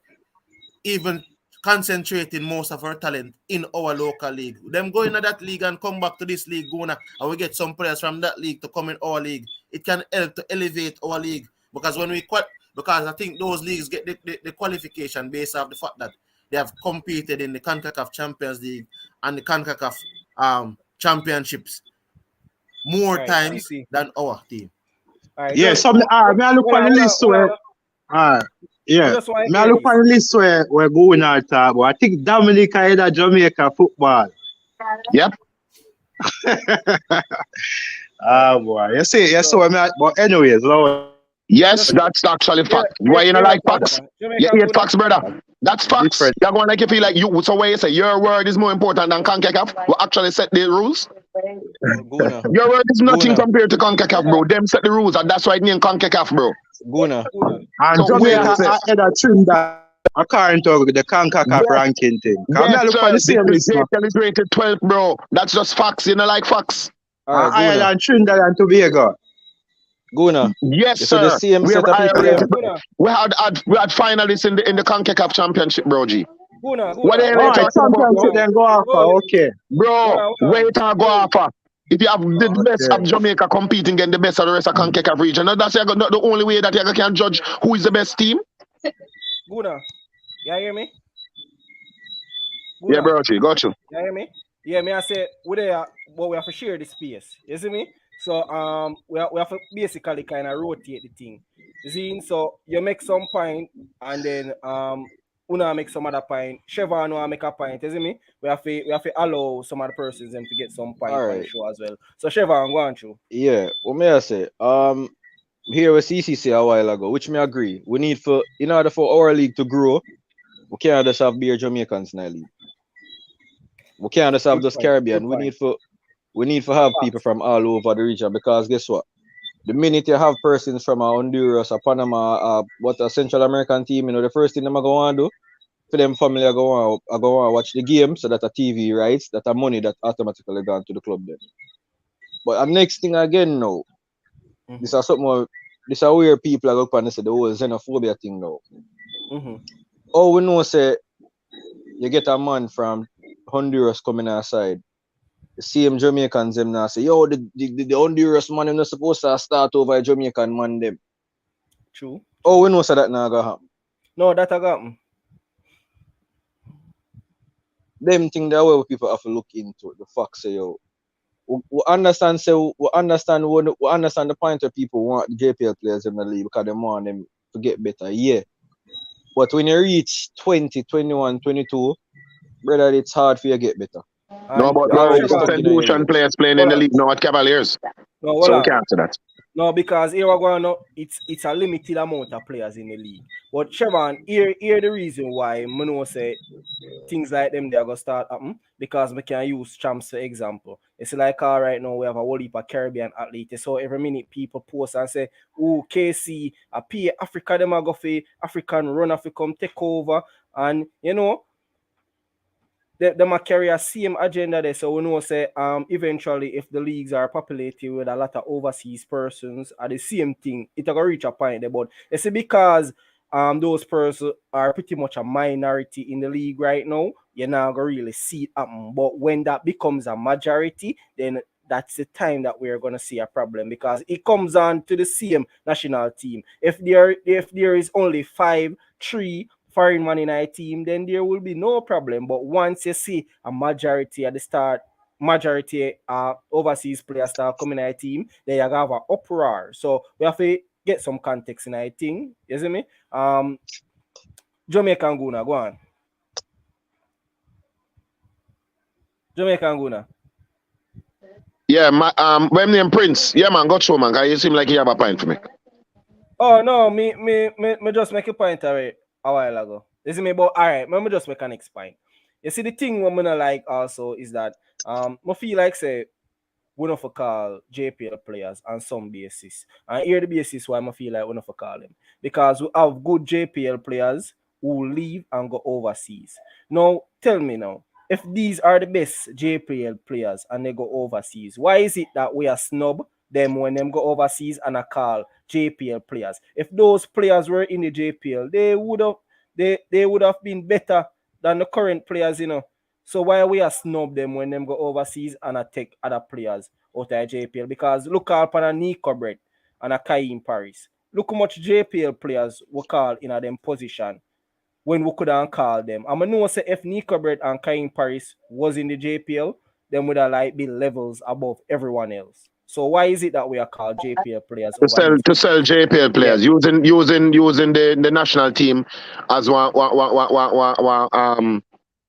S7: even concentrating most of our talent in our local league. Them go into that league and come back to this league, and we get some players from that league to come in our league. It can help to elevate our league because because I think those leagues get the qualification based off the fact that they have competed in the CONCACAF Champions League and the CONCACAF championships more times than our team.
S3: Yeah, so me I look on the list where yeah, I look on the list where we're going at but I think Dominica is Jamaica football.
S4: Yep.
S3: Boy, you see, but anyways, Lord.
S4: Yes, that's actually fact. Why you not like facts? You hate facts, brother. That's facts. Different. You're going like you feel like you. So where you say your word is more important than CONCACAF? We actually set the rules. Your word is nothing compared to CONCACAF, bro. Them set the rules, and that's why it named CONCACAF, bro.
S3: And so Jamaica ahead of Trinidad according to the CONCACAF ranking thing.
S4: Yes, sir. Is rated 12, bro. That's just facts. You know, like facts.
S3: Higher than Trinidad and Tobago.
S4: Yes, sir.
S2: The same
S4: we,
S2: set of
S4: we had finalists in the CONCACAF Championship, bro. G.
S3: What are you talking about? Then go after, okay.
S4: Bro, wait and go after. If you have the best of Jamaica competing against the best of the rest of CONCACAF region, that's the only way that you can judge who is the best team.
S5: Guna, you hear me?
S4: Yeah, bro, G, got you.
S5: You hear me? Yeah, me I say we there, but we have to share the space. You see me? So we have to basically kind of rotate the thing. You see, so you make some point and then Una make some other point. Chevron will make a point. You see me? We have to allow some other persons them to get some point on the show as well. So Chevron, go on through.
S2: Yeah, what may I say? Here with CCC a while ago, which me agree. We need in order for our league to grow, we can't just have bare Jamaicans in our league. We can't just have just Caribbean. We need to have people from all over the region because guess what? The minute you have persons from Honduras or Panama, what a Central American team, the first thing them are going to do for them family are going to watch the game, so that a TV rights, that a money that automatically gone to the club then. But the next thing again now, this is something. This is where people are going to say the whole xenophobia thing now. Oh, we know say you get a man from Honduras coming outside. The same Jamaicans them now say, yo, the Honduras man is not supposed to start over a Jamaican man them.
S5: True.
S2: Oh, we know so that not gonna happen.
S5: No, that a happen.
S2: Them thing that way people have to look into it. The fact say yo. We understand the point where people want the JPL players in the league because they want them to get better, yeah. But when you reach 20, 21, 22, brother, it's hard for you to get better.
S4: No, but St. Lucian players playing in the league now at Cavaliers.
S5: No,
S4: so we can't say that.
S5: No, because here we're going to, it's a limited amount of players in the league. But Chevron, here the reason why Mano say things like them they are gonna start happening because we can use champs for example. It's like right now we have a whole heap of Caribbean athletes. So every minute people post and say, oh, KC, I pay Africa them a go for African runner to come take over. And they might carry a same agenda there. So we know say eventually if the leagues are populated with a lot of overseas persons are the same thing, it will reach a point there. But it's because those persons are pretty much a minority in the league right now, you're not gonna really see it happen. But when that becomes a majority, then that's the time that we're gonna see a problem because it comes on to the same national team. If there is only 5-3 foreign man in a team, then there will be no problem. But once you see a majority at the start, overseas players start coming in a team, then you have an uproar. So we have to get some context in a thing. You see me? Jamaican Guna, go on. Jamaican Guna.
S4: Yeah, my name Prince. Yeah, man, got show, man. You seem like you have a point for me.
S5: Oh no, me just make a point a while ago. You see me? But all right, let me just make a next point. You see, the thing what I like also is that I feel like say we don't call JPL players on some basis. And here the basis why I feel like we don't call them. Because we have good JPL players who leave and go overseas. Now, tell me now, if these are the best JPL players and they go overseas, why is it that we are snub them when them go overseas and I call JPL players. If those players were in the JPL, they would have been better than the current players, you know. So why we are snub them when them go overseas and I take other players out of JPL? Because look up on a Nico Brett and a Kaim Paris. Look how much JPL players we call in a them position when we could have called them. I'm know say if Nico Brett and Kaim Paris was in the JPL, then would have like be levels above everyone else. So why is it that we are called JPL players
S4: to sell JPL players using the national team as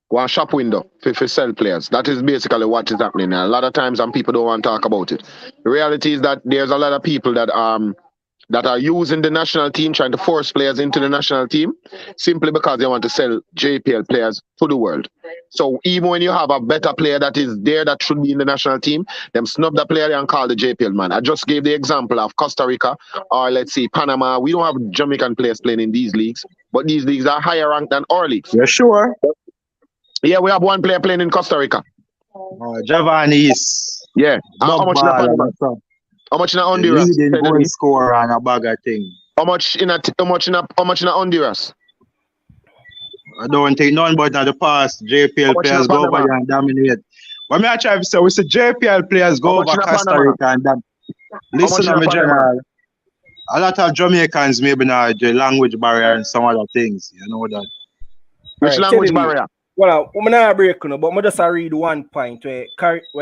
S4: one shop window for sell players? That is basically what is happening. A lot of times, and people don't want to talk about it. The reality is that there's a lot of people that are using the national team, trying to force players into the national team, simply because they want to sell JPL players to the world. So even when you have a better player that is there that should be in the national team, them snub the player and call the JPL man. I just gave the example of Costa Rica or let's say Panama. We don't have Jamaican players playing in these leagues, but these leagues are higher ranked than our leagues.
S3: You're sure?
S4: Yeah, we have one player playing in Costa Rica.
S3: Javanis.
S4: Yeah. How much in Panama? How much in Honduras?
S3: Leading goal scorer and a bag of thing.
S4: How much in Honduras?
S3: I don't think none but in the past JPL players go over there and dominate. What me I try to say, we say JPL players go over Costa Rica and dominate. Listen to me, General. A lot of Jamaicans maybe now the language barrier and some other things. You know that.
S4: Which language barrier?
S5: Well, I'm not breaking, but I just read one point where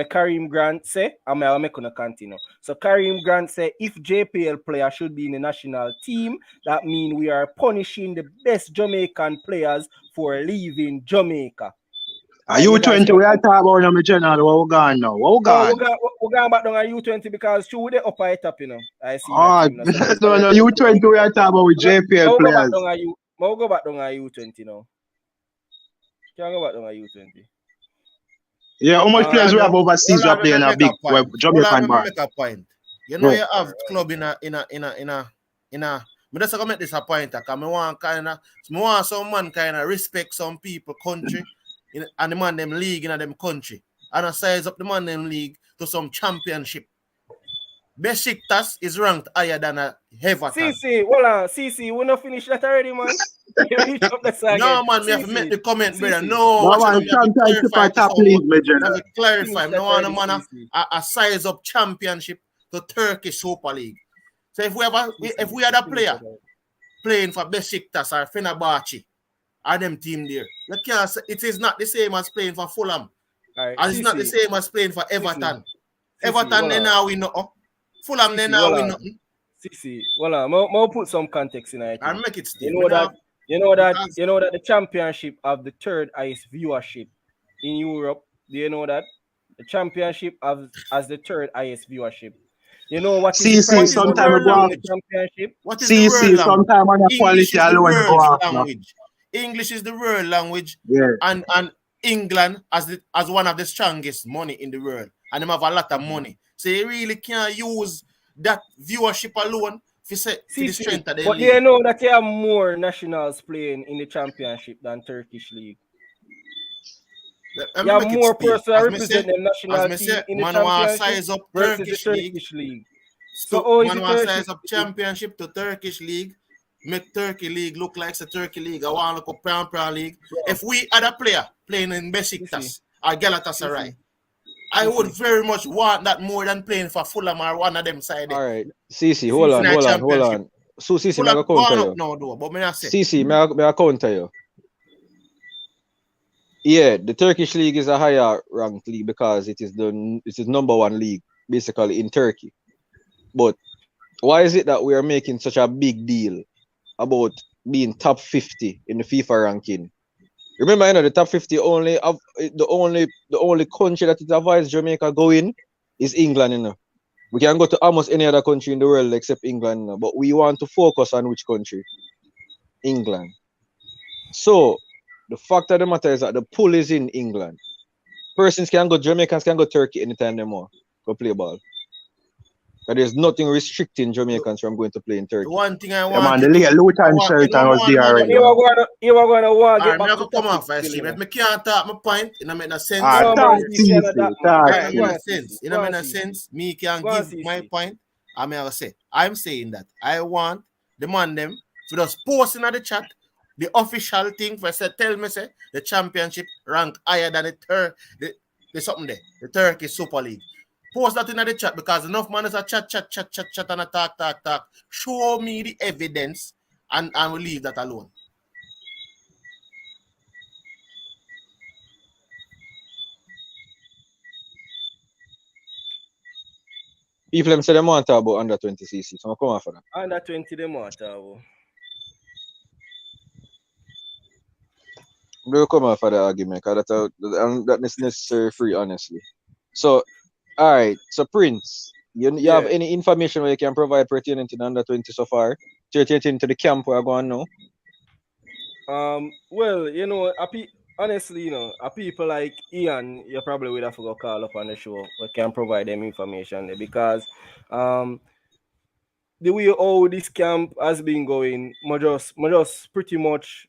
S5: Karim Grant say, I'm going to continue. So Karim Grant say, if JPL player should be in the national team, that means we are punishing the best Jamaican players for leaving Jamaica.
S3: Are U20 we are talking about now, General? What we going now? What we going?
S5: We're going back down at U20 because through the upper it up, you know. I see.
S3: Oh, no, U20 we are talking about with JPL players.
S5: We'll go back down at U20 now. Can I go back to my U20?
S3: Yeah, how much players we have overseas we are playing a big Jamaican bar?
S7: Make a point. You know, you have club in a. Me just gonna make this a point. Cause me want some man kind of respect some people country, and the man them league in them country, and I size up the man them league to some championship. Besiktas is ranked higher than a Everton.
S5: CC, we not finish that already, man.
S7: No, man, we have to make the comment, brother. No,
S3: championship at top league, Major.
S7: Clarify. No one man a size up championship to Turkish Super League. So if we had a player playing for Besiktas or Fenerbahce, or them team there, you can't say it is not the same as playing for Fulham.
S5: Right,
S7: and it's not the same as playing for Everton. Everton then now we know. Fulham then now we know.
S5: I'll put some context in it.
S7: And make it still.
S5: You know that the championship have the third highest viewership in Europe. Do you know that? The championship has the third highest viewership. You know what is the
S3: sometimes
S5: the championship?
S7: What is the world
S3: sometimes on the quality alone go off.
S7: English is the world language.
S3: Yeah.
S7: And England as one of the strongest money in the world. And them have a lot of money. So you really can't use that viewership alone to the strength of the
S5: league. But you know that you have more nationals playing in the championship than Turkish league. You have more persons representing the national team in the championship
S7: size up
S5: versus the Turkish league.
S7: So man want to size up championship to Turkish league, make Turkey league look like the Turkey league. I want to look up Crown league. If we had a player playing in Besiktas or Galatasaray, I would very much want that more than playing for Fulham or one of them side.
S2: All right, CC, hold on. So CC, may I counter you?
S7: No, but may I say?
S2: CC, may I counter you? Yeah, the Turkish league is a higher ranked league because it is number one league basically in Turkey. But why is it that we are making such a big deal about being top 50 in the FIFA ranking? Remember, the top 50 only of the only country that it advised Jamaica go in is England. We can go to almost any other country in the world except England, but we want to focus on which country? England. So the fact of the matter is that the pool is in England. Jamaicans can go Turkey anytime they want. Go play ball. But there's nothing restricting Jamaicans from going to play in Turkey.
S7: The one thing I
S3: Yeah,
S7: want
S3: man, the late Luton Sheraton was there already.
S5: You were going to want to get
S7: I'm
S5: back
S7: not
S5: to
S7: come off
S5: topic.
S7: I stream. If I can't talk my point, it don't make no sense.
S3: Talk easy, talk
S7: It don't make no
S3: easy.
S7: sense. It don't make no sense. Me can give my point. I may say, I'm saying that I want the man them to just post in the chat the official thing for say tell me say the championship rank higher than the something there, the Turkey Super League. Post that in the chat because enough man is a chat and a talk. Show me the evidence and we'll leave that alone.
S2: People them say they want to talk about under 20 cc, so I come off for that.
S5: Under 20 them want to
S2: We'll come off for the argument because that's necessary free, honestly. So, all right. So, Prince, you have any information where you can provide pertaining to the under 20 so far? Pertaining to the camp we're going now?
S5: Well, you know, honestly, you know, people like Ian, you probably would have to go call up on the show. We can provide them information there because the way all this camp has been going, I just pretty much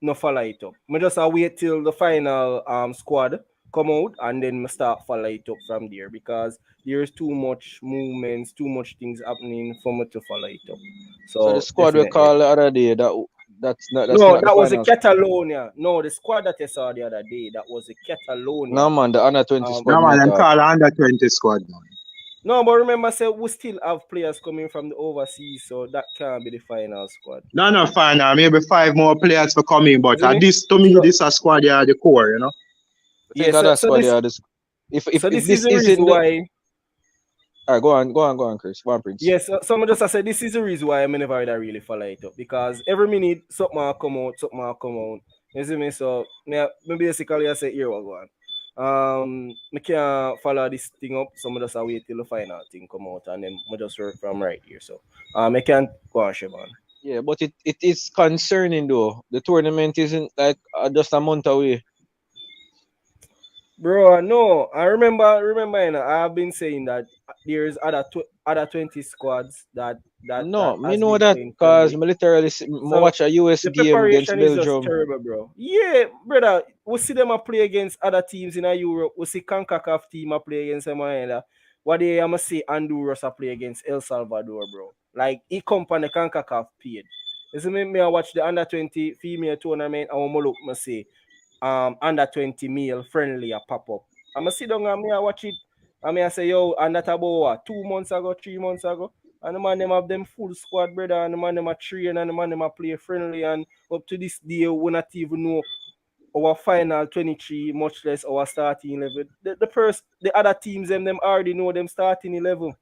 S5: no follow it up. I just wait till the final squad come out and then I start follow it up from there because there's too much movements, too much things happening for me to follow it up.
S2: So the squad we call the other day, that's not
S5: that was a Catalonia. No, the squad that I saw the other day, that was a Catalonia.
S2: No man, the under 20 squad.
S3: No man, them call the under 20 squad, man.
S5: No, but remember, say we still have players coming from the overseas, so that can't be the final squad.
S3: No, final. Maybe 5 more players for coming, but this to me, this a squad are the core, you know.
S2: Yeah, so this, if
S5: this
S2: is
S5: the reason why.
S2: All right, go on, Chris. Go on, Prince.
S5: Yes, someone just said this is the reason why I never really follow it up because every minute something will come out. You see me? So maybe basically I say here we go on. I can't follow this thing up, so I just wait till the final thing come out and then I just work from right here. So I can't go on, Siobhan.
S2: Yeah, but it is concerning though. The tournament isn't like just a month away.
S5: Bro, no, I remember, you know, I've been saying that there's other 20 squads that
S2: no, me know that because literally watch a US game against Belgium.
S5: Is just terrible, bro. Yeah, brother, we see them play against other teams in Europe. We see CONCACAF team play against them. What they am say Honduras play against El Salvador, bro. Like he come on the CONCACAF page. You see me I watch the under 20 female tournament and I look me say under 20 male friendly pop up. I'm sit down and I watch it. I say, yo, and that about 2 months ago, 3 months ago. And the man them have them full squad, brother, and the man them train and the man them play friendly. And up to this day, we not even know our final 23, much less our starting 11. The other teams them already know them starting 11.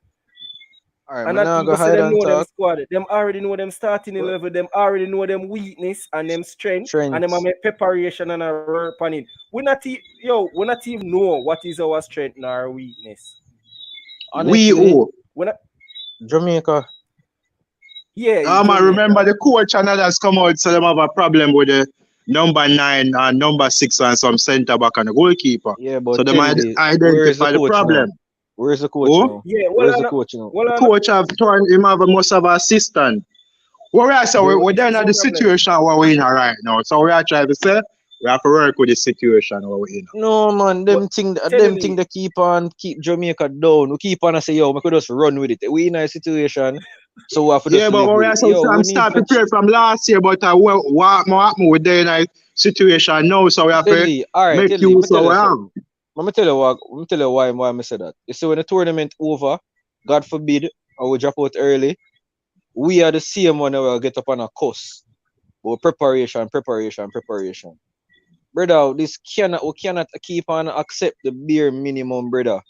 S2: Right,
S5: and that people say them know them squad. Them already know them starting 11. Them already know them weakness and them strength. And them make preparation and a work on it. We not even know what is our strength and our weakness.
S2: Honestly, Jamaica.
S5: Yeah.
S3: I remember the coach and others come out, so them have a problem with the number 9 and number 6 and some centre back and the goalkeeper.
S2: Yeah, but
S3: so they might identify the problem.
S2: Now? Where's the coach now?
S5: Yeah,
S2: where's the coach now?
S3: The coach must have an assistant. We're then at the situation where we're in right now. So we are trying to say we have to work with the situation where we're in.
S2: No man, them thing they keep Jamaica down. We keep on and say, yo, we could just run with it. We in a situation. So we have to
S3: but we are some start prepared from last year, but what happened with the situation now, so we have to make use of what we have.
S2: Let me tell you why I say that. You see, when the tournament over, God forbid, or we drop out early, we are the same one that will get up on a course. But preparation. Brother, we cannot keep on accept the bare minimum, brother.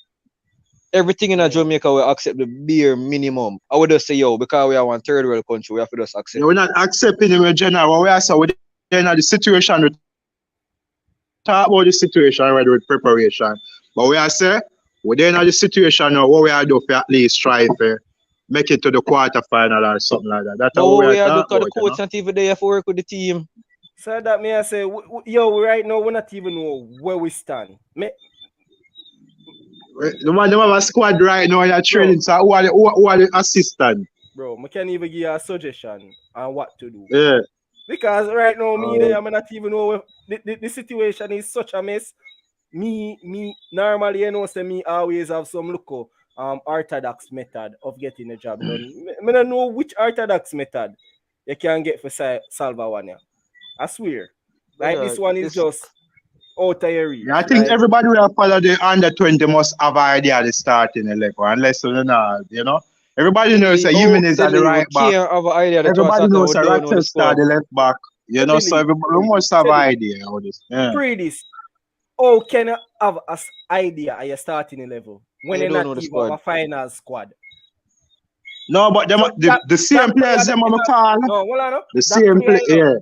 S2: Everything in Jamaica will accept the bare minimum. I would just say, yo, because we are one third world country, we have to just accept.
S3: We're not accepting it in general. We are so within the situation. We talk about the situation already with preparation. But we are say, within the situation now, what we are doing for at least try to make it to the quarterfinal or something like that. That's what we are doing.
S2: The coach not even there for work with the team.
S5: So that me I say, yo, right now we not even know where we stand.
S3: The man them have a squad right now in a training. So who are the assistant?
S5: Bro, I can't even give you a suggestion on what to do.
S3: Yeah.
S5: Because right now, I'm not even know the situation is such a mess. Me normally, say me always have some orthodox method of getting the job done. I don't know which orthodox method you can get for Salva one. Yeah. I swear. Like this one is just out of your reach.
S3: Yeah, I think everybody who have followed the under 20 must have an idea of the starting 11, unless you know. Everybody knows that Jimenez at the right back. Everybody knows that Rochester the left back. You know, so everybody must have an idea of this. Yeah.
S5: Pre-this, how can you have an idea of your starting 11 when you're not even a final squad?
S3: No, but the same players them on the call.
S5: No, hold on.
S3: The same player, yeah.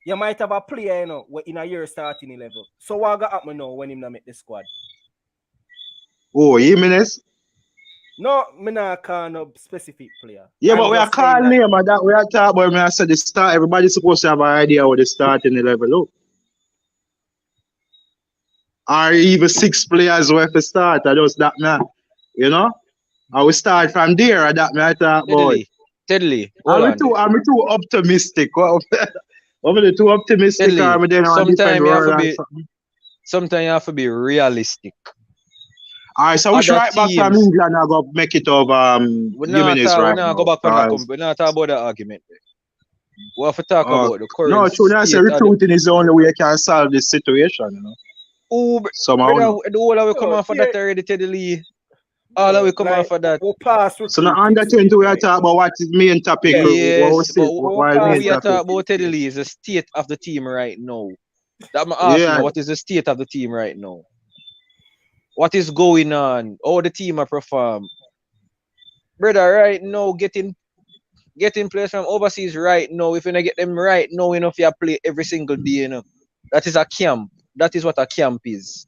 S5: You might have a player, in a year starting 11. So what got happen now when him not make the squad?
S3: Oh, Jimenez?
S5: No, me not call no specific player.
S3: Yeah, but we are calling name and that we are talking about. I said the start. Everybody's supposed to have an idea what the starting 11 look. Or even 6 players who have to start. I just that man, you know. I will start from there. That man I talk about.
S2: Steadily.
S3: I'm too optimistic. I'm too optimistic.
S2: Sometimes you have to be realistic.
S3: Alright, so we should right back from England and go make it over Jimenez right now.
S2: Go back on that. We're not talking about that argument. We have to talk about the current.
S3: No, true. That's recruiting is the only way you can solve this situation, you know.
S2: Oh, brother, the whole of we come off of that already, Teddy Lee. All of we come off of that.
S3: So now under 20 we are talking about what is main topic.
S2: Yes, but what we are talking about, Teddy Lee, is the state of the team right now. That I'm asking, what is the state of the team right now? What is going on? How the team are perform? Brother, right now, getting players from overseas right now, if you not get them right now, if you play every single day, that is a camp. That is what a camp is.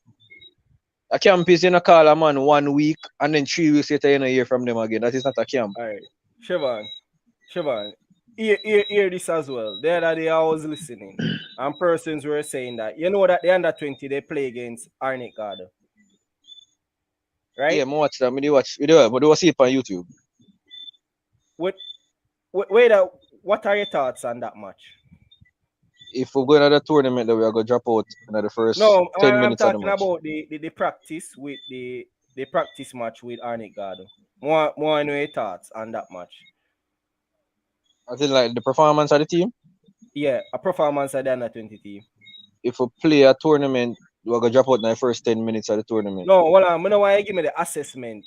S2: A camp is call a man 1 week and then 3 weeks later you hear from them again. That is not a camp.
S5: All right. Siobhan, hear this as well. The other day I was listening and persons were saying that, that the under 20 they play against Arnett Garden. Right?
S2: Yeah, I watch that. I watch video, but I see it on YouTube.
S5: What are your thoughts on that match?
S2: If we're going to the tournament, then we are going to drop out in the first 10 minutes of the match.
S5: I'm talking about the practice with the practice match with Arnett Garden. More know your thoughts on that match.
S2: I think like the performance of the team?
S5: Yeah, a performance of the under 20 team.
S2: If we play a tournament, we're going to drop out in the first 10 minutes of the tournament.
S5: No, well, I don't want you to give me the assessment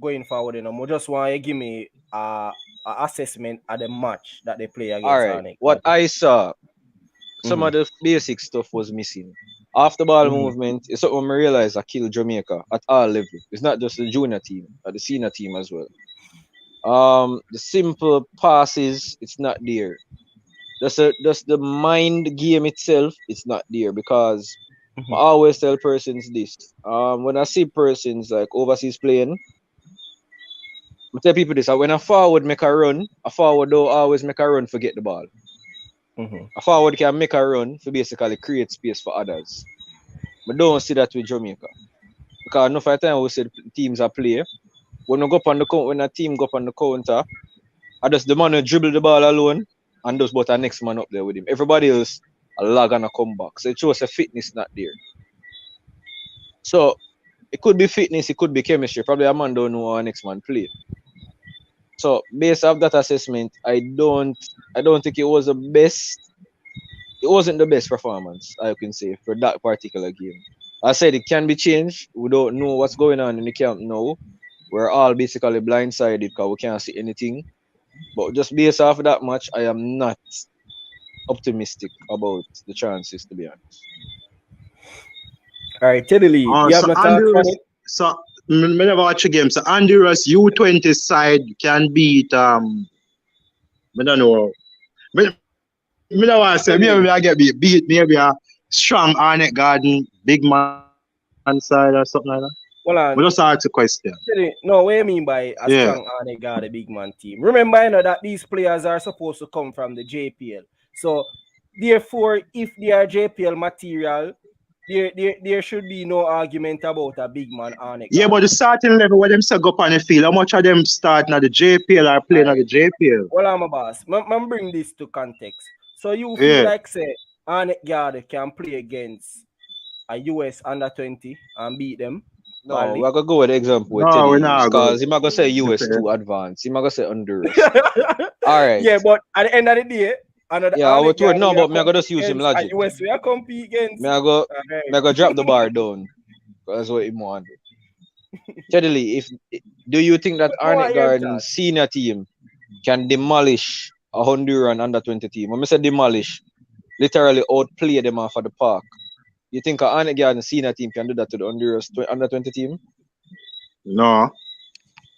S5: going forward. I just want you to give me an assessment of the match that they play against Arnett.
S2: What I saw, some of the basic stuff was missing. After ball movement, it's something I realized I killed Jamaica at all levels. It's not just the junior team, but the senior team as well. The simple passes, it's not there. Just the mind game itself, it's not there because I always tell persons this. When I see persons like overseas playing, I tell people this. When a forward make a run, a forward don't always make a run to get the ball. A forward can make a run to basically create space for others. But don't see that with Jamaica. Because enough of the time we see teams are play. When a team go up on the counter, the man who dribble the ball alone and just put a next man up there with him. Everybody else a lag and a comeback. So it shows the fitness not there. So it could be fitness, it could be chemistry. Probably a man don't know how our next man play. So based off that assessment, I don't think it was the best. It wasn't the best performance, I can say, for that particular game. I said it can be changed. We don't know what's going on in the camp now. We're all basically blindsided because we can't see anything. But just based off of that match, I am not optimistic about the chances, to be honest.
S5: All right, Teddy Lee, you have not talked.
S3: So, I never watch a game. So, Honduras U20 side can beat, I don't know. I don't want to say, maybe I get beat, maybe a strong Arnett Garden, big man side or something like that.
S5: Well,
S3: we just ask a question.
S5: No, what do you mean by a strong Arnett Garden, big man team? Remember, that these players are supposed to come from the JPL. So, therefore, if they are JPL material, there should be no argument about a big man on it.
S3: Yeah, but the starting level where them say go up on the field, how much of them starting at the JPL or playing at the JPL?
S5: Well, I'm a boss. I'm bring this to context. So you feel like say Arnett Garde can play against a US under 20 and beat them?
S2: No, we're gonna go with the example with Teddy because he's not gonna say US too advanced. He's not gonna say Honduras. All right.
S5: Yeah, but at the end of the day,
S2: I would no, but me I gotta just use him logic.
S5: US we are compete against.
S2: Me I go drop the bar down. That's what he want. Teddy, do you think that Arnett Garden's senior team can demolish a Honduran under 20 team? When I say demolish, literally outplay them off of the park. You think an Arnett Garden senior team can do that to the Honduras under 20 team?
S3: No.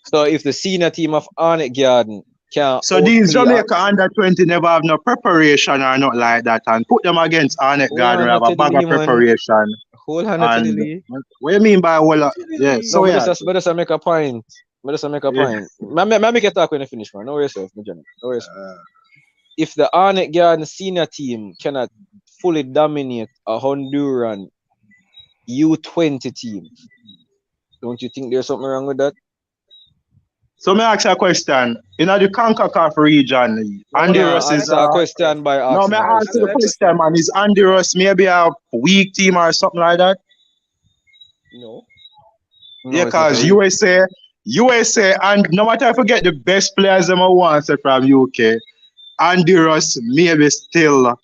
S2: So if the senior team of Arnett Garden can,
S3: so these Jamaica under 20 never have no preparation or not like that, and put them against Arnett Garden have a bag of preparation.
S2: Hold on,
S3: what you mean by whole? Yeah, so
S2: yeah. Let us make a point. Let us make a point. I make a talk when I finish, man. No worries, no worries. If the Arnett Garden senior team cannot fully dominate a Honduran U20 team, don't you think there's something wrong with that?
S3: So me ask you a question. In the CONCACAF region, Honduras is
S2: a question by asking.
S3: No, me ask you the question, man. Is Honduras maybe a weak team or something like that?
S5: No.
S3: Yeah, because USA, and no matter if you get the best players them I want from UK, Honduras maybe still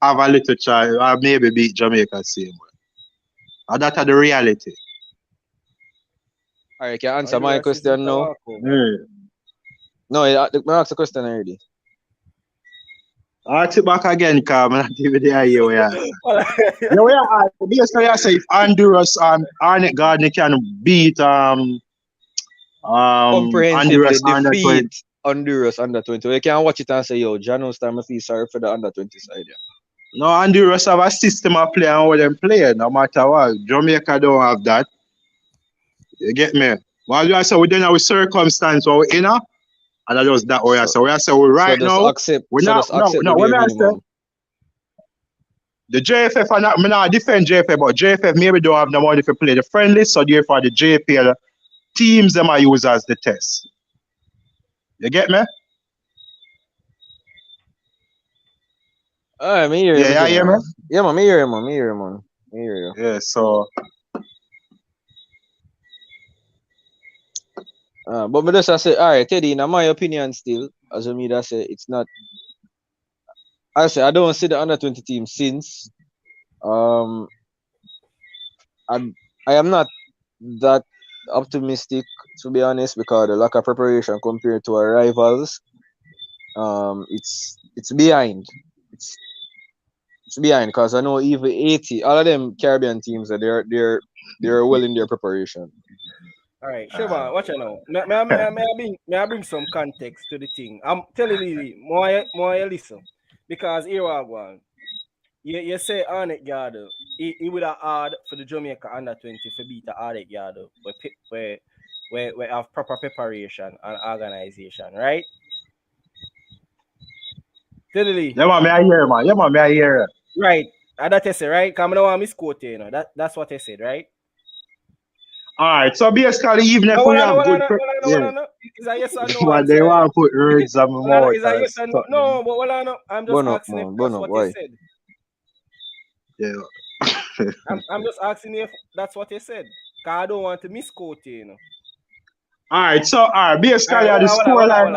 S3: have a little try or maybe beat Jamaica same way. And that's the reality.
S2: All right, can you answer my question now? No, I asked the question already.
S3: Ask it back again, because I'm not even there. Basically, I say if Honduras and Arnett Garden can beat Honduras under 20.
S2: Honduras under 20. You can watch it and say, yo, Janos time I feel sorry for the under 20 side. Yeah.
S3: No, Honduras have a system of play and how them play, no matter what. Jamaica don't have that. You get me? Well, I say we don't have a circumstance or in and I just that way. So we say we right now. We're not the JFF are not, I not defend JFF, but JFF maybe don't have no money to play the friendly, so therefore the JPL teams them are used as the test. You get me?
S2: Me hear you.
S3: Yeah, you hear me?
S2: Yeah, man, me hear you, man. Me hear you.
S3: Yeah, so.
S2: But me just say, all right, Teddy, in my opinion still, as me that say, it's not. I say, I don't see the under 20 team since I am not that optimistic, to be honest, because the lack of preparation compared to our rivals, it's behind. It's behind because I know even 80, all of them Caribbean teams they're well in their preparation.
S5: All right, Sheba, watch it now. May I bring some context to the thing. I'm telling you, more listen, because here I go. You say Arnett Garde, it would have hard for the Jamaica under 20 for beat the Arnett Garde, where have proper preparation and organization, right? Totally.
S3: Yeah, man, I hear, man. Yeah, man, I hear.
S5: Right. And that I say, right? Come on, I misquote you, know. That's what I said, right?
S3: Alright, so basically, even if we have good
S5: is that yes or no?
S3: But they want to put words on my mouth.
S5: Is that yes or no? No, but well, I'm just asking if that's what they said.
S3: Yeah.
S5: I'm just asking if that's what they said. Because I don't want to misquote you, you know.
S3: Alright, so basically the scoreline.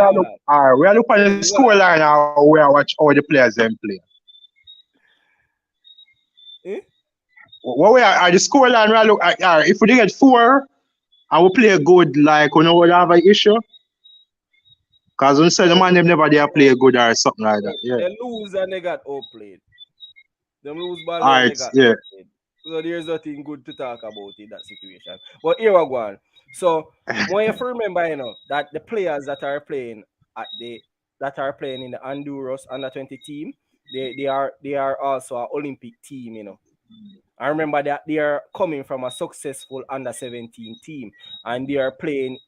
S3: Alright, we are looking at the scoreline and we are watch all the players them play. What we are the scoreline we are look at if we get 4 and we play good, like we know we have an issue. Because we say the man them never dare play good or something like that. Yeah.
S5: They lose and they got outplayed. They lose ball
S3: and they got outplayed.
S5: So there's nothing good to talk about in that situation. But here we go on. So when you remember, you know, that the players that are playing in the Honduras under 20 team, they are also an Olympic team, you know. I remember that they are coming from a successful under 17 team and they are playing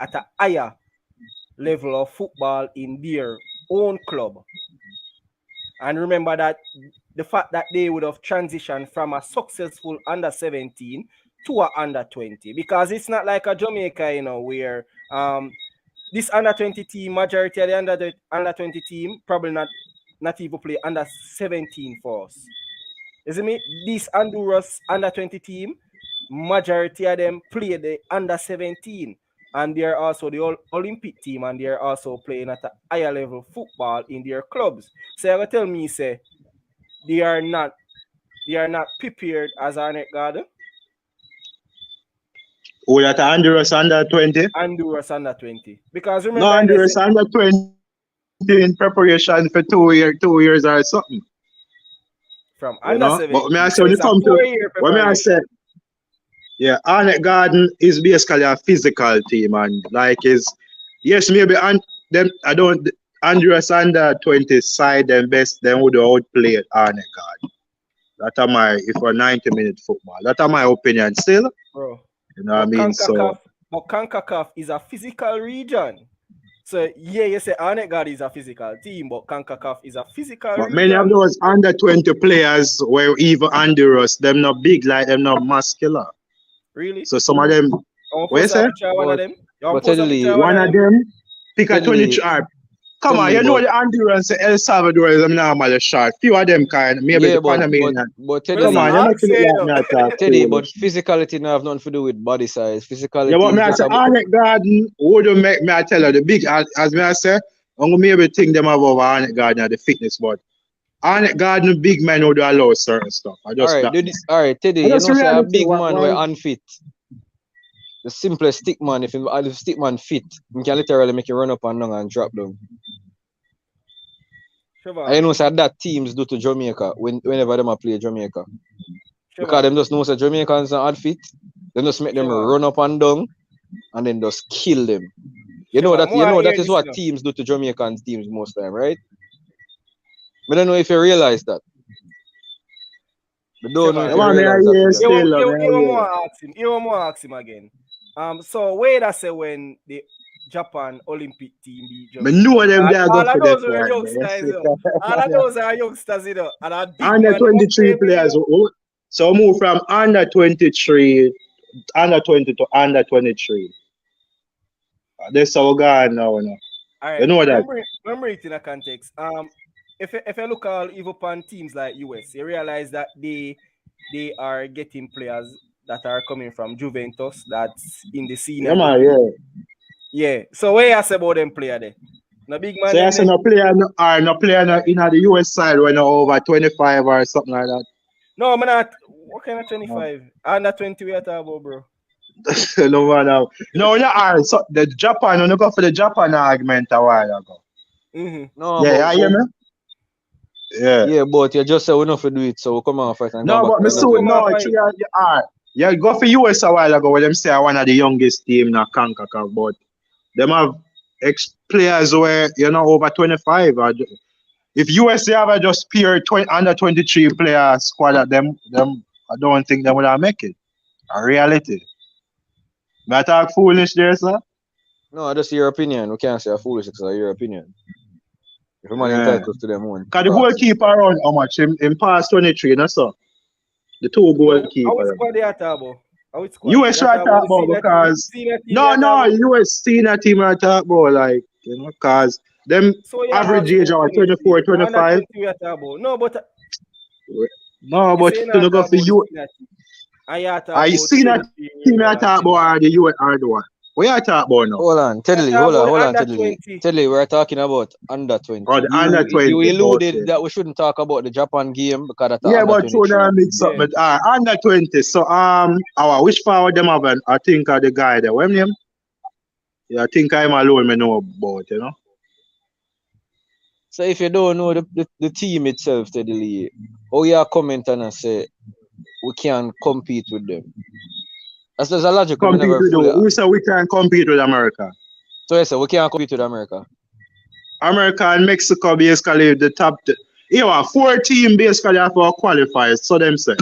S5: at a higher level of football in their own club. And remember that the fact that they would have transitioned from a successful under 17 to a under 20, because it's not like a Jamaica, you know, where this under 20 team, majority of the under 20 team probably not even play under 17 for us. Isn't it? This Honduras under 20 team, majority of them play the under 17, and they're also the Olympic team, and they're also playing at a higher level football in their clubs. So you tell me, say they are not prepared as Arnett Garden.
S3: Oh, that Honduras under 20?
S5: Honduras under 20. Because remember,
S3: no, Honduras under 20 in preparation for 2 years or something.
S5: From under 17.
S3: But me I say when you come to when me I say, yeah, Arnett Garden is basically a physical team, and like is yes, maybe them I don't Honduras under 20 side them best, then would outplay Arnett Garden. That are my if for 90-minute football. That are my opinion still.
S5: Bro.
S3: You know what I mean? So
S5: but CONCACAF is a physical region. So yeah, you say Arnett Garden is a physical team, but CONCACAF is a physical region.
S3: Many of those under 20 players were even Honduras, them not big like them not muscular.
S5: Really?
S3: So some of them what you say?
S5: One of them?
S3: One of them pick a 20 come on, you know the Honduras and El Salvador is normal short. Few of them kind, maybe the Panamanian.
S2: But Teddy,
S3: come on, you're not
S2: Teddy, but physicality no have nothing to do with body size. Physicality.
S3: Yeah, but me I say Arnett Garden wouldn't make me I tell you the big as me I say, I'm gonna maybe think them about Arnett Garden and the fitness, but Arnett Garden big men would allow certain stuff. I just
S2: all right, Teddy, you know say a big man were unfit. The simplest stick man, if stick man fit, you can literally make you run up and down and drop down. I know that teams do to Jamaica whenever them play Jamaica. Because them just know that Jamaicans are unfit, they just make them run up and down and then just kill them. You know that is what teams do to Jamaican teams most time, right? I don't know if you realize that. I don't know if you realize that.
S5: You want more ask him again. So where I say when the Japan Olympic team beat Jamaica.
S3: I know them there
S5: all of those are youngsters, all of those are youngsters, you know. And
S3: under 23 players. So move from under 23, under 20 to under 23. That's how we go now.
S5: All right.
S3: You know that.
S5: Remember it in a context. If you look at even teams like US, you realize that they are getting players that are coming from Juventus, that's in the senior. Yeah. So what you say about them player there? No big man.
S3: So you say no player in the US side when over 25 or something like that.
S5: No, I'm not. What kind of 25? Under 20 we are talking about, bro.
S3: No man now. No, so the Japan, when you go for the Japan argument a while ago.
S2: No,
S3: yeah, you hear me?
S2: Yeah, but you just say we not to do it, so we come on first and
S3: no, but me soon no, yeah, go for US a while ago where them say one of the youngest team in CONCACAF, but them have players where over 25. If US have a just pure under 23 player squad at them, I don't think they would have make it. A reality. But I talk foolish there, sir?
S2: No, that's your opinion. We can't say a foolish because it's your opinion. If a man entitled to them one.
S3: Because the goalkeeper around how much? In past 23, no sir? The two goalkeepers.
S5: How squad they are talking about?
S3: US right talk about because no, US senior team right talk about like because them average age are 24, 25.
S5: No, but
S3: to go for you. I seen that team I talk about the US are the one. What you talk about now?
S2: Hold on, Teddy, we're talking about under 20.
S3: Oh, the under 20.
S2: You alluded that we shouldn't talk about the Japan game because that's
S3: but so now mix up. But under 20. So which forward them have? I think the guy there. What name? Yeah, I think I'm alone. I know about
S2: So if you don't know the team itself, Teddy, how you comment and say we can compete with them? That's a logical.
S3: Who said we can compete with America?
S2: So yes, we can't compete with America.
S3: America and Mexico basically the top. 4 teams basically have qualifiers. So them say.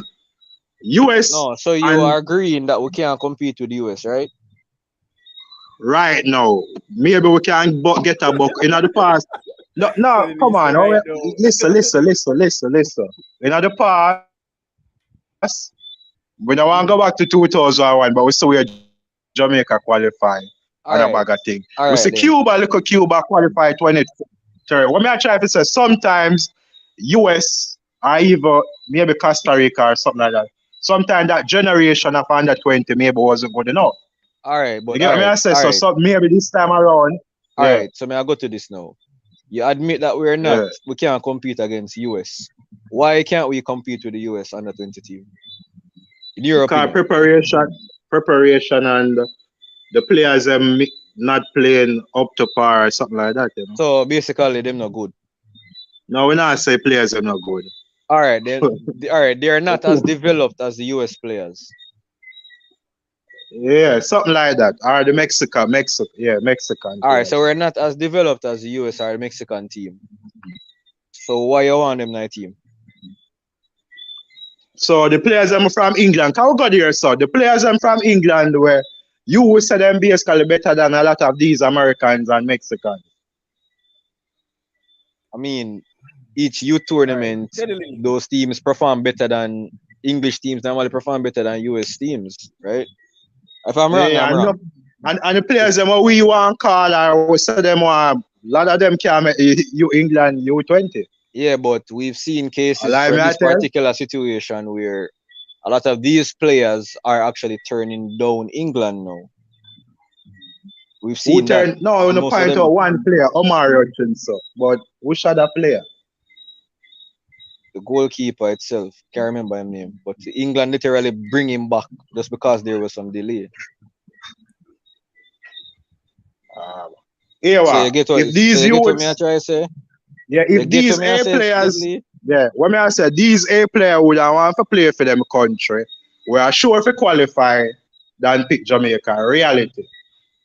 S3: US.
S2: No, so you are agreeing that we can't compete with the US, right?
S3: Right now, maybe we can get a buck in the past. No, no, come on.
S5: Right
S3: Listen. In the past, we don't want to go back to 2001, but we saw where Jamaica qualify and a bag of thing. We see Cuba qualify 2030. What may I try to say? Sometimes US or even maybe Costa Rica or something like that. Sometimes that generation of under 20 maybe wasn't good enough.
S2: All right, but
S3: you get what I say? So maybe this time around.
S2: All right, so may I go to this now? You admit that we can't compete against US. Why can't we compete with the US under 20 team? In your opinion?
S3: Preparation and the players not playing up to par or something like that, you know.
S2: So basically them not good.
S3: No, we not say players are not good.
S2: All right, they are not as developed as the US players.
S3: Yeah, something like that. Or the Mexican.
S2: All right, so we're not as developed as the US or the Mexican team. So why you want them in team?
S3: So the players are from England. How got here, so the players are from England where you would say them basically better than a lot of these Americans and Mexicans.
S2: I mean, each youth tournament, those teams perform better than English teams normally perform better than US teams, right? If I'm wrong, I'm wrong.
S3: And the players them we want call or we say them a lot of them can make you England U20.
S2: Yeah, but we've seen cases for this particular situation where a lot of these players are actually turning down England now. We've seen that.
S3: No, no point out one player, Omar Hutchinson, but which other player?
S2: The goalkeeper itself, can't remember his name, but England literally bring him back just because there was some delay. So you get what,
S3: if these
S2: so you get what me I try to say?
S3: Yeah, if these A players, what may I say, these A players would have want to play for them country, we are sure if we qualify than pick Jamaica, reality.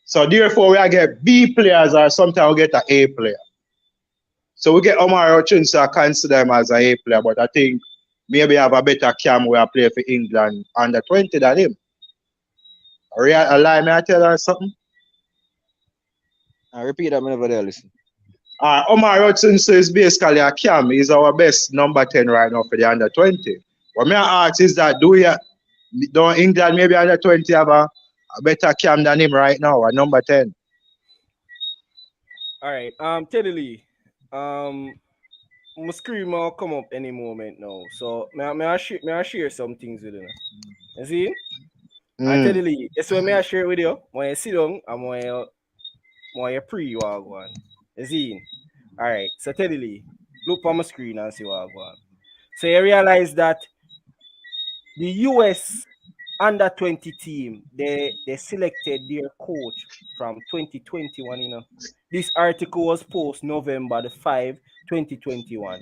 S3: So therefore, we get B players or sometimes we get an A player. So we get Omar Hutchinson, consider him as an A player, but I think maybe have a better cam where I play for England under 20 than him. A lie, may I tell you something?
S2: I repeat that whenever they listen.
S3: Omar Hutchinson is basically a cam. He's our best number 10 right now for the under 20. What me ask is that don't England maybe under 20 have a better cam than him right now, a number 10?
S5: All right, Teddy Lee, my screen will come up any moment now. So may I share some things with you. You see? And Teddy Lee, that's what I share with you. When you sit down, I'm when you pre you are going. You see? All right. So Teddy Lee, look on my screen and see what I go on. So you realize that the US under 20 team, they selected their coach from 2021, you know. This article was posted November the 5, 2021.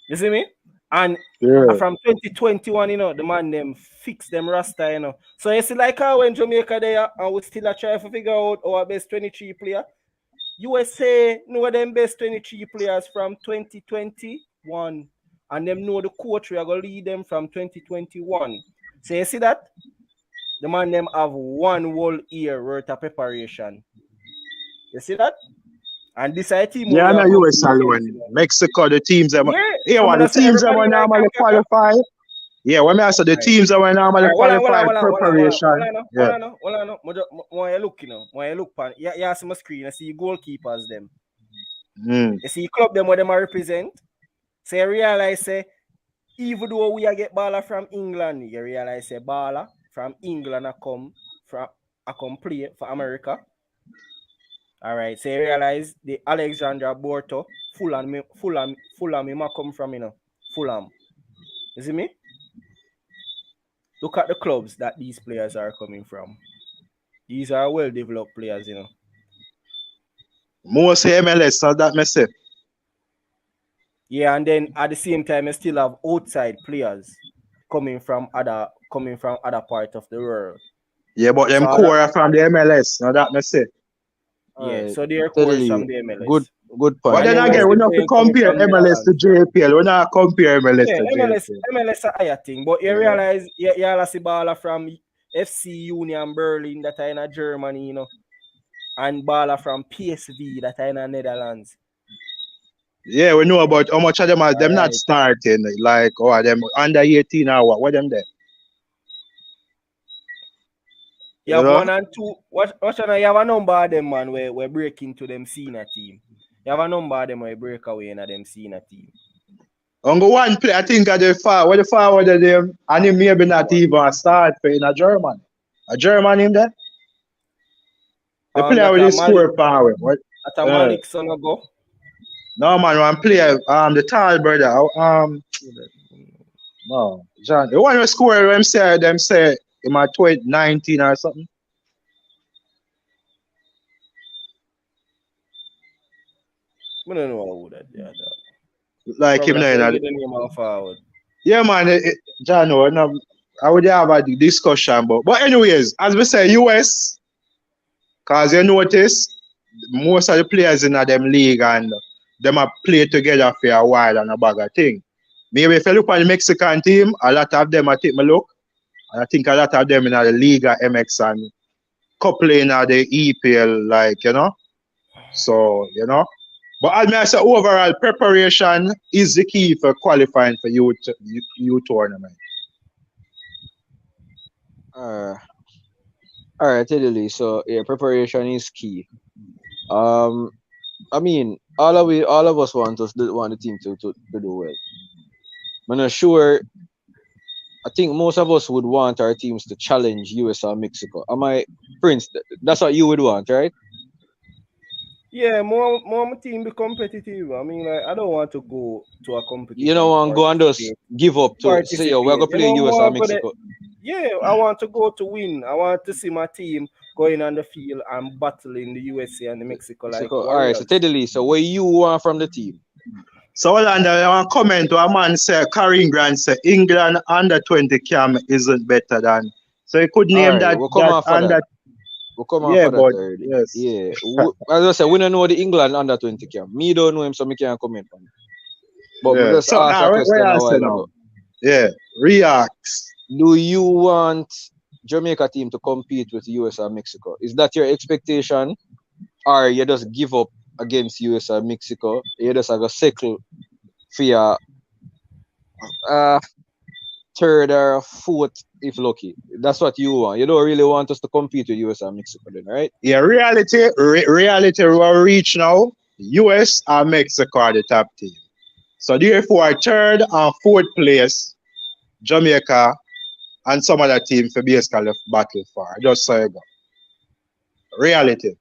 S5: You see me? And from 2021, you know, the man them fix them rasta, you know. So you see like how when Jamaica there and we still a try to figure out our best 23 player. USA know them best 23 players from 2021. And them know the coach we are going to lead them from 2021. So you see that? The man them have 1 whole year worth of preparation. You see that? And this team.
S3: Yeah, I know US alone. Mexico, the teams that the teams that will normally qualify. Yeah, when I say the teams that will normally qualify preparation.
S5: Hold on. When you look, you know, when you look on, you see my screen, you see goalkeepers them. You see club them where them represent. So you realize say, even though we get baller from England, you realize say baller from England I come play for America. All right, so you realize the Alexandra Borto, Fulham come from, you know, Fulham. You see me? Look at the clubs that these players are coming from. These are well-developed players, you know.
S3: Most MLS, so that me say.
S5: Yeah, and then at the same time, you still have outside players coming from other part of the world.
S3: Yeah, but them core are from the MLS, now that me say.
S5: Yeah, so they're course from the MLS.
S2: Good point.
S3: But then again, we're not to compare MLS to JPL. We're not compare MLS to JPL.
S5: MLS is a higher thing. But you realize you see baller from FC Union Berlin that are in Germany, you know, and baller from PSV that are in Netherlands.
S3: Yeah, we know about how much of them are them not
S5: Alright.
S3: starting, like them under 18 or what them there.
S5: You have 1 and 2. What you have a number of them, man, where we break into them senior team. You have a number of them where break away in them senior team.
S3: Only one play, I think, at the forward of them, and he maybe not even start for in a German. A German in there? The player with the score power. What?
S5: At a Malik son go?
S3: No, man, one player, the tall brother, no, John, the one who score, them say, him at 19 or something.
S5: I don't know who that is.
S3: Like him there.
S5: The name of forward.
S3: Yeah, man, John, no, I would have a discussion, but anyways, as we say, US, because you notice, most of the players in them league and them have played together for a while and a bag of thing. Maybe if you look at the Mexican team, a lot of them I take my look. And I think a lot of them in the Liga MX and couple in the EPL, like, you know. So, you know. But as I say, overall preparation is the key for qualifying for youth tournament.
S2: All right, Teddy. So yeah, preparation is key. I mean, all of us want the team to do well. I'm not sure. I think most of us would want our teams to challenge US or Mexico. Am I, Prince? That's what you would want, right?
S5: Yeah, more team be competitive. I mean, like, I don't want to go to a competition.
S2: You don't want to go and just give up to say, yo, we're going to play US or Mexico.
S5: Yeah, I want to go to win. I want to see my team going on the field and battling the USA and the Mexico. Like,
S2: all right, so Teddy Lee, so what you want from the team?
S3: So Orlando, I want to comment to a man say, Karim Grant say, England under 20 cam isn't better than. So you could name that.
S2: We'll come off
S3: under.
S2: That. We'll come off that already. Yes. Yeah. As I said, we don't know the England under 20 cam. Me don't know him, so me can't comment on it. But we just ask a question a while ago.
S3: Yeah, reacts.
S2: Do you want Jamaica team to compete with US or Mexico? Is that your expectation? Or you just give up against US or Mexico? You just have a cycle for your third or fourth, if lucky. That's what you want. You don't really want us to compete with US or Mexico then, right?
S3: Yeah, reality we will reach now, US or Mexico are the top team. So therefore, third and fourth place, Jamaica and some other team for basically battle for. Just so you go. Reality.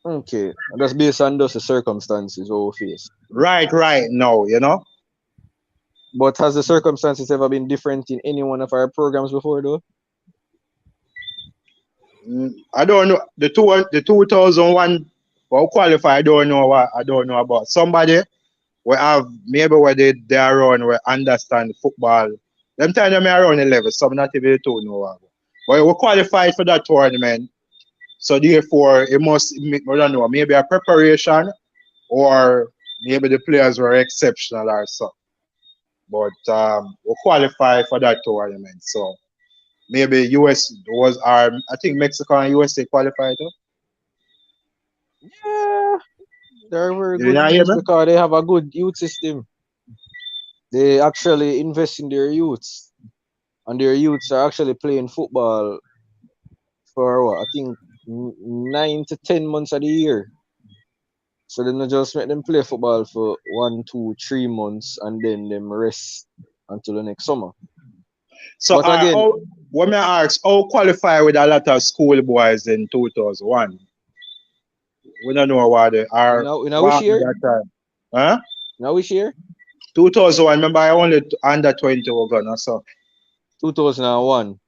S2: Okay. That's based on those circumstances we face.
S3: Right now, you know.
S2: But has the circumstances ever been different in any one of our programs before, though?
S3: I don't know. The 2001 qualify. I don't know about somebody. We have maybe where they are around, we understand football. Them time they are around 11, some not even don't know about. But we qualified for that tournament. So therefore, it must, I don't know, maybe a preparation or maybe the players were exceptional or something. But we qualified for that tournament. So maybe US was our, I think Mexico and USA qualified too.
S2: Yeah. They're very good because they have a good youth system. They actually invest in their youths. And their youths are actually playing football for what? I think 9 to 10 months of the year. So they not just make them play football for 1, 2, 3 months and then them rest until the next summer.
S3: So again, when I ask, how qualify with a lot of schoolboys in 2001? We don't know what they are.
S2: Now which year?
S3: Huh?
S2: Now which year?
S3: 2001. Remember, I only under 20 were gonna so.
S2: 2001.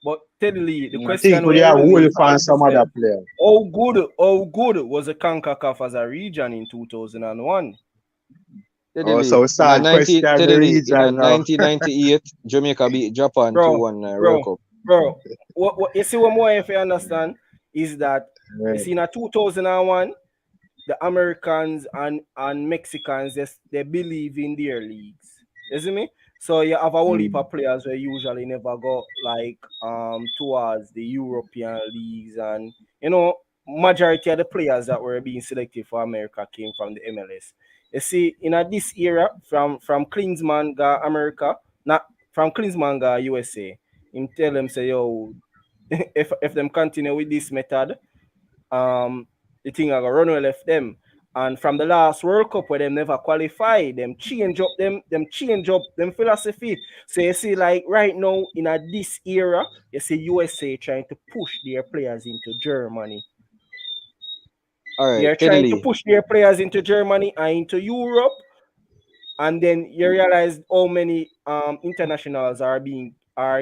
S5: But Teddy Lee, the question
S3: I think we will find some other player.
S5: How good was the CONCACAF as a region in 2001?
S3: So start question the region now.
S2: 1998, Jamaica beat Japan 2-1 World Cup.
S5: Bro, what you see what more if you understand is that you see in 2001, the Americans and Mexicans they believe in their leagues. You see me? So you have a whole heap of players who usually never go like towards the European leagues, and you know majority of the players that were being selected for America came from the MLS. You see, in this era, from Klinsmann go America, not from Klinsmann go USA, him tell them say, yo, if them continue with this method, the thing I gonna run well left them. And from the last World Cup where them never qualify, them change up them philosophy. So you see, like right now in this era, you see USA trying to push their players into Germany.
S2: All right,
S5: They're trying to push their players into Germany and into Europe. And then you realize how many internationals are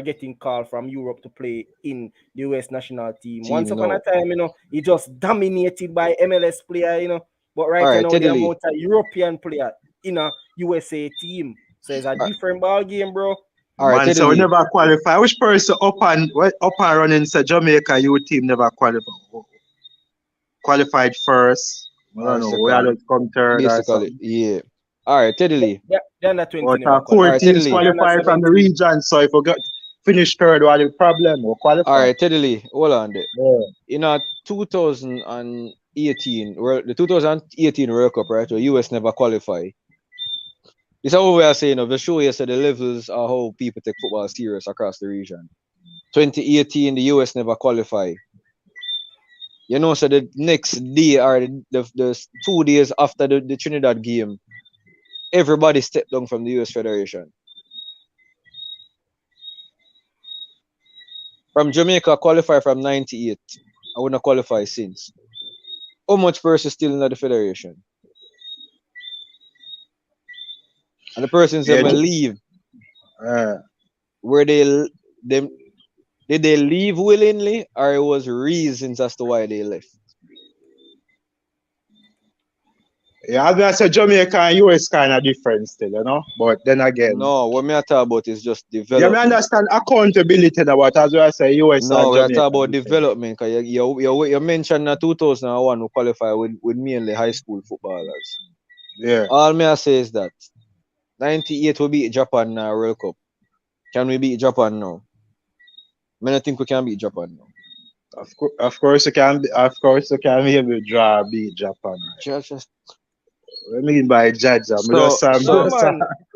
S5: getting called from Europe to play in the US national team. Once upon a time, he just dominated by MLS player, But right now, the amount of European player in a USA team. So it's a different ball game, bro.
S3: All right, man, so we never qualify. Which person up and running say Jamaica youth team never qualified first? I don't know. We had to come third.
S2: Basically, yeah. All right, Teddy Lee.
S5: They're under 20.
S3: But core teams qualify from the region, so if we got finish third, what the problem? We'll qualify.
S2: All right, Teddy Lee, hold on there. Yeah. In 2018, the 2018 World Cup, right? The US never qualify. This is what we are saying. The show you said the levels are how people take football serious across the region. 2018, the US never qualify. So the next day or the 2 days after the Trinidad game, everybody stepped down from the US Federation. From Jamaica, qualify from 98. I wouldn't qualify since. How much person still in the federation? And the persons that will leave, did they leave willingly, or it was reasons as to why they left?
S3: Yeah, I said Jamaica and US kind of different still, But then again,
S2: no, what I talk about is just development.
S3: Yeah, I understand accountability, but as well I say US.
S2: No, we are talking about development. Cause you mentioned 2001 who qualify with mainly high school footballers.
S3: Yeah.
S2: All me I say is that 98 will beat Japan now World Cup. Can we beat Japan now? I don't think we can beat Japan now.
S3: Of course you can. Of course you can maybe beat Japan. Right?
S2: Just.
S3: What I mean by judge?
S5: Remember said the under 23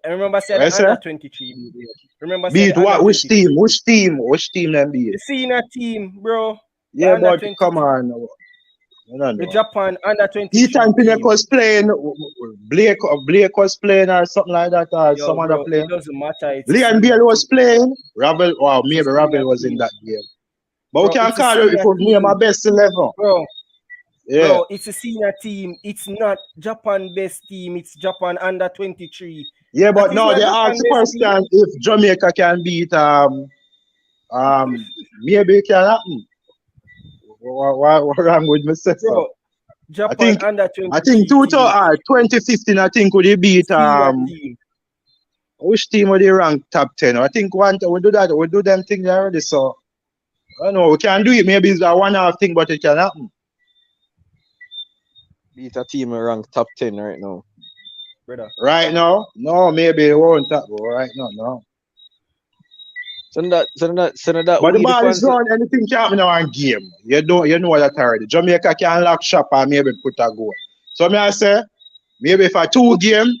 S5: Remember said the under 23. Remember
S3: beat what? Which team? Which team them beat?
S5: The senior team, bro.
S3: Yeah, but come on.
S5: The Japan under 23.
S3: Ethan Pinnock was playing. Blake was playing or something like that, or some other player.
S5: It doesn't matter.
S3: Leon Bale was playing. Maybe Ravel was in that game. But we can't call it for me my best 11.
S5: Bro. Yeah. Bro, it's a senior team. It's not Japan best team. It's Japan under 23.
S3: Yeah, but no, they ask the question if Jamaica can beat maybe it can happen. What wrong with myself?
S5: Bro, Japan under 23.
S3: I think 2015, I think would they beat which team would they rank top 10? I think we do that, we do them things already, so I don't know, we can do it. Maybe it's a one-off thing, but it can happen.
S2: Beat a team ranked top 10 right now.
S5: Brother.
S3: Right now? No, maybe it won't happen. Right now, no.
S2: So that
S3: but the ball is gone, anything can happen in one game. You know that already. Jamaica can lock shop and maybe put a goal. So I say, maybe for 2 games,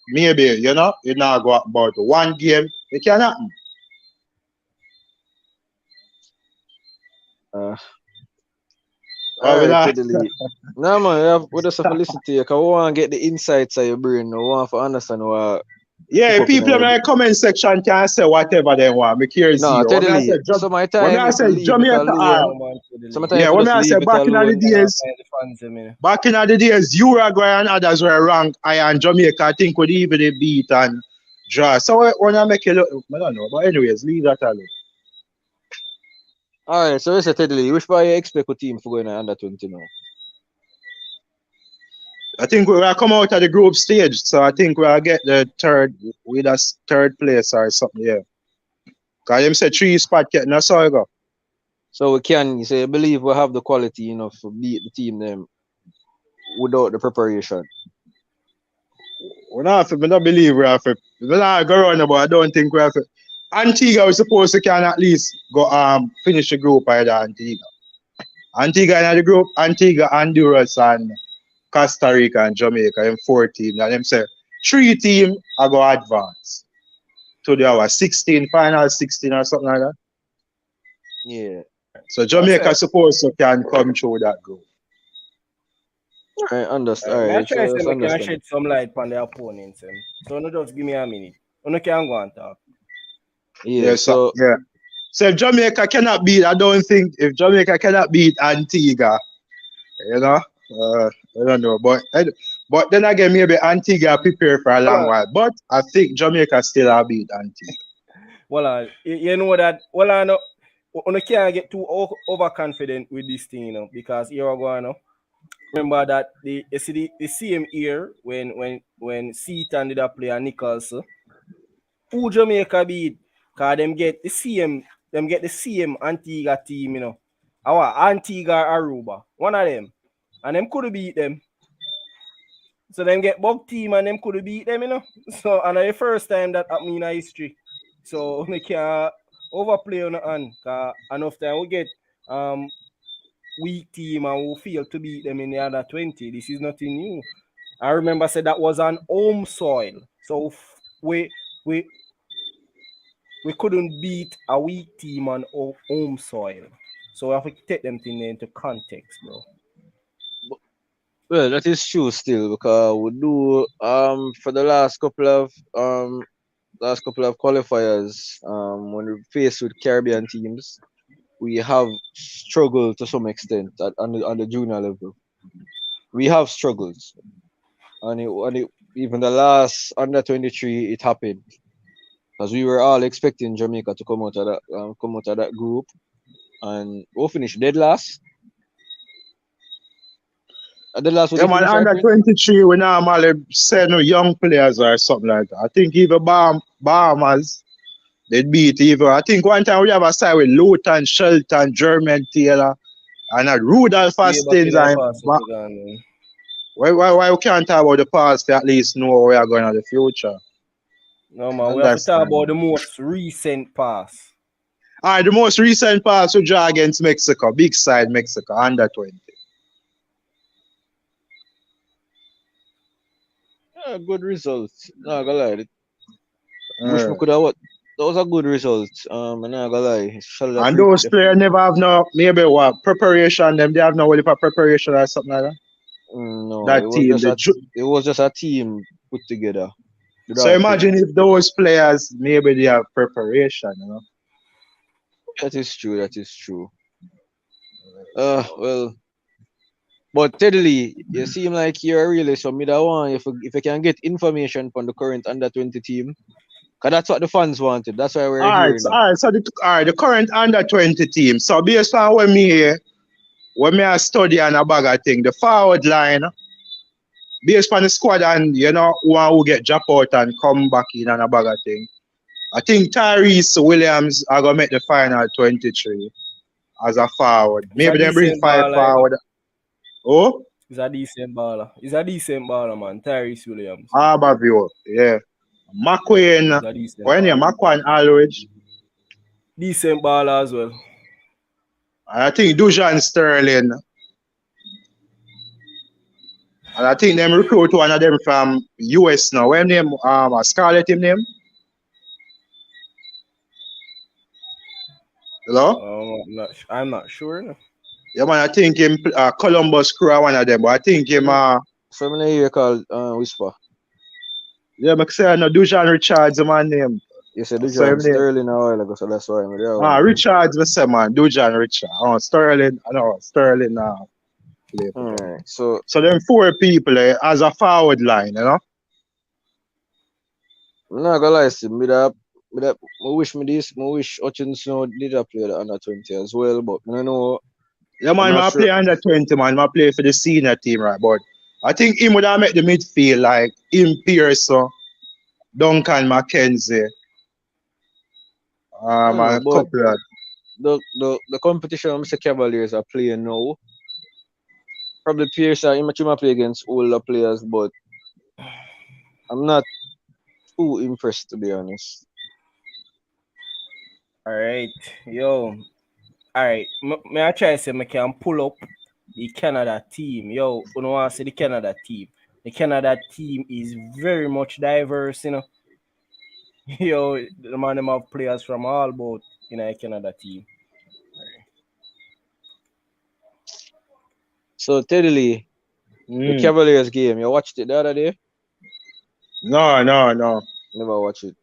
S3: maybe, you not go about 1 game, it can happen.
S2: No man, we just have to listen to you because we want to get the insights of your brain. We want to understand what.
S3: Yeah, people in the comment section can say whatever they want. Me care zero.
S2: No, Teddy, so my time.
S3: When I say Jamaica, when I say back in the days, Uruguay and others were ranked higher, and Jamaica I think would even beat and draw. So when I make it look, I don't know. But anyways, leave that alone.
S2: All right, so let's say Teddy, which part you expect a team for going under 20 now?
S3: I think we're gonna come out of the group stage, so I think we'll get the third place or something. Yeah, cause him say 3 spot getting us all go.
S2: So we can you say you believe we have the quality enough to beat the team them without the preparation.
S3: We don't believe we have to. We don't go around, but I don't think we have to. Antigua was supposed to can at least go finish the group by the Antigua. Antigua in the group, Antigua, Honduras, and Costa Rica and Jamaica in 4 teams. And them say 3 teams are going to advance to the 16 final, 16 or something like that.
S2: Yeah.
S3: So Jamaica supposed to can come through that group.
S2: I understand.
S5: I try
S2: So
S5: to say I can shed some light on the opponents. So no, just give me a minute. You can go and talk.
S2: Yeah, so
S3: yeah. So if Jamaica cannot beat, I don't think if Jamaica cannot beat Antigua, you know, I don't know. But then again, maybe Antigua prepare for a long while. But I think Jamaica still will beat Antigua.
S5: Well, you know that. Well, I know. You can't get too overconfident with this thing, you know, because here we go, you know. Remember that the same year when Seaton did a play and Nichols, who Jamaica beat, cause them get the same Antigua team, you know. Our Antigua Aruba, one of them. And them could beat them. So them get bug team and them could beat them, you know. So and the first time that happened in history. So we can't overplay on the hand, cause enough time we get weak team and we fail to beat them in the under 20. This is nothing new. I remember said that was on home soil. So we couldn't beat a weak team on home soil. So we have to take them thing into context, bro.
S2: Well, that is true still, because we do for the last couple of qualifiers, when we faced with Caribbean teams, we have struggled to some extent on the junior level. We have struggles, and even the last under 23 it happened, because we were all expecting Jamaica to come out of that group, and we'll finish dead last. The last
S3: yeah, man, under 23, we normally send young players or something like that. I think even Bahamas, they beat even. I think one time we have a side with Luton, Shelton, German Taylor, and Rudolph Hastings. Why we can't talk about the past to at least know where we are going in the future?
S5: No, man, we have to talk about the most recent pass.
S3: All right, the most recent pass we draw against Mexico, big side Mexico, under 20.
S2: Yeah, good results. Not gonna lie. Wish we could have what? That was a good result. I'm not gonna lie.
S3: And those players never have no maybe what preparation. They have no preparation or something like that.
S2: No,
S3: that
S2: it was just a team put together.
S3: So imagine if those players maybe they have preparation, you know.
S2: That is true. That is true. Well, but Teddy, you seem like you're really so me that one. If you can get information from the current under 20 team, because that's what the fans wanted. That's why we're here.
S3: All right. So the current under 20 team. So based on when I study and a bag of thing, the forward line, based on the squad and you know who get drop out and come back in and a bag of thing. I think Tyrese Williams are gonna make the final 23 as a forward. Maybe they bring 5 forward. Oh?
S5: He's a decent baller. Man. Tyrese Williams.
S3: Abbeville, yeah. McQueen. When you McQueen Aldridge.
S5: Decent baller as well.
S3: I think Dujan Sterling. And I think them recruit one of them from US now. When name Scarlett him name? Hello?
S5: I'm not sure. No.
S3: Yeah, man, I think him Columbus Crew are one of them, but I think him
S2: so many you call Whisper.
S3: Yeah, I say no Dujan Richards my name.
S2: You said Dujan Sterling a while ago, so that's why I'm there.
S3: Richards, I say man, Dujan Richard. Sterling, I know Sterling now.
S2: Alright, so
S3: them 4 people as a forward line, you know.
S2: I'm not gonna lie to I wish Hutchinson did play the under 20 as well, but I don't know.
S3: Yeah, man, I play under 20, man. I play for the senior team, right? But I think him would have made the midfield like him, Pearson, Duncan McKenzie. A couple of
S2: the competition Mr. Cavaliers are playing now. Probably Pearson, he might play against older players, but I'm not too impressed to be honest.
S5: All right, yo. All right, may I try to say I can pull up the Canada team. Yo, you know I say the Canada team. The Canada team is very much diverse, you know. Yo, the man them have players from all about in a Canada team. Right.
S2: So Teddy Lee, the Cavaliers game, you watched it the other day?
S3: No.
S2: Never watched it.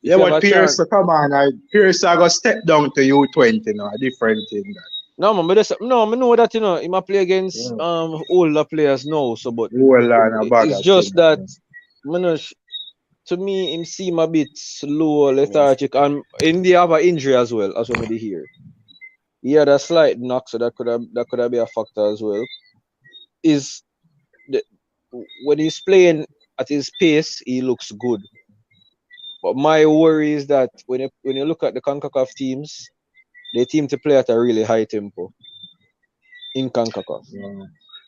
S3: Yeah, but Pierce, come on. Pierce, I got step down to U20, a different thing.
S2: No, man, I know that, he might play against older players now, so but it's just that, to me, him seem a bit slow, lethargic, and India have an injury as well, as what I hear. He had a slight knock, so that could have been a factor as well. When he's playing at his pace, he looks good. But my worry is that when you look at the CONCACAF teams, they team to play at a really high tempo in CONCACAF.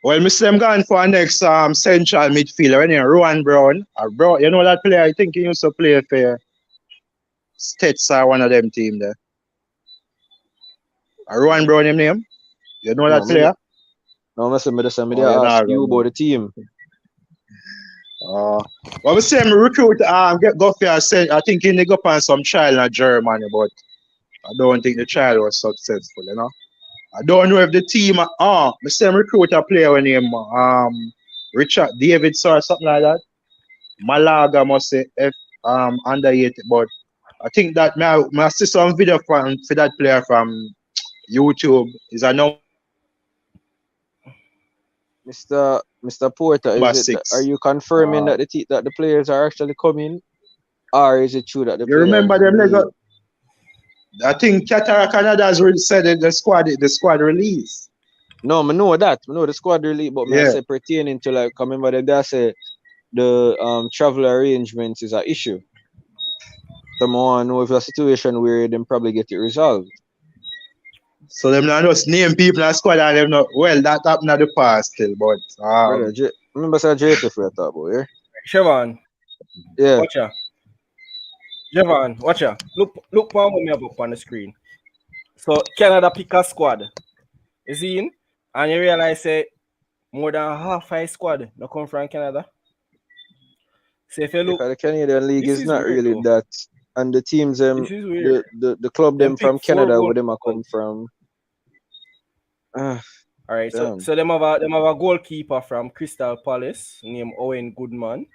S3: Well, Mr. I'm going for our next central midfielder, Rowan Brown. You know that player? I think he used to play for States or one of them team there. Rowan Brown, his name? You know that player?
S2: No, I ask you about the team.
S3: Well, we say recruit go for I think he go on some trial in Germany, but I don't think the trial was successful, you know. I don't know if the team the same recruit a player named Richard Davids or something like that. Malaga must say under 80, but I think that I see some video for that player from YouTube. Is a no
S2: Mr. Porter, are you confirming that the players are actually coming, or is it true that the
S3: you remember them? I think Qatar Canada has already said that the squad release.
S2: No, I know that. I know the squad release, but I say pertaining to like remember them they say the travel arrangements is an issue. So I want to know if a situation where them probably get it resolved.
S3: So them not just name people in the squad and them not that happened in the past still, but
S2: brother, remember say JT for talk about, yeah?
S5: Siobhan.
S2: Yeah.
S5: Watch ya. Javon, watch ya. Look what me have up on the screen. So Canada pick a squad. You see? And you realize more than half a squad not come from Canada. So if you look,
S2: the Canadian League is not really though. That, and the teams the club them from Canada where them are come from.
S5: All right, so them have a goalkeeper from Crystal Palace named Owen Goodman.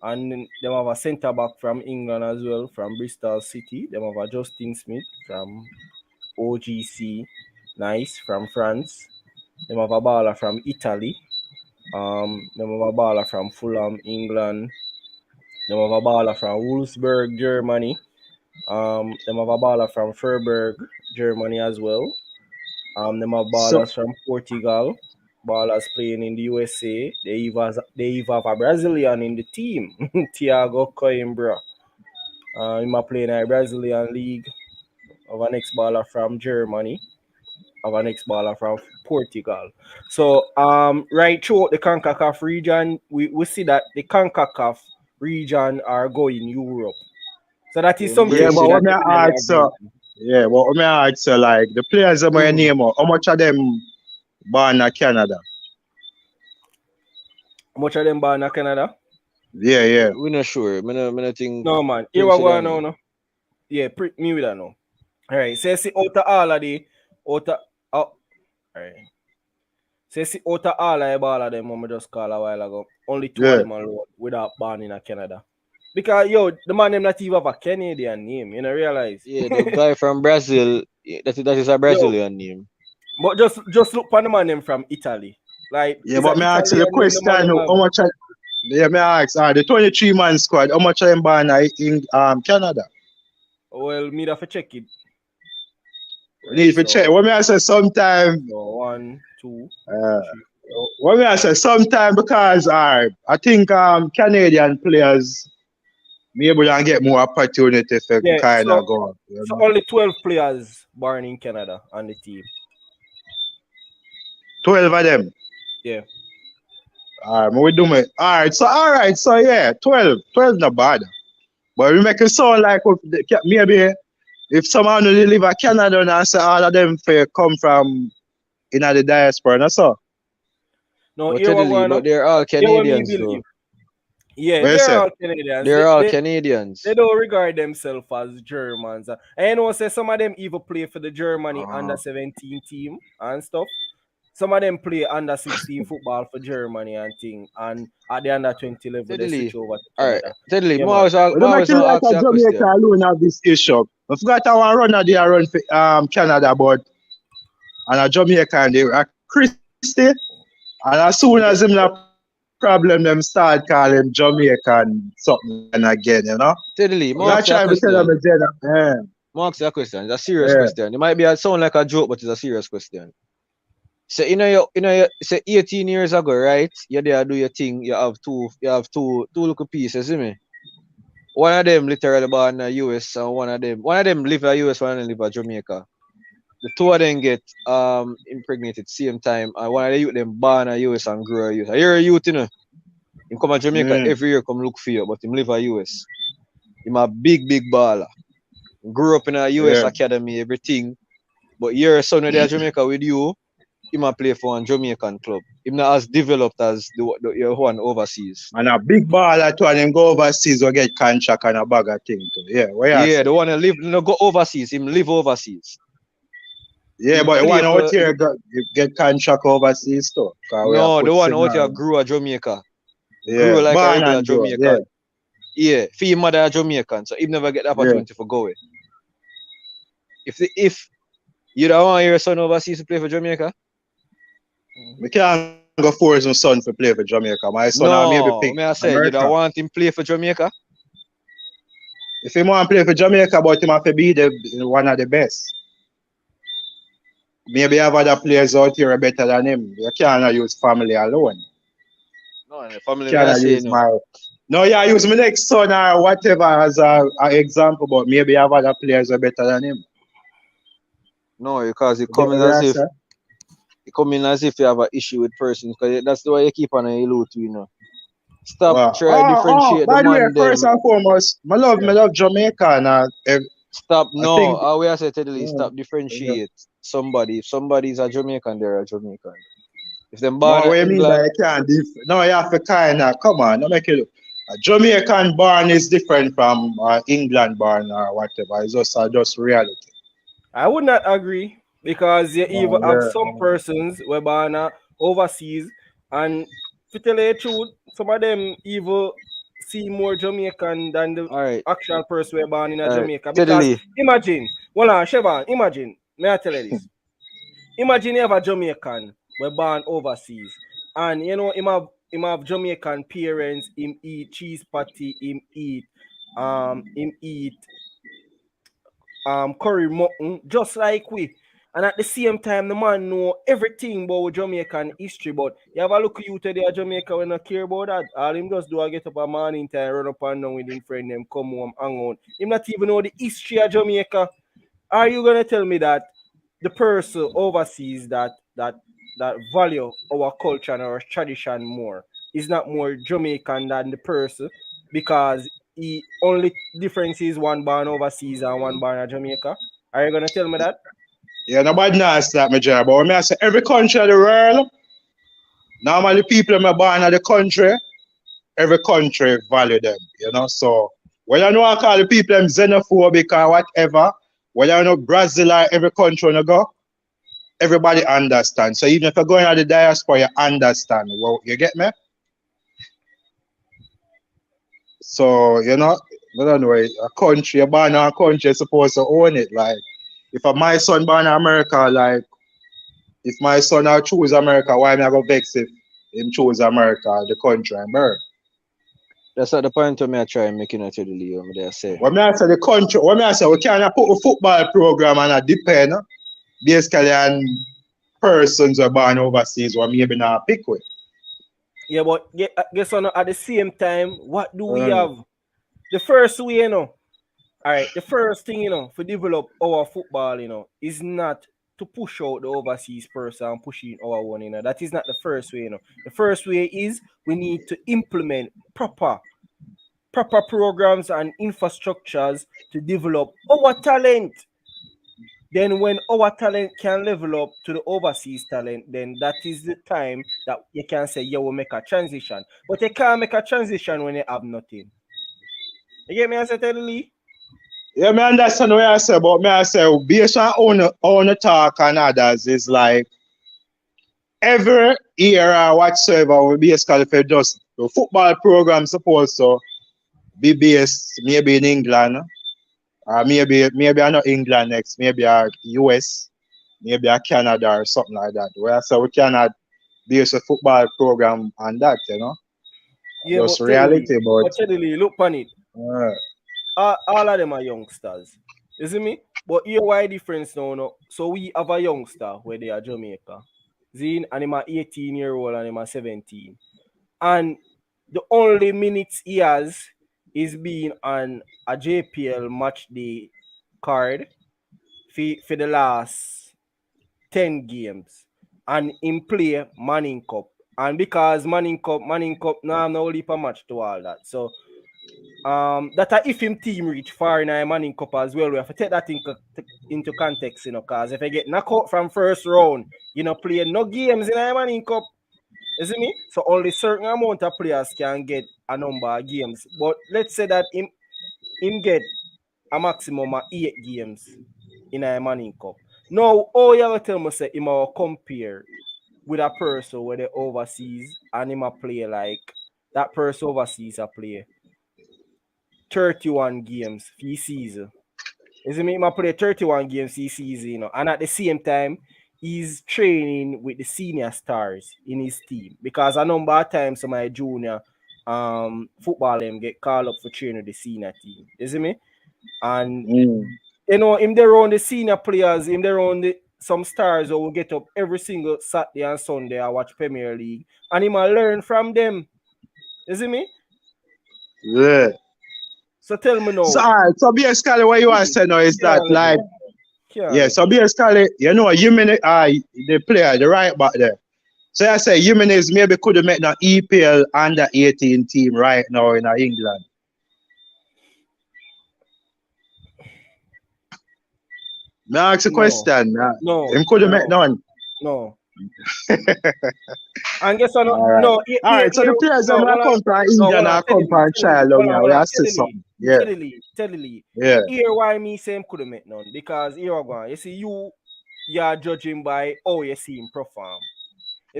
S5: And then they have a centre back from England as well, from Bristol City. They have a Justin Smith from OGC, nice, from France. They have a baller from Italy. They have a baller from Fulham, England. They have a baller from Wolfsburg, Germany. They have a baller from Freiburg, Germany as well. They have ballers from Portugal. Ballers playing in the USA. They even have a Brazilian in the team, Thiago Coimbra. He's playing in a Brazilian league. Of an ex-baller from Germany. Of an ex-baller from Portugal. So right throughout the CONCACAF region, we see that the CONCACAF region are going Europe. So that is something.
S3: Yeah, but what me ask like the players that my name, how much of them born in Canada?
S5: How much of them born in Canada?
S3: Yeah.
S2: We're not sure. I not think.
S5: No, man. Here we go now. No. Yeah, me with that now. All right. So see out of all of the all right. So see out of all of the ball of them, we just call a while ago. Only 2 of them alone without born in Canada. Because the man them not even have a Canadian name, you know, realize.
S2: Yeah, the guy from Brazil, that is a Brazilian name.
S5: But just look for the man them from Italy. Like
S3: but me ask you the question, how much me ask the 23-man squad, how much of them born in Canada?
S5: Well, me have to check it.
S3: We need to check. What me I say sometime.
S5: 1, 2.
S3: What me I say sometime because I think Canadian players maybe don't get more opportunity for kind of go.
S5: So only 12 players born in Canada on the team.
S3: 12 of them.
S5: Yeah.
S3: We do it. All right. So yeah, 12 not bad. But we make it sound like maybe if someone who live in Canada and say all of them come from in the diaspora, that's all.
S5: No,
S2: but they're all Canadians though.
S5: Yeah,
S3: What you
S5: they're
S3: say?
S5: all Canadians.
S2: They're all Canadians.
S5: They don't regard themselves as Germans. And you know, say some of them even play for the Germany under 17 team and stuff. Some of them play under 16 football for Germany and thing. And at the under 20 level, they switch over to Canada.
S2: Alright, Teddy,
S5: Yeah,
S2: I was
S3: But don't
S2: ask
S3: feel like
S2: you a question.
S3: Jamaica alone have this issue. I forgot how run they are run for Canada, but and a Jamaican they are Christy. And as soon as them have problem, them start calling Jamaican something and again, you know.
S2: Teddy,
S3: I try to tell them again.
S2: Mark's a question. It's a serious question. It might be sound like a joke, but it's a serious question. So say 18 years ago, right? You there do your thing. You have two little pieces, see me. One of them literally born in the US, and one of them live in the US, one of them live in Jamaica. The two of them get impregnated same time, and one of the youth them born in the US and grow in the US. You're a youth, you know. He come to Jamaica every year, come look for you, but him live in the US. He's a big baller. Grew up in a US academy, everything. But you're a son of Jamaica with you. He might play for a Jamaican club. He's not as developed as your one overseas.
S3: And a big baller too, and him go overseas or get contract and a bag of thing too. Yeah,
S2: the one that go overseas. Him live overseas.
S3: Yeah, but the one out here get contract overseas too.
S2: No, the one out here grew a Jamaica.
S3: Yeah,
S2: grew like a regular Jamaican. Yeah, for his mother a Jamaican, so he never get the opportunity for going. If you don't want your son overseas to play for Jamaica,
S3: we can't go force my son to play for Jamaica. My son maybe pick
S2: I say
S3: America.
S2: You don't want him play for Jamaica?
S3: If he want to play for Jamaica, but him have to be one of the best. Maybe have other players out here better than him. You can't use family alone.
S2: No, the family can't use
S3: No, yeah, use my next son or whatever as an example, but maybe have other players who are better than him.
S2: No, because it coming as if you have an issue with persons, because that's the way you keep on allude to, you know. Stop trying to differentiate
S3: by the way,
S2: man
S3: first and foremost, I love Jamaica and
S2: stop we are saying Teddy, stop differentiate somebody. If somebody is a Jamaican, they're a Jamaican. If them born in England,
S3: you have to kind of come on, don't make it look. A Jamaican born is different from England born or whatever. It's just reality.
S5: I would not agree, because you even have some persons who are born overseas, and to tell you the truth, some of them even see more Jamaican than the actual person who are born in Jamaica. Because imagine, Chevron, imagine, may I tell you this? Imagine you have a Jamaican who are born overseas, and you know him have Jamaican parents, him eat cheese patty, him eat curry mutton, just like we. And at the same time, the man know everything about Jamaican history. But you have a look at you today at Jamaica when I care about that. All him just do I get up a morning time, run up and down with him friend, them come home, hang on. Him not even know the history of Jamaica. Are you gonna tell me that the person overseas that value our culture and our tradition more is not more Jamaican than the person, because he only difference is one born overseas and one born in Jamaica? Are you gonna tell me that?
S3: Yeah, nobody knows that, my job. But when I say every country in the world, normally people are born in the country, every country value them, you know. So when I know I call the people them xenophobic or whatever, when I know Brazil or every country you go, everybody understand. So even if you're going to the diaspora, you understand. Well, you get me? So, you know, I don't know, a country, born in a country is supposed to own it. Like, if my son born in America, like, if my son choose America, why am I going to vex if him choose America, the country I'm born?
S2: That's not the point of me I try and make it to the league.
S3: When I say the country, when I say we can't put a football program and a depend basically on persons who are born overseas or maybe not pick with.
S5: Yeah, but guess what? At the same time, what do we have? The first way, you know, all right, the first thing, you know, to develop our football, you know, is not to push out the overseas person and push in our one, you know. That is not the first way, you know. The first way is we need to implement proper proper programs and infrastructures to develop our talent. Then when our talent can level up to the overseas talent, then that is the time that you can say, yeah, we'll make a transition. But you can't make a transition when you have nothing. You get me, I said, Lee?
S3: Yeah, me understand what you say, but me I say, based on own talk and others, is like, every year or whatsoever, we basically for just the football program supposed to be based maybe in England, or maybe not England next, maybe US, maybe Canada or something like that. Where so we cannot base a football program on that, you know.
S5: Yeah,
S3: Just
S5: but
S3: reality,
S5: but Teddy, look on it. All of them are youngsters. You see me? But here why difference now, no? So we have a youngster where they are Jamaica. Zine and him a 18-year-old and him a 17. And the only minutes he has is being on a JPL match day card for the last 10 games. And in play Manning Cup. And because Manning Cup, now I'm no leap a match to all that. So that if him team reach far in a Manning Cup as well, we have to take that into context, you know, because if I get knocked out from first round, you know, play no games in a Manning Cup. You see me? So only certain amount of players can get a number of games. But let's say that him get a maximum of 8 games in a Manning Cup. Now, all you have to tell me say him will compare with a person where they overseas and him a play like that person overseas a play 31 games for season. You see me? Him a play 31 games for season, you know, and at the same time, he's training with the senior stars in his team because a number of times my junior football them get called up for training with the senior team. You see me? And you know, him there on the senior players, him there on some stars who will get up every single Saturday and Sunday I watch Premier League and him will learn from them. You see me?
S3: Yeah.
S5: So tell me now.
S3: So, so basically what you want to say now is that like so basically, you know, the player, the right back there. So I say Jimenez maybe could have made an EPL under 18 team right now in England. May I ask a question?
S5: No.
S3: Him could have made none.
S5: No. And guess what?
S3: All
S5: No.
S3: Right, so the players that come from England are come from child we have to say something. Yeah.
S5: Steadily.
S3: Yeah.
S5: Here why me say him could have made none. Because here I go. You see, you are judging by how you see him perform.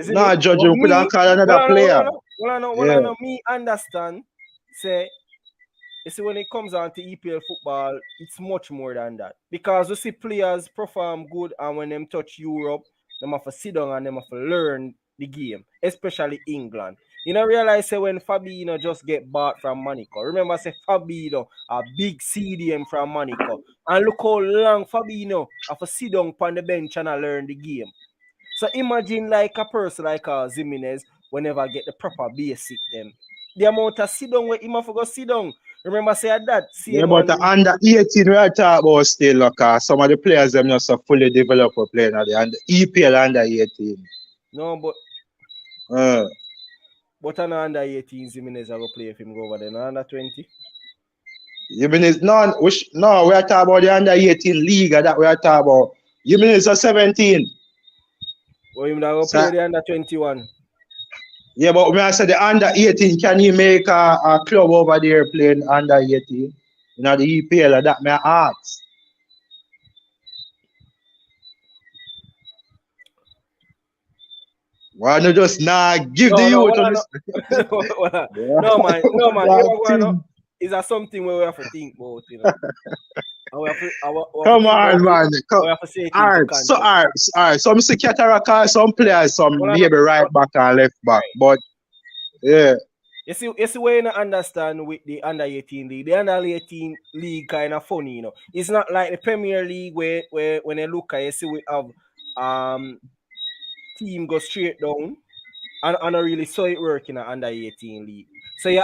S3: No, judging could have called another player.
S5: Well, me understand. Say, you see, when it comes on to EPL football, it's much more than that. Because you see players perform good and when them touch Europe, them have to sit down and them have to learn the game, especially England. You know, realize say when Fabinho just get bought from Monaco. Remember, say Fabinho, a big CDM from Monaco. And look how long Fabinho have to sit down on the bench and learn the game. So imagine like a person like Jimenez whenever get the proper basic them. The amount of sit down where him have to go sit down. Remember say that.
S3: Yeah, but the under 18 we are talking about still, some of the players them not so fully developed for playing at the EPL under 18.
S5: No, but an under 18 Jimenez will play if him go over there. No, under 20.
S3: Jimenez, no, we are talking about the under 18 league that we are talking about. Jimenez are 17.
S5: Well, him will play the under 21.
S3: Yeah, but when I say the under 18, can he make a club over there playing under 18? You know, the EPL, that may I ask. Why not just give the youth?
S5: No, man. Is that something where we have to think about, you know?
S3: Come on, man. All right. So Mr. Cataraka, some players, maybe right back and left back. But yeah.
S5: You see where you understand with the under 18 league. The under 18 league kind of funny, you know. It's not like the Premier League where when you look at you see we have team go straight down and not really saw it working at under 18 league. So you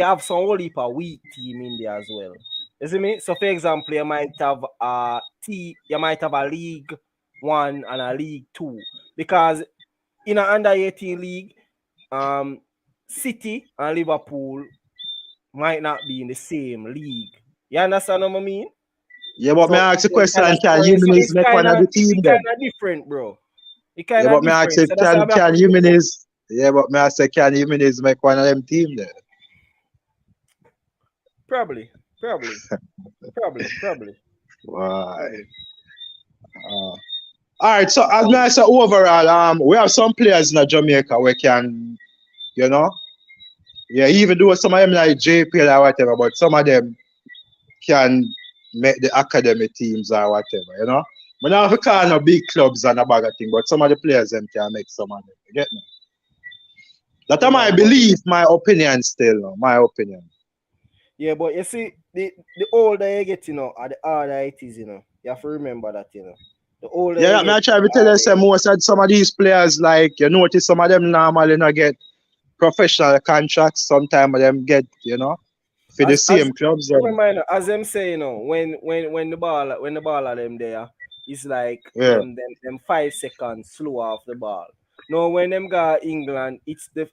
S5: have some whole heap of weak team in there as well. You see me? So for example, you might have a League 1 and a League 2. Because in an under 18 league, City and Liverpool might not be in the same league. You understand what I mean?
S3: Yeah, but
S5: So
S3: me ask the question, can
S5: so
S3: Jimenez
S5: it's
S3: make one
S5: kind
S3: of
S5: of
S3: the team then?
S5: different, bro. It
S3: Yeah,
S5: kind of
S3: but me ask
S5: different.
S3: if
S5: So that's why
S3: can Jimenez, yeah, but me ask can Jimenez make one of them team then?
S5: Probably.
S3: Why? All right, so as I say overall, we have some players in Jamaica we can, you know, yeah, even though some of them like JPL or whatever, but some of them can make the academy teams or whatever, you know. But now we call no big clubs and a bag of thing, but some of the players them can make some of them. You get me? That's my belief, my opinion still, my opinion.
S5: Yeah, but you see, the older you get, you know, or the harder it is, you know. You have to remember that, you know. The older
S3: yeah,
S5: you get,
S3: I try to tell you some of these players, like you notice some of them normally not get professional contracts. Sometimes them get, you know, for the same clubs.
S5: Remember, as them say, you know, when the ball are them there, it's like them 5 seconds slow off the ball. No, when them got England, it's the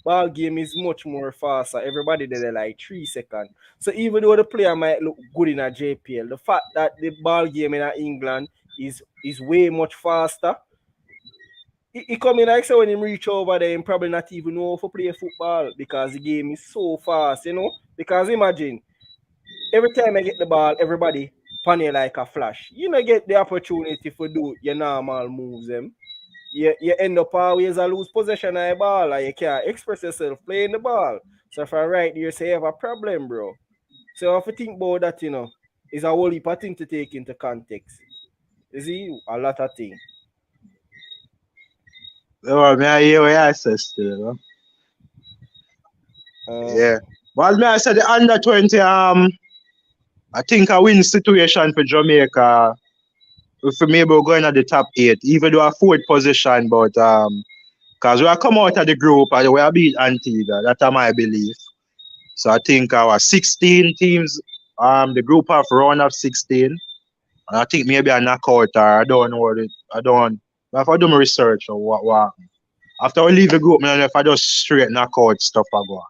S5: ball game is much more faster. Everybody there like 3 seconds. So even though the player might look good in a JPL, the fact that the ball game in England is way much faster. He come in like so when him reach over there, him probably not even know how to play football because the game is so fast, you know. Because imagine every time I get the ball, everybody pan like a flash. You know, get the opportunity to do your normal moves, them. You end up always a lose possession of the ball, and you can't express yourself playing the ball. So if I right there, say you have a problem, bro. So if you think about that, you know, it's a whole heap of thing to take into context. You see, a lot of things.
S3: Oh, me I hear what you say still, you know? Yeah. Well, me I said the under 20, I think a win situation for Jamaica. If we maybe we're going at the top 8, even though a 4th position, but because we are come out of the group and we are beat Antigua, that's my belief. So I think our 16 teams, the group have round of 16. And I think maybe a knockout or I don't know what I don't. If I do my research or what. After we leave the group, man, if I just straight knockout stuff I go on.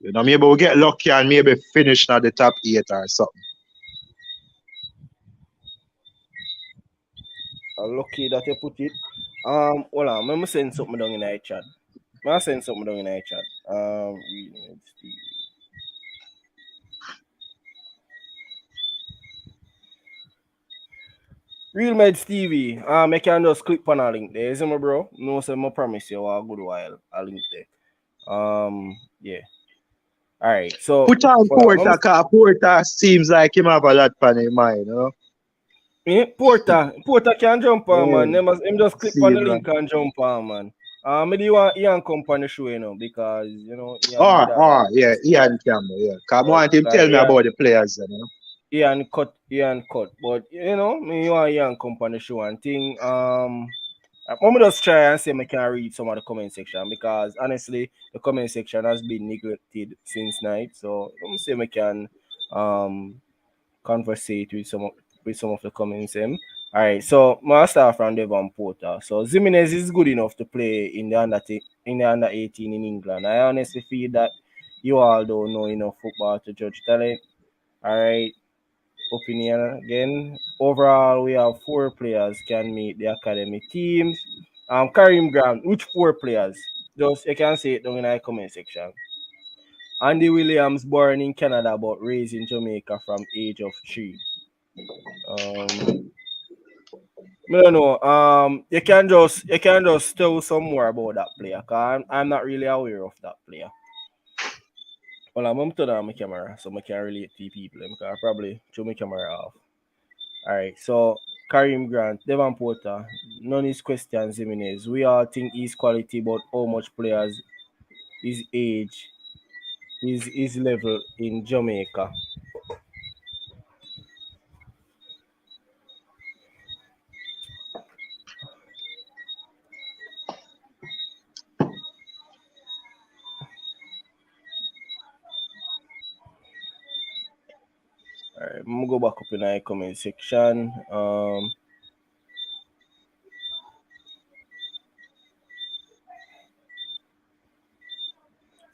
S3: You know, maybe we'll get lucky and maybe finish at the top 8 or something.
S5: Lucky that you put it. Hold on, I'm send something down in the chat. I'm send something down in the chat. Real Meds TV. I can just click on a link there. Isn't it, bro? No, so I promise you a good while. A link there. Yeah. All right. So
S3: put on Porter, because Porter seems like him have a lot on his mind, you know.
S5: Yeah, Porter can jump on, man. Him just click on the link and jump on, man. Maybe you want Ian come on the show, you know, because you know Ian
S3: yeah, Ian Campbell, yeah. Because I want him to tell me about the players, you know.
S5: Ian cut. But you know, me you want Ian come on the show and thing. I'm gonna just try and see if I can read some of the comment section because honestly the comment section has been neglected since night. So let me see if I can conversate with some of the comments. All right, so my start from Devon Porter. So Jimenez is good enough to play in the under 18 in England. I honestly feel that you all don't know enough football to judge talent. All right, opinion again. Overall, we have 4 players can meet the academy teams. Karim Grant, which 4 players? Just you can say it down in the comment section. Andy Williams, born in Canada but raised in Jamaica from age of 3. I don't know. You can just tell some more about that player, cause I'm not really aware of that player. Well, I'm turn on my camera so I can relate to people. Because I probably turn my camera off. All right. So Karim Grant, Devon Porter, none is questions Jimenez. We all think he's quality, but how much players, his age, his level in Jamaica. All right, I'm gonna go back up in the comment section.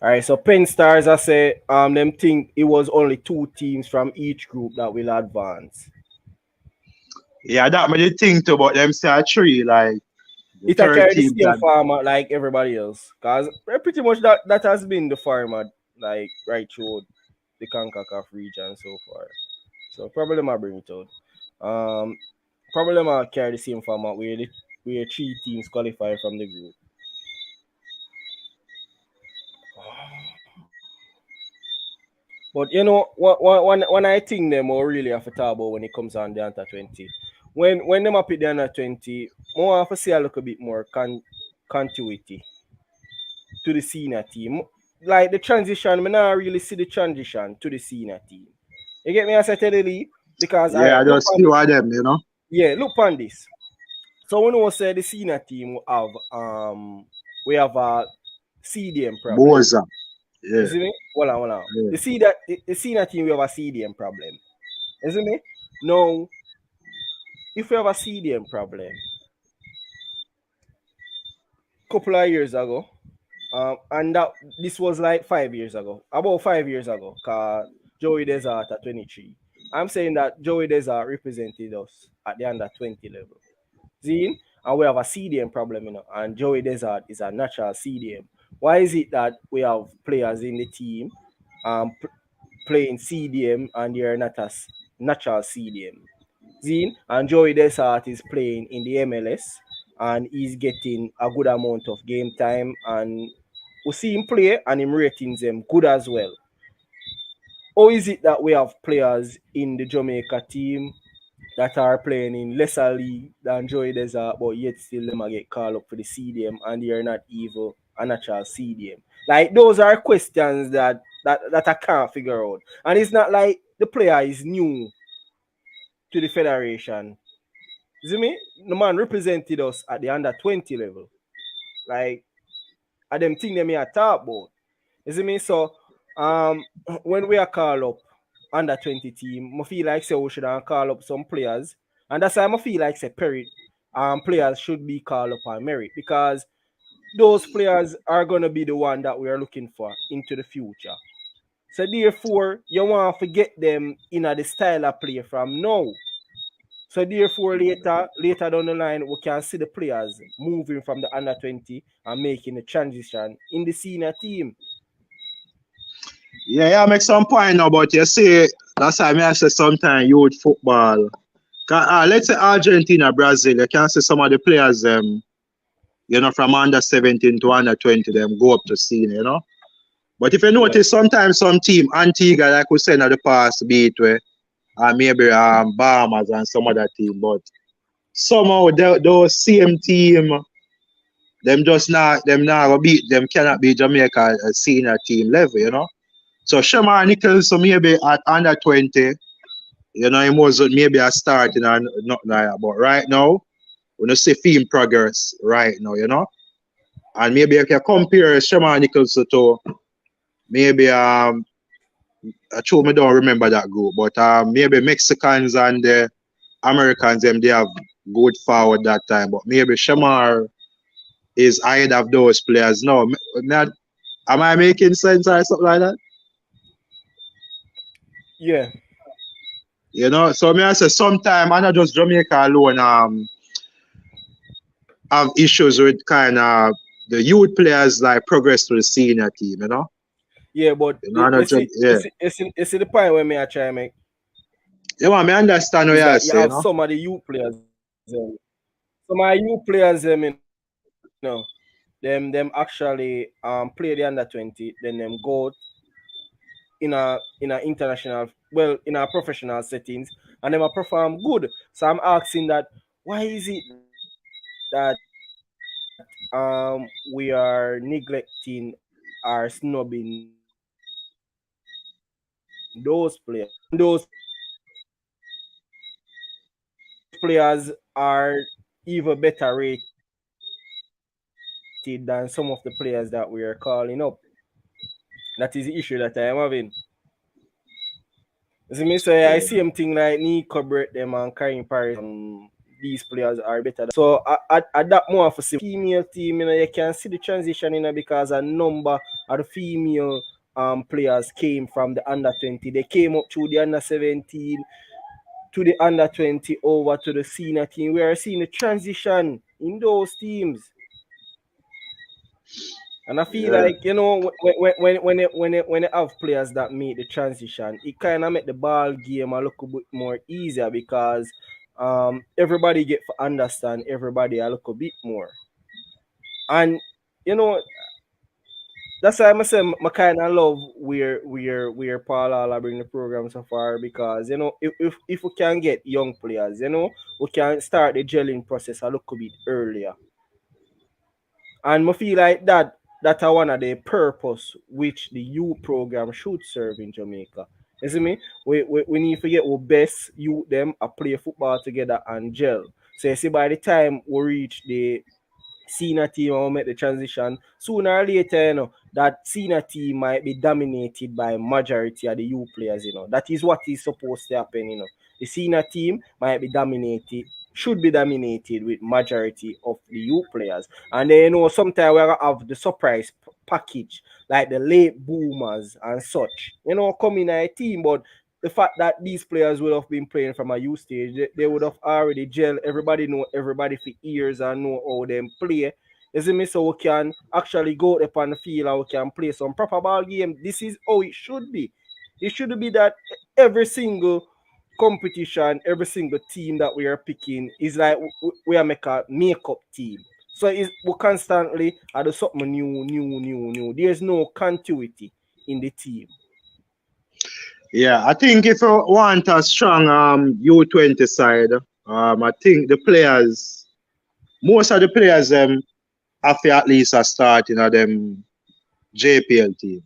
S5: All right, so Penn Stars, I say, them think it was only 2 teams from each group that will advance.
S3: Yeah, that made you think too, but them say 3, like the
S5: It a
S3: third
S5: carry the
S3: team
S5: same
S3: can.
S5: format like everybody else, cause pretty much that has been the format like right through the CONCACAF region so far. So probably might bring it out. Probably might carry the same format where 3 teams qualify from the group. But you know, when I think them more really have to talk about when it comes on the under 20. When them up at the under 20, more have to see a little bit more continuity to the senior team. Like the transition, I not really see the transition to the senior team. You get me as I tell you? Because
S3: Yeah, I
S5: look
S3: just
S5: on
S3: few
S5: this.
S3: of them, you know.
S5: Yeah, look on this. So when we say the senior team we have a CDM problem.
S3: Boza.
S5: You
S3: Yeah.
S5: see me? Hold on.
S3: Yeah.
S5: The senior team we have a CDM problem. You see me? Now, if we have a CDM problem, couple of years ago, and this was like 5 years ago, about 5 years ago, cause Joey Desert at 23. I'm saying that Joey Desert represented us at the under 20 level. See? And we have a CDM problem, and Joey Desert is a natural CDM. Why is it that we have players in the team playing CDM and they're not a natural CDM? Zine and Joey Desart is playing in the MLS and he's getting a good amount of game time, and we see him play and him ratings them good as well. Or is it that we have players in the Jamaica team that are playing in lesser league than Joey Desert, but yet still them get called up for the CDM and they're not even a natural CDM? Like those are questions that I can't figure out. And it's not like the player is new to the federation. You see me? The man represented us at the under 20 level. Like, I them thing they may talk about. You see me? So, when we are called up under 20 team, I feel like say we should call up some players. And that's why I feel like say players should be called up on merit, because those players are gonna be the one that we are looking for into the future. So therefore, you want to get them in the style of play from now. So therefore, later down the line, we can see the players moving from the under 20 and making the transition in the senior team.
S3: Yeah, make some point now, but you see, that's why I say sometimes youth football. Let's say Argentina, Brazil, you can see some of the players from under 17 to under 20, them go up to senior, But if you notice, sometimes some team, Antigua, like we said in the past, be it where, maybe Bahamas and some other team, but somehow those same team, them not gonna beat them, cannot beat Jamaica senior team level, So Shamar Nichols, so maybe at under 20, he was maybe a starting or not like that. But right now, we don't see film progress right now, And maybe if you compare Shamar Nichols to maybe actually I don't remember that group, but maybe Mexicans and the Americans, they have good forward that time. But maybe Shamar is ahead of those players now. Am I making sense or something like that?
S5: Yeah.
S3: So I say sometimes I'm not just Jamaica alone have issues with kind of the youth players like progress to the senior team,
S5: Yeah, but it's the point where me I try to make.
S3: Yeah, man, I understand what you're saying.
S5: You have some of the youth players. Some of the youth players, them actually play the under 20, then them go in a international, in a professional settings, and them perform good. So I'm asking that why is it that we are neglecting or snubbing those players? Those players are even better rated than some of the players that we are calling up. That is the issue that I am having. See me say I see him thing like Nico break them and carrying Paris. These players are better. So at that more for female team, you can see the transition because a number of the female players came from the under 20. They came up through the under 17 to the under 20 over to the senior team. We are seeing a transition in those teams. And I feel like, you know, when you have players that make the transition, it kind of make the ball game a little bit more easier because everybody get to understand everybody a little bit more. And, you know, that's why I say I kind of love where Paul Alla bring the program so far, because, you know, if we can get young players, you know, we can start the gelling process a little bit earlier. And I feel like that's one of the purpose which the youth program should serve in Jamaica. You see me? We need to get our best youth them a play football together and gel. So you see, by the time we reach the senior team or make the transition, sooner or later, you know, that senior team might be dominated by majority of the youth players, you know. That is what is supposed to happen, you know. The senior team might be dominated, should be dominated with majority of the youth players. And then, you know, sometimes we have the surprise package, like the late boomers and such, you know, coming in a team. But the fact that these players would have been playing from a youth stage, they would have already gel. Everybody know everybody for years and know how them play. You see me? So we can actually go up on the field and we can play some proper ball game. This is how it should be. It should be that every single competition, every single team that we are picking is like we are make a makeup team. So we constantly do something new. There's no continuity in the team.
S3: Yeah, I think if you want a strong U20 side, I think the players, most of the players have to at least a start in them JPL team.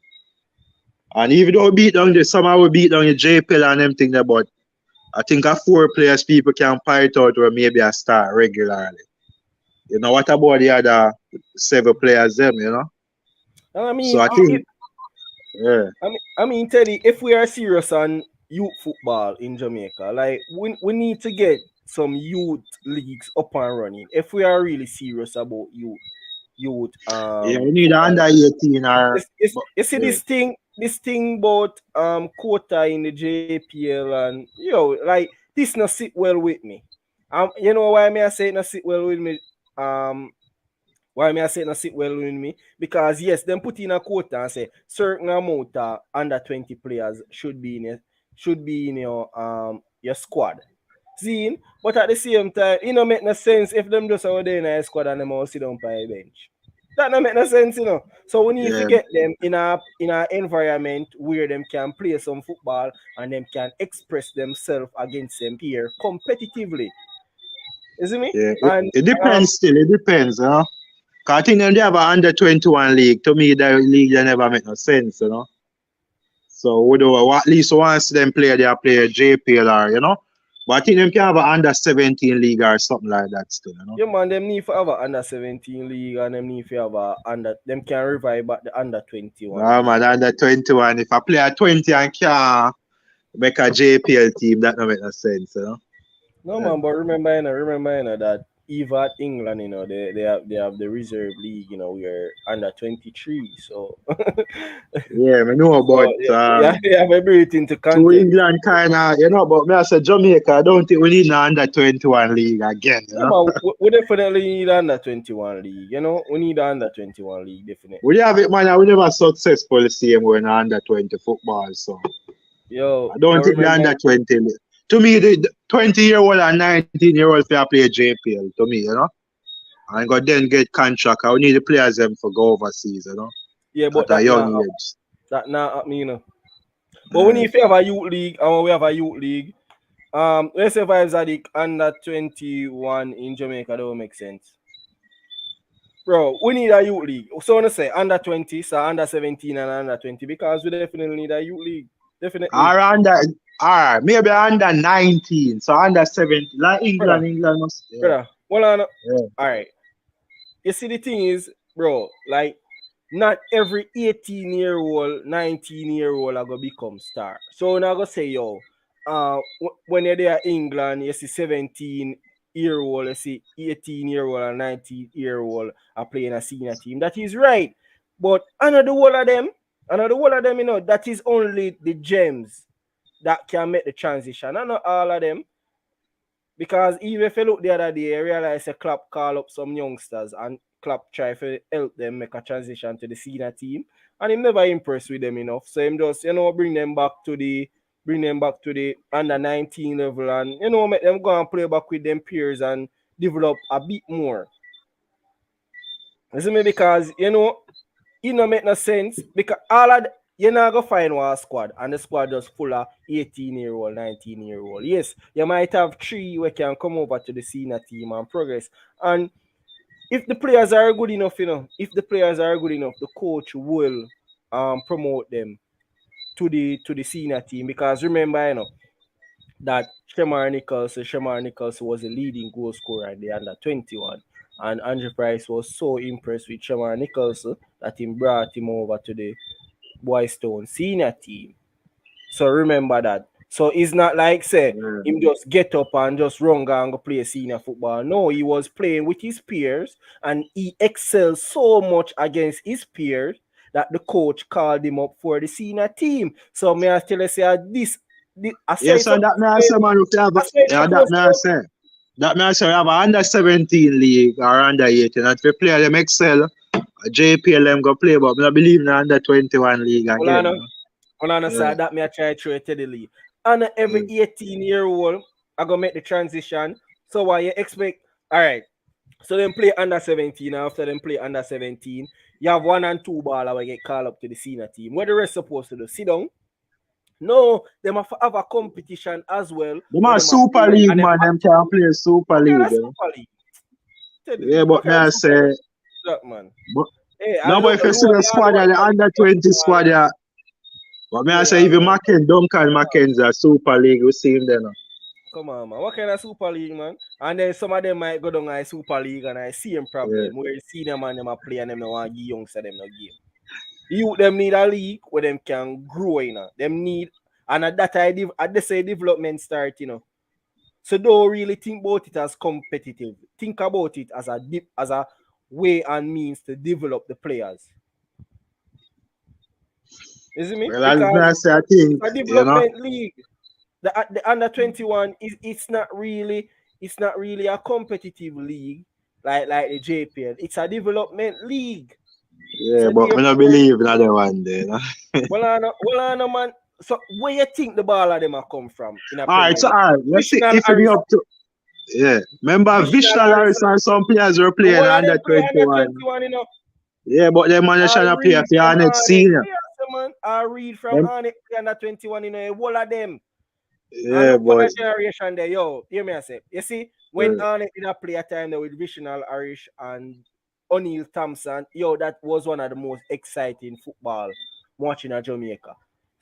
S3: And even though we beat down somehow we beat down the JPL and them thing there, but I think a 4 players people can fight out or maybe a start regularly. You know, what about the other 7 players them, you know?
S5: I mean,
S3: so I think yeah.
S5: I mean, Teddy, if we are serious on youth football in Jamaica, like we need to get some youth leagues up and running. If we are really serious about youth,
S3: yeah, we need under 18 or
S5: you see this thing about quota in the JPL, and you know, like this not sit well with me. You know why I say it not sit well with me? Why I say not sit well with me? Because yes, them put in a quota and say certain amount of under 20 players should be in your squad. See, but at the same time, it don't make no sense if them just out there in a squad and them all sit down by a bench. That don't make no sense, you know. So we need to get them in a environment where them can play some football and them can express themselves against them peer competitively. You see me?
S3: Yeah,
S5: and
S3: it depends still. It depends, you know. Cause I think they have an under 21 league. To me, that league they never make no sense, you know. So we do at least once them play JPL or, you know. But I think them can have an under 17 league or something like that still, you know.
S5: Yeah, man, them need to have an under 17 league and them need to have them can revive back the under 21.
S3: Nah, man, under 21. If I play at 20 and can't make a JPL team, that don't make no sense, you know.
S5: No, man, but remember that even at England, you know, they have the reserve league, you know, we are under 23, so
S3: yeah, I know about
S5: they have everything to contest.
S3: To England kinda, you know, but me I say Jamaica, I don't think we need an under 21 league again. You know?
S5: We definitely need an under 21 league, you know. We need an under 21 league, definitely.
S3: We have it, man, we never successful the same way in under 20 football, so
S5: yo,
S3: I don't think the under 20 league. To me, the 20-year-old and 19-year-old fair play JPL, to me, you know. And go then get contract. I need the players them for go overseas, you know.
S5: Yeah, but
S3: at a young age.
S5: That not me, you know. But we need to have a youth league, and when we have a youth league, let's say vibes are the under 21 in Jamaica, that will make sense. Bro, we need a youth league. So when I say under 20, so under 17 and under 20, because we definitely need a youth league. Definitely.
S3: Or maybe under 19, so under 17. Like England must.
S5: Yeah. Brother, well, all right. You see, the thing is, bro, like, not every 18-year-old, 19-year-old are going to become star. So when I go say, yo, when you're there in England, you see 17-year-old, you see 18-year-old and 19-year-old are playing a senior team. That is right. But another whole of them, you know, that is only the gems that can make the transition. And not all of them. Because even if you look the other day, I realize a club call up some youngsters and club try to help them make a transition to the senior team. And him never impressed with them enough. So him just, you know, bring them back to the under 19 level and, you know, make them go and play back with them peers and develop a bit more. You see me? Because, you know, it don't make no sense. Because all of you're not going to find one squad, and the squad just full of 18-year-old, 19-year-old. Yes, you might have 3 who can come over to the senior team and progress. And if the players are good enough, you know, the coach will promote them to the senior team. Because remember, you know, that Shamar Nichols was the leading goal scorer in the under 21. And Andrew Price was so impressed with Shamar Nichols that he brought him over to the Boystone senior team. So remember that. So it's not like say him just get up and just run and go play senior football. No, he was playing with his peers and he excelled so much against his peers that the coach called him up for the senior team. So may I tell you say this
S3: yes, and that may I say, man, that may I say we have a under 17 league or under 18. And if you play them excel, JPL them go play, but I believe in the under 21 league again.
S5: Side that me I try to tell the league. And every 18-year-old I gonna make the transition. So what you expect? All right. So then play under 17. After them play under 17, you have 1 and 2 baller will get called up to the senior team. What the rest supposed to do? Sit down. No, they must have a competition as well.
S3: Them are Super League, man. Them can play Super League.
S5: Super League.
S3: Yeah, but may I say,
S5: man.
S3: But, hey, no, but if you see the squad, the under 20 squad, yeah. But may I say, even Duncan Mackenzie, Super League, we see him there now.
S5: Come on, man. What kind of Super League, man? And then some of them might go down a Super League and I see them problem where you see them and them are playing them no want give youngster them no game. You them need a league where them can grow, you know. Them need and at that I just say development start, you know. So don't really think about it as competitive. Think about it as a way and means to develop the players. Is it me?
S3: Well, because I think
S5: a development league. The under 21 it's not really a competitive league like the JPL. It's a development league.
S3: Yeah, so but I don't believe in other one there. No?
S5: well, I know, man. So where you think the ball of them are come from?
S3: All right, so let's see if we up to remember Vishal Harris and some players were playing under 21.
S5: You know?
S3: Yeah, but they managed to play for Arnett Senior.
S5: I read from Arnett under 21, you know, all of them.
S3: Yeah, boy.
S5: Generation there, yo, hear me I say. You see, when Arnett did a play a time there with Vishal Harris and O'Neal Thompson, yo, that was one of the most exciting football watching at Jamaica.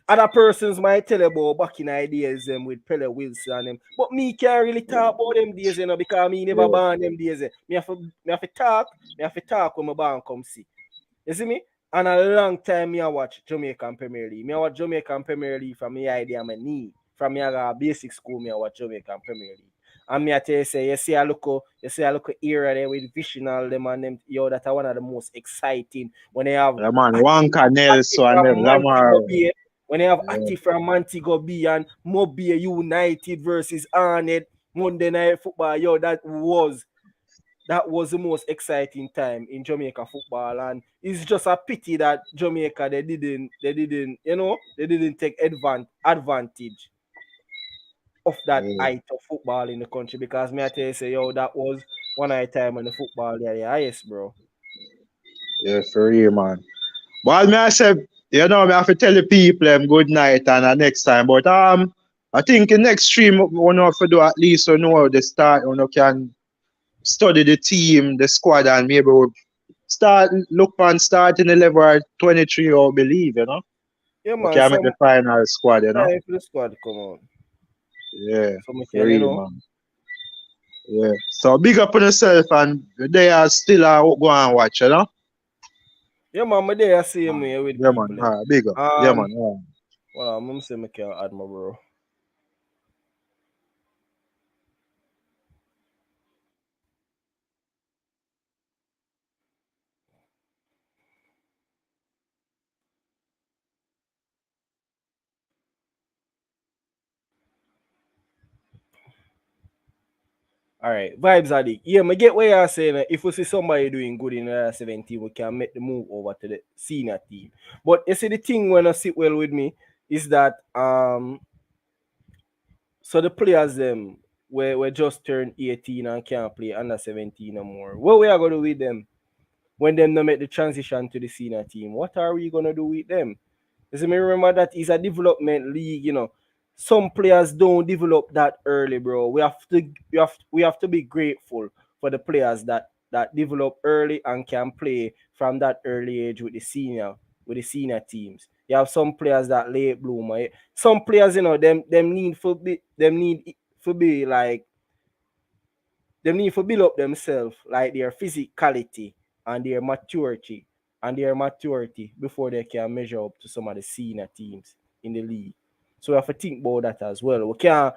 S5: Other persons might tell about back in ideas with Pele Wilson and them, but me can't really talk about them days, you know, because me never born them days. Me have to talk when my born come see. You see me? And a long time me I watch Jamaican Premier League. Me I watch Jamaican Premier League from my idea of my knee. From me I got basic school, me I watch Jamaican Premier League. And me I tell you say, you see a look era there with Visional them and them, yo, that's one of the most exciting when they have
S3: Wanka Nelson and them Lamar.
S5: When they have Ati from Montego Bay and Mobile United versus Arnett Monday Night Football, yo, that was the most exciting time in Jamaica football, and it's just a pity that Jamaica they didn't take advantage of that height of football in the country, because me I tell you say, yo, that was one of the time when the football the highest, bro.
S3: Yeah, for real, man. But me I say, you know, me have to tell the people good night and next time. But I think the next stream we have to do at least know the start, can study the team, the squad, and maybe we'll look on starting the level 23 or believe, you know.
S5: Yeah, man.
S3: We can make the final squad, you know.
S5: Yeah, if the squad come on.
S3: Yeah, for real, man. Yeah. So big up on yourself, and they are still go and watch, you know.
S5: Yeah, man, my day I see him here with
S3: people. Man, big up. Yeah, man.
S5: Well, I'm gonna say I can't add my bro. All right, vibes are the yeah. I get what you're saying. If we see somebody doing good in the 17, we can make the move over to the senior team. But you see, the thing when I sit well with me is that so the players them we just turned 18 and can't play under 17 no more. What we are gonna do with them when them no make the transition to the senior team? What are we gonna do with them? Because me remember that it's a development league, you know. Some players don't develop that early, bro. We have to be grateful for the players that develop early and can play from that early age with the senior teams. You have some players that late bloomer. Some players, you know, them need for be like them need to build up themselves, like their physicality and their maturity before they can measure up to some of the senior teams in the league. So we have to think about that as well. We can't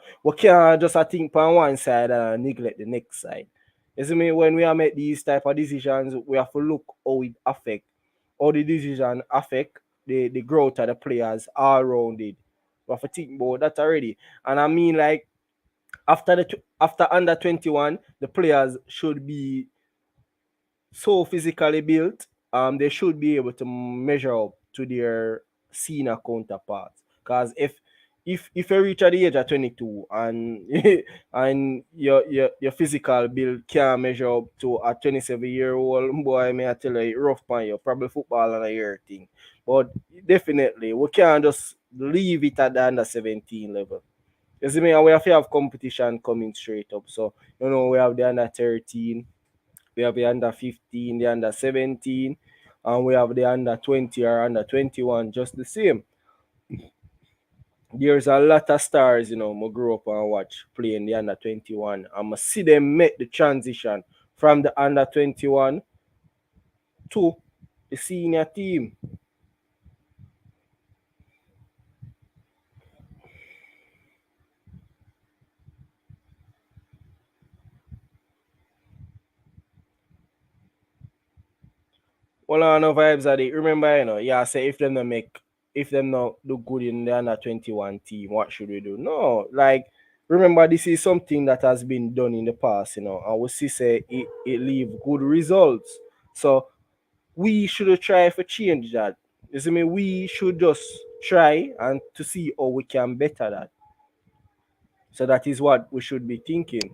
S5: just think on one side and neglect the next side. You see me, when we are make these type of decisions, we have to look how the decision affect the growth of the players all around it. We have to think about that already. And I mean, like, after under 21, the players should be so physically built. They should be able to measure up to their senior counterparts. Because if you reach at the age of 22 and and your physical build can't measure up to a 27-year-old boy, may I tell you, it rough on you, probably football and a year thing. But definitely, we can't just leave it at the under 17 level. You see me, and we have to have competition coming straight up. So, we have the under 13, we have the under 15, the under 17, and we have the under 20 or under 21, just the same. There's a lot of stars, I grew up and watch playing the under 21. I'm going to see them make the transition from the under 21 to the senior team. Well, I know vibes are the remember, yeah, say if them not do good in the under 21 team, what should we do? No, like, remember, this is something that has been done in the past, and we see say it leave good results. So we should try to change that. You see me, we should just try and to see how we can better that. So that is what we should be thinking.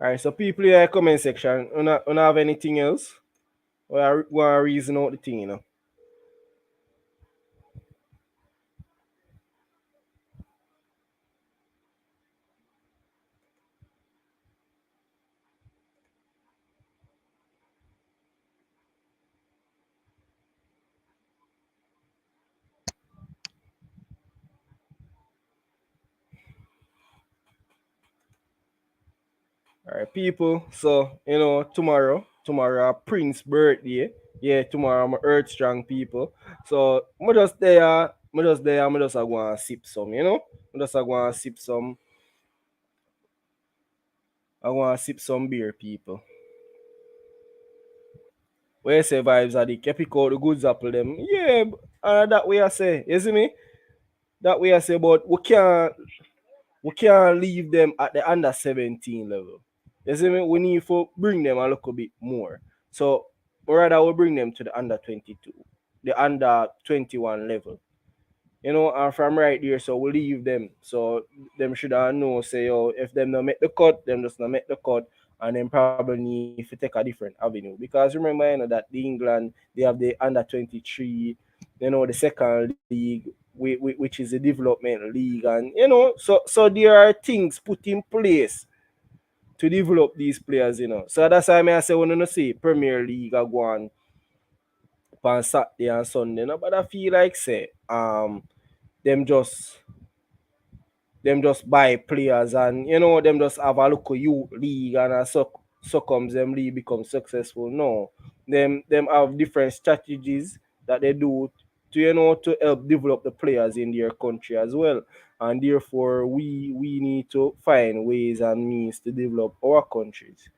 S5: All right, so people in the comment section, you have anything else? Or I want to reason out the thing. All right, people. So tomorrow Prince birthday. Yeah, tomorrow I'm Earth Strong people. So I'm just a go and sip some. I'm just a go and sip some. I want to sip some beer, people. Where you say vibes are the pick out the goods apple them. Yeah, that way I say. You see me? That way I say, but we can't leave them at the under 17 level. You see me? We need to bring them a little bit more. So rather we bring them to the under 22, the under 21 level. And from right there, so we leave them. So them should have know, say, if them not make the cut, them just not make the cut, and then probably need to take a different avenue. Because remember, that the England, they have the under 23, the second league, which is a development league, and so there are things put in place to develop these players. So that's why I say, when you see Premier League I go on Saturday and Sunday, but I feel like say them just buy players, and them just have a look at you league, and so comes them league become successful. No, them have different strategies that they do to help develop the players in their country as well, and therefore we need to find ways and means to develop our countries.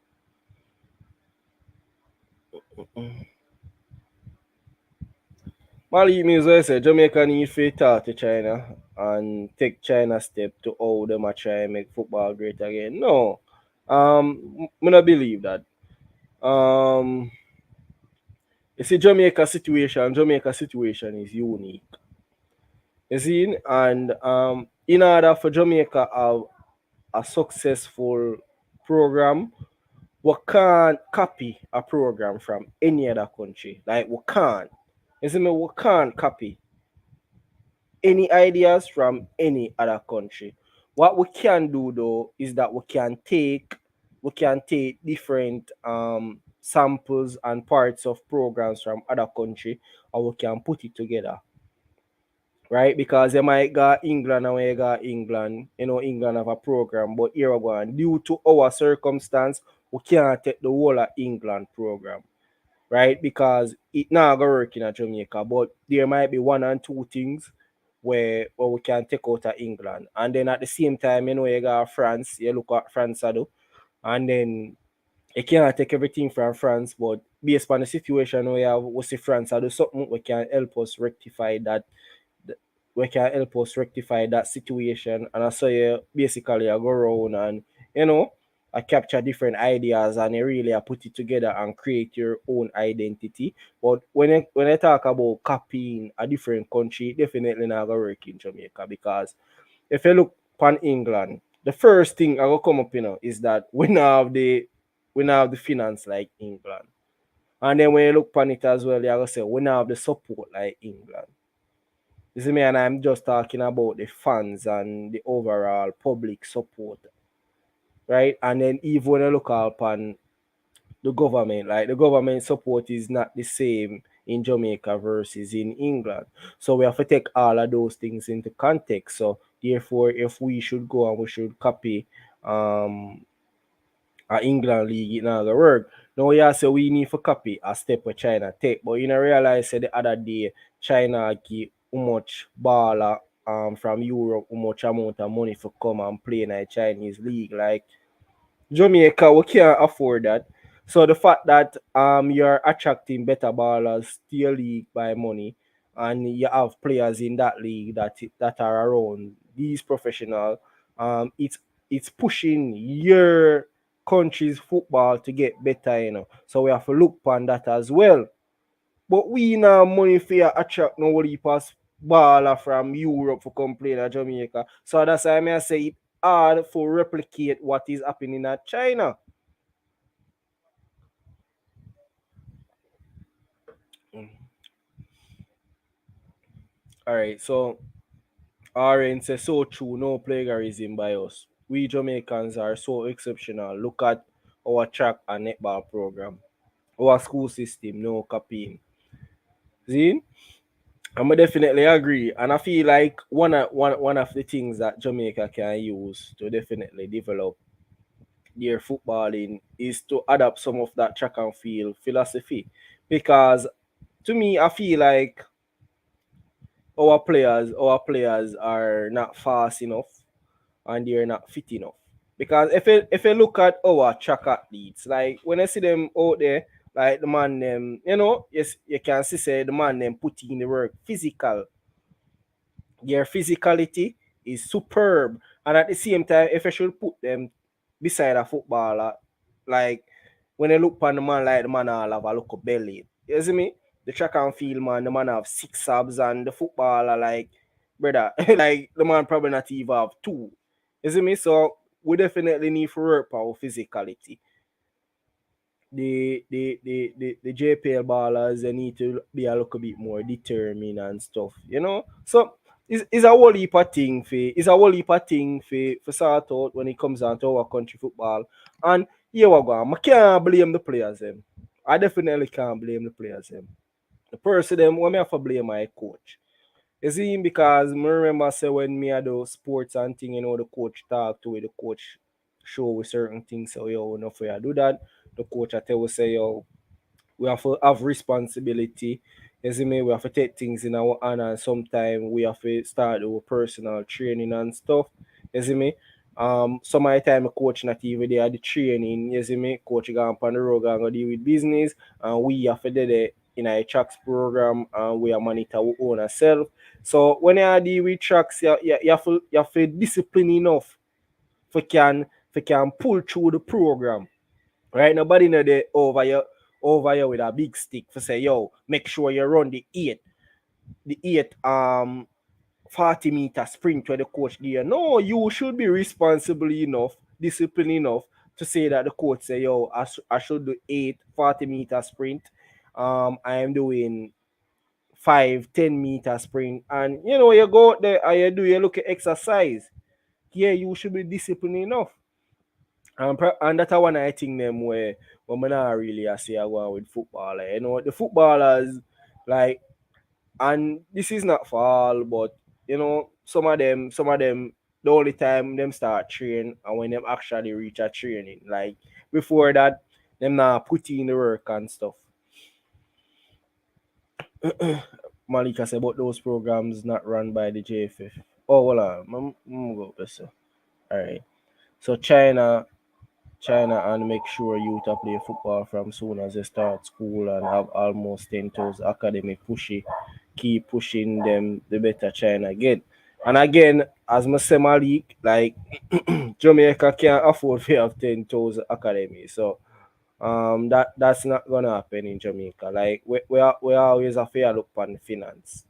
S5: Mali means I say Jamaica need to talk to China and take China step to how them a try and make football great again. No. I don't believe that. Um you see Jamaica situation is unique. You see, and in order for Jamaica have a successful program, we can't copy a program from any other country. Like we can't. You see me, we can't copy any ideas from any other country. What we can do though is that we can take different samples and parts of programs from other country and we can put it together. Right? Because you might go England and when you go England, England have a program, but here we go on. Due to our circumstance, we can't take the whole of England program. Right? Because it now go work in Jamaica, but there might be one and two things where we can take out of England. And then at the same time, you got France, you look at France, and then you can't take everything from France, but based on the situation we see France do something we can help us rectify that situation. And I saw you basically I go around and I capture different ideas and you really put it together and create your own identity. But when I talk about copying a different country, definitely not gonna work in Jamaica because if you look upon England, the first thing I will come up is that we now have the finance like England. And then when you look upon it as well, you will say we now have the support like England. You see me, and I'm just talking about the fans and the overall public support, right? And then even when you look upon the government, like the government support is not the same in Jamaica versus in England. So we have to take all of those things into context. So therefore, if we should go and we should copy a England league, it not gonna work. Now yeah, so we need to copy a step where China take, but you know realize the other day China give how much baller from Europe, how much amount of money for come and play in a Chinese league. Like Jamaica, we can't afford that. So the fact that you're attracting better ballers to your league by money, and you have players in that league that are around these professional, it's pushing your country's football to get better. So we have to look upon that as well. But we now money for attract no pass baller from Europe for come play in Jamaica. So that's why I say it hard for replicate what is happening at China. All right, so RN says so true, no plagiarism by us. We Jamaicans are so exceptional. Look at our track and netball program. Our school system, no copying. See? I'm definitely agree, and I feel like one of the things that Jamaica can use to definitely develop their footballing is to adapt some of that track and field philosophy, because to me I feel like our players are not fast enough and they're not fit enough. Because if you look at our track athletes, like when I see them out there, like the man them, yes, you can see say the man them put in the work, physical. Their physicality is superb, and at the same time, if I should put them beside a footballer, like when I look upon the man, like the man all have a look of belly. You see me? The track and field man, the man have 6 abs, and the footballer like brother, like the man probably not even have 2. You see me? So we definitely need to work our physicality. The JPL ballers, they need to be a little bit more determined and stuff. So it's a whole heap of thing for sort out when it comes down to our country football. And here we go. I can't blame the players them. I definitely can't blame the players them. The person them what me have to blame my coach. You see, because I remember say when me I do sports and thing, the coach talk to the coach show with certain things. So yo, enough for you do that. The coach I tell you say yo, we have to have responsibility. You see me, we have to take things in our hand, and sometimes we have to start our personal training and stuff. You see me? Some of the time, a coach not even there at the training. You see me? Coach go on the road and go deal with business, and we have to do the in a tracks program, and we are monitor our own ourselves. So when you deal with tracks, you have to discipline enough for can pull through the program. Right? Nobody know the over here with a big stick for say, yo, make sure you run the eight 40-meter sprint where the coach there. No, you should be responsible enough, disciplined enough to say that the coach say, yo, I should do 40-meter sprint. I am doing 5-10-meter sprint. And you know, you go out there and you look at exercise. Yeah, you should be disciplined enough. And that's one I think them where we not really I say I go on with football. Like, you know, the footballers like, and this is not for all, but you know, some of them, the only time them start training and when them actually reach a training. Like before that, them not put in the work and stuff. Malika said about those programs not run by the JFF. Oh, well, I'm go better. All right. So China and make sure youth are play football from soon as they start school and have almost 10,000 academy pushy. Keep pushing them, the better China get. And again, as I say, Malik, like Jamaica can't afford to have 10,000 academy. So that's not gonna happen in Jamaica. Like we always have to look on finance.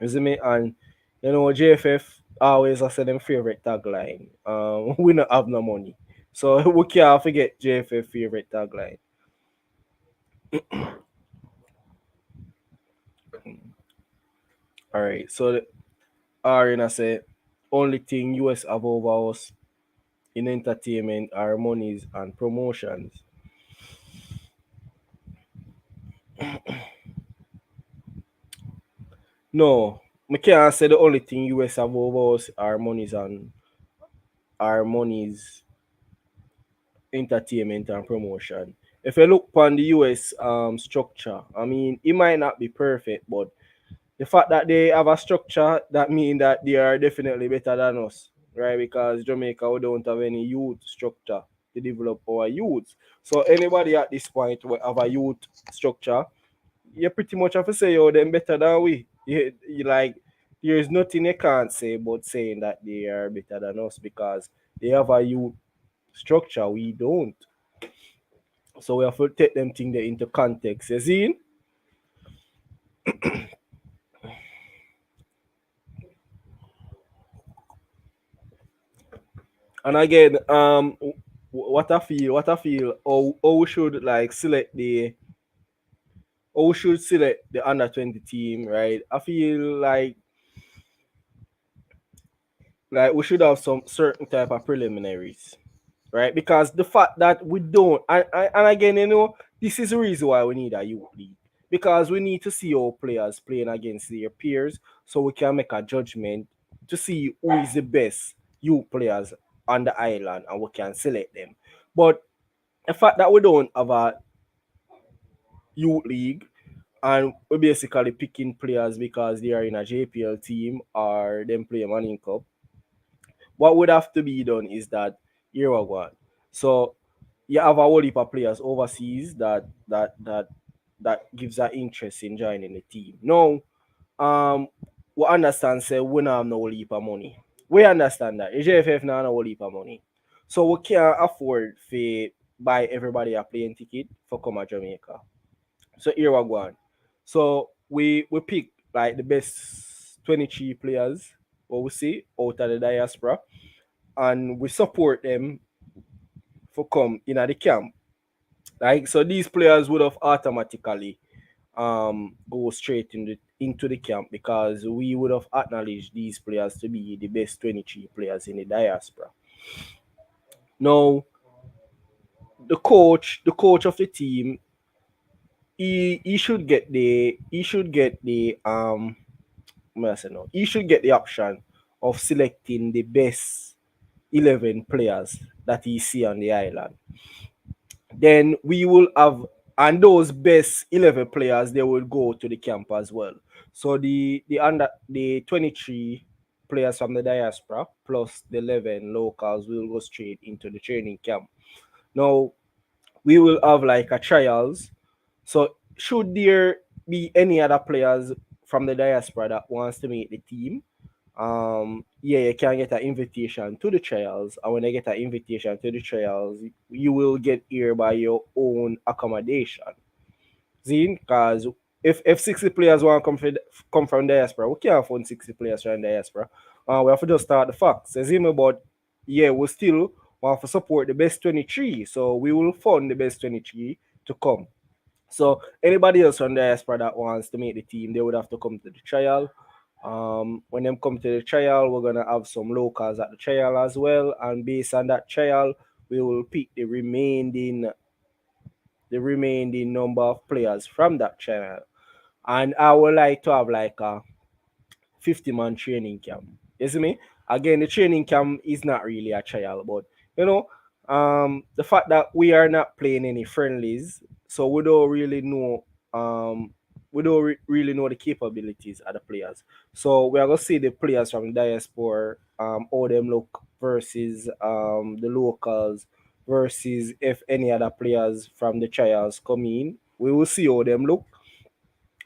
S5: You see me? And you know, JFF always has them favorite tagline. We not have no money. So we can't forget JFF favorite tagline. Alright, so Arena say only thing US have over us in entertainment are monies and promotions. No, we can't say the only thing US have over us are monies, entertainment and promotion. If you look upon the US structure, I mean it might not be perfect, but the fact that they have a structure that means that they are definitely better than us, right? Because Jamaica we don't have any youth structure to develop our youth. So anybody at this point will have a youth structure, you pretty much have to say, oh, them better than we. You like, there is nothing you can't say but saying that they are better than us because they have a youth structure, we don't. So we have to take them things into context. You see? And again, what I feel, how we should like select the under 20 team, right? I feel like we should have some certain type of preliminaries, right? Because the fact that we don't, and again, you know, this is the reason why we need a youth league. Because we need to see our players playing against their peers so we can make a judgment to see who is the best youth players on the island and we can select them. But the fact that we don't have a youth league and we're basically picking players because they are in a JPL team or them play a Manning Cup, what would have to be done is that here we go. So you have a whole heap of players overseas that gives an interest in joining the team. Now, we understand say we don't have no whole heap of money. We understand that. The JFF now no whole heap of money. So we can't afford to buy everybody a plane ticket for come to Jamaica. So here we go. So we pick like the best 23 players, what we see, out of the diaspora, and we support them for come in at the camp. Like so these players would have automatically go straight into the camp because we would have acknowledged these players to be the best 23 players in the diaspora. Now the coach of the team, he should get the he should get the option of selecting the best 11 players that he see on the island. Then we will have, and those best 11 players, they will go to the camp as well. So the 23 players from the diaspora plus the 11 locals will go straight into the training camp. Now we will have like a trials. So should there be any other players from the diaspora that wants to make the team, yeah, you can get an invitation to the trials, and when you get an invitation to the trials, you will get here by your own accommodation. See, because if 60 players want to come from diaspora, we can't fund 60 players from diaspora. We have to just start the facts. See me, but yeah, we still want to support the best 23, so we will fund the best 23 to come. So anybody else from diaspora that wants to make the team, they would have to come to the trial. When them come to the trial, we're gonna have some locals at the trial as well, and based on that trial, we will pick the remaining number of players from that trial. And I would like to have like a 50-man training camp. You see me? Again, the training camp is not really a trial, but you know, the fact that we are not playing any friendlies, so we don't really know really know the capabilities of the players. So we are gonna see the players from diaspora, how them look versus the locals versus if any other players from the trials come in. We will see how them look.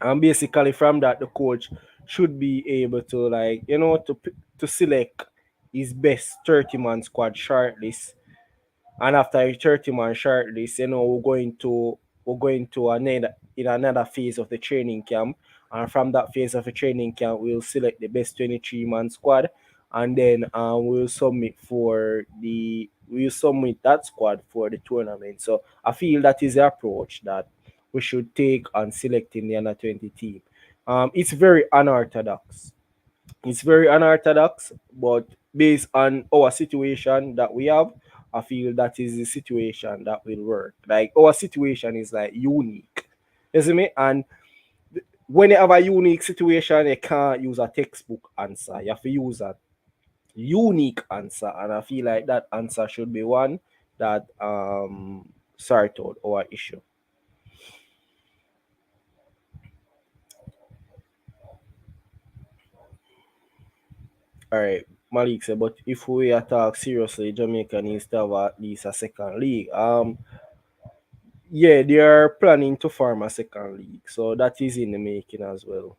S5: And basically from that the coach should be able to, like, you know, to select his best 30-man squad shortlist. And after a 30-man shortlist, you know, we're going to another phase of the training camp. And from that phase of the training camp, we'll select the best 23-man squad, and then we'll submit that squad for the tournament. So I feel that is the approach that we should take on selecting the under 20 team. It's very unorthodox. It's very unorthodox, but based on our situation that we have, I feel that is the situation that will work. Like, our situation is like unique. You see me? And when you have a unique situation, you can't use a textbook answer. You have to use a unique answer. And I feel like that answer should be one that sort out our issue. All right, Malik said, but if we attack seriously, Jamaica needs to have at least a second league. Yeah, they are planning to form a second league, so that is in the making as well.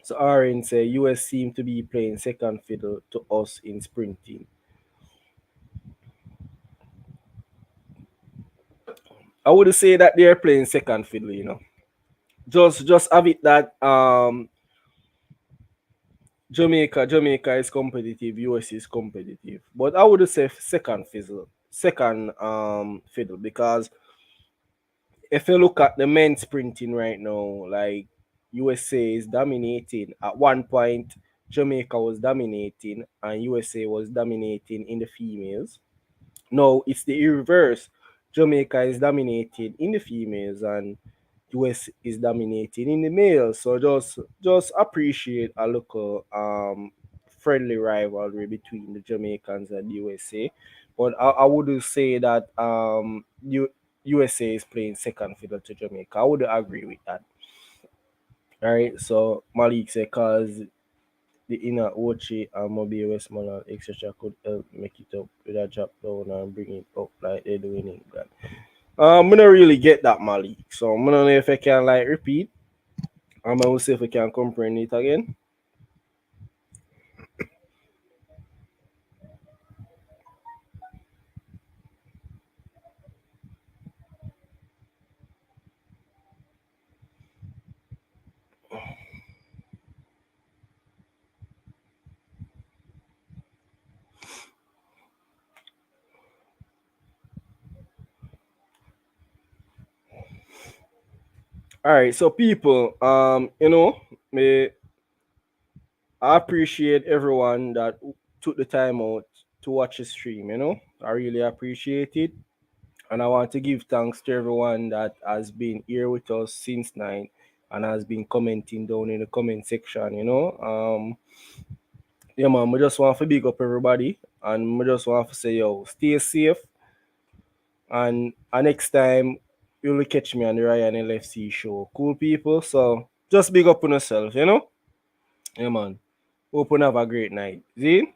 S5: So Aaron said, US seem to be playing second fiddle to us in sprinting. I would say that they are playing second fiddle, you know. Just have it that Jamaica is competitive, US is competitive. But I would say second fiddle, because if you look at the men's sprinting right now, like, USA is dominating. At one point, Jamaica was dominating and USA was dominating in the females. No, it's the reverse. Jamaica is dominating in the females and US is dominating in the males. So just appreciate a local friendly rivalry between the Jamaicans and the USA. But I would say that USA is playing second fiddle to Jamaica. I would agree with that. All right. So Malik said, cause the inner Ochi and Mobile Westmoreland, etc., could help make it up with a drop down and bring it up like they do in England. I don't really get that, Malik. So I don't know if I can like repeat. I will see if I can comprehend it again. All right, so people, you know, I appreciate everyone that took the time out to watch the stream. You know, I really appreciate it, and I want to give thanks to everyone that has been here with us since 9 and has been commenting down in the comment section. You know, yeah, man, we just want to big up everybody, and we just want to say, yo, stay safe, and next time you'll catch me on the Ryan LFC show. Cool people, so just big up on yourself, you know. Yeah, man. Hope you have a great night. See?